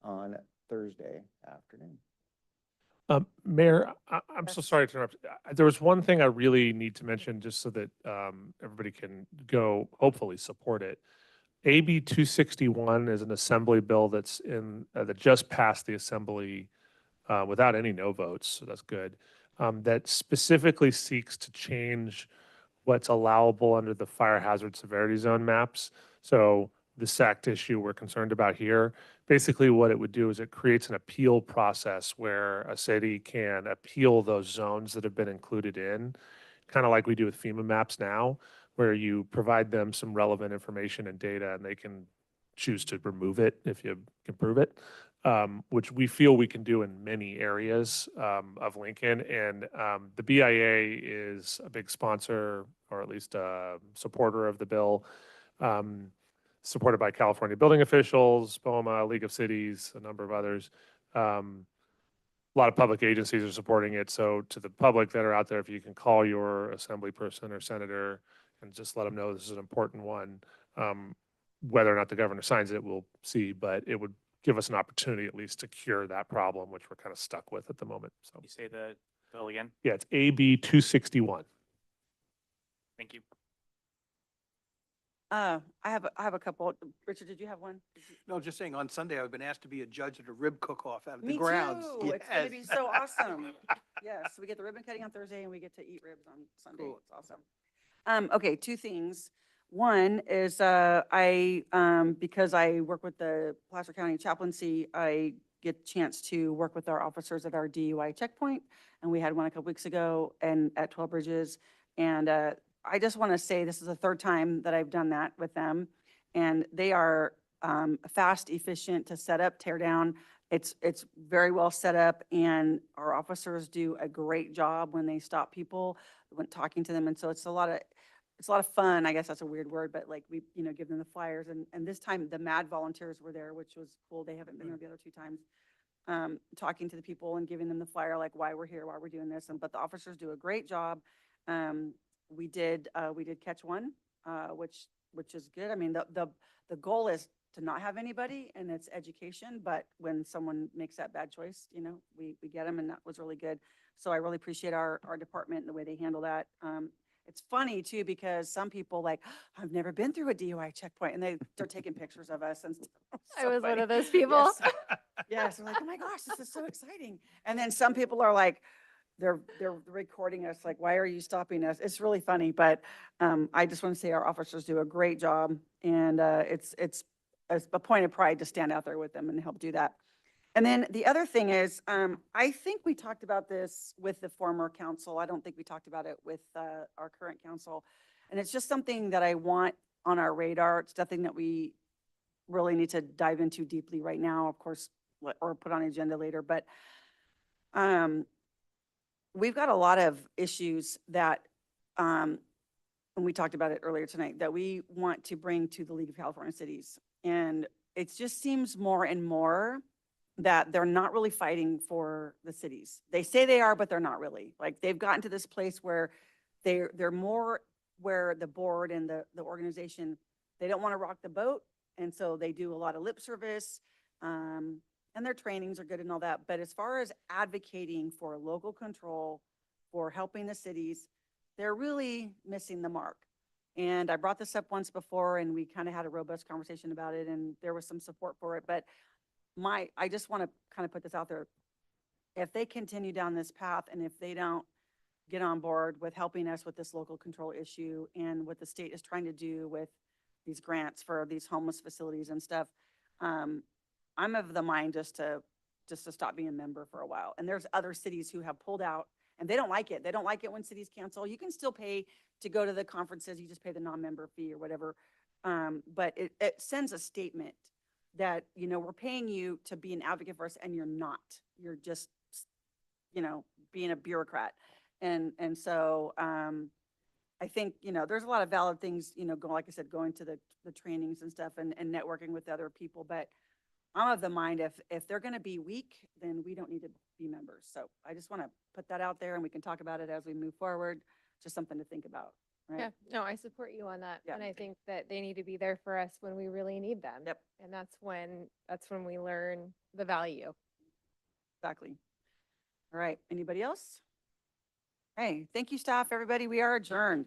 on Thursday afternoon. Mayor, I'm so sorry to interrupt. There was one thing I really need to mention just so that everybody can go hopefully support it. AB 261 is an assembly bill that's that just passed the assembly without any no votes, so that's good. That specifically seeks to change what's allowable under the fire hazard severity zone maps. So the SACT issue we're concerned about here, basically what it would do is it creates an appeal process where a city can appeal those zones that have been included in, kind of like we do with FEMA maps now, where you provide them some relevant information and data and they can choose to remove it if you can prove it, which we feel we can do in many areas of Lincoln. And the BIA is a big sponsor, or at least a supporter of the bill, supported by California building officials, BOMA, League of Cities, a number of others. A lot of public agencies are supporting it. So to the public that are out there, if you can call your assembly person or senator and just let them know this is an important one. Whether or not the governor signs it, we'll see, but it would give us an opportunity at least to cure that problem, which we're kind of stuck with at the moment. So, You say the bill again? yeah, it's AB 261. Thank you. I have a couple. Richard, did you have one? No, just saying, on Sunday, I've been asked to be a judge at a rib cook-off out of the Me grounds. too. It's gonna be Yes. so awesome. Yes, we get the ribbon cutting on Thursday and we get to eat ribs on Sunday. Cool. It's awesome. Okay, two things. One is, because I work with the Placer County chaplaincy, I get a chance to work with our officers at our DUI checkpoint. And we had one a couple weeks ago and at 12 Bridges. And, I just want to say this is the third time that I've done that with them. And they are, fast, efficient to set up, tear down. It's very well set up and our officers do a great job when they stop people, when talking to them. And so it's a lot of fun. I guess that's a weird word, but like we, give them the flyers and this time the MAD volunteers were there, which was cool. They haven't been there the other two times. Talking to the people and giving them the flyer, like why we're here, why we're doing this. But the officers do a great job. We did catch one, which is good. I mean, the goal is to not have anybody and it's education, but when someone makes that bad choice, we get them and that was really good. So I really appreciate our department and the way they handle that. It's funny too, because some people like, I've never been through a DUI checkpoint and they're taking pictures of us and stuff. I was one of those people. Yes. Yes, they're like, oh my gosh, this is so exciting. And then some people are like, they're recording us, like, why are you stopping us? It's really funny, but I just want to say our officers do a great job. And it's a point of pride to stand out there with them and help do that. And then the other thing is, I think we talked about this with the former council. I don't think we talked about it with our current council. And it's just something that I want on our radar. It's nothing that we really need to dive into deeply right now, of course, or put on the agenda later. But we've got a lot of issues that, and we talked about it earlier tonight, that we want to bring to the League of California Cities. And it just seems more and more that they're not really fighting for the cities. They say they are, but they're not really. Like they've gotten to this place where they're more where the board and the organization, they don't want to rock the boat. And so they do a lot of lip service, and their trainings are good and all that. But as far as advocating for local control, for helping the cities, they're really missing the mark. And I brought this up once before and we kind of had a robust conversation about it and there was some support for it. But I just want to kind of put this out there. If they continue down this path and if they don't get on board with helping us with this local control issue and what the state is trying to do with these grants for these homeless facilities and stuff, I'm of the mind just to stop being a member for a while. And there's other cities who have pulled out and they don't like it. They don't like it when cities cancel. You can still pay to go to the conferences. You just pay the non-member fee or whatever. But it sends a statement that, we're paying you to be an advocate for us and you're not. You're just, being a bureaucrat. And so I think, there's a lot of valid things, like I said, going to the trainings and stuff and networking with other people. But I'm of the mind if they're going to be weak, then we don't need to be members. So I just want to put that out there and we can talk about it as we move forward. Just something to think about. Right? Yeah, no, I support you on that. Yeah. And I think that they need to be there for us when we really need them. Yep. And that's when we learn the value. Exactly. All right, anybody else? Hey, thank you, staff, everybody. We are adjourned.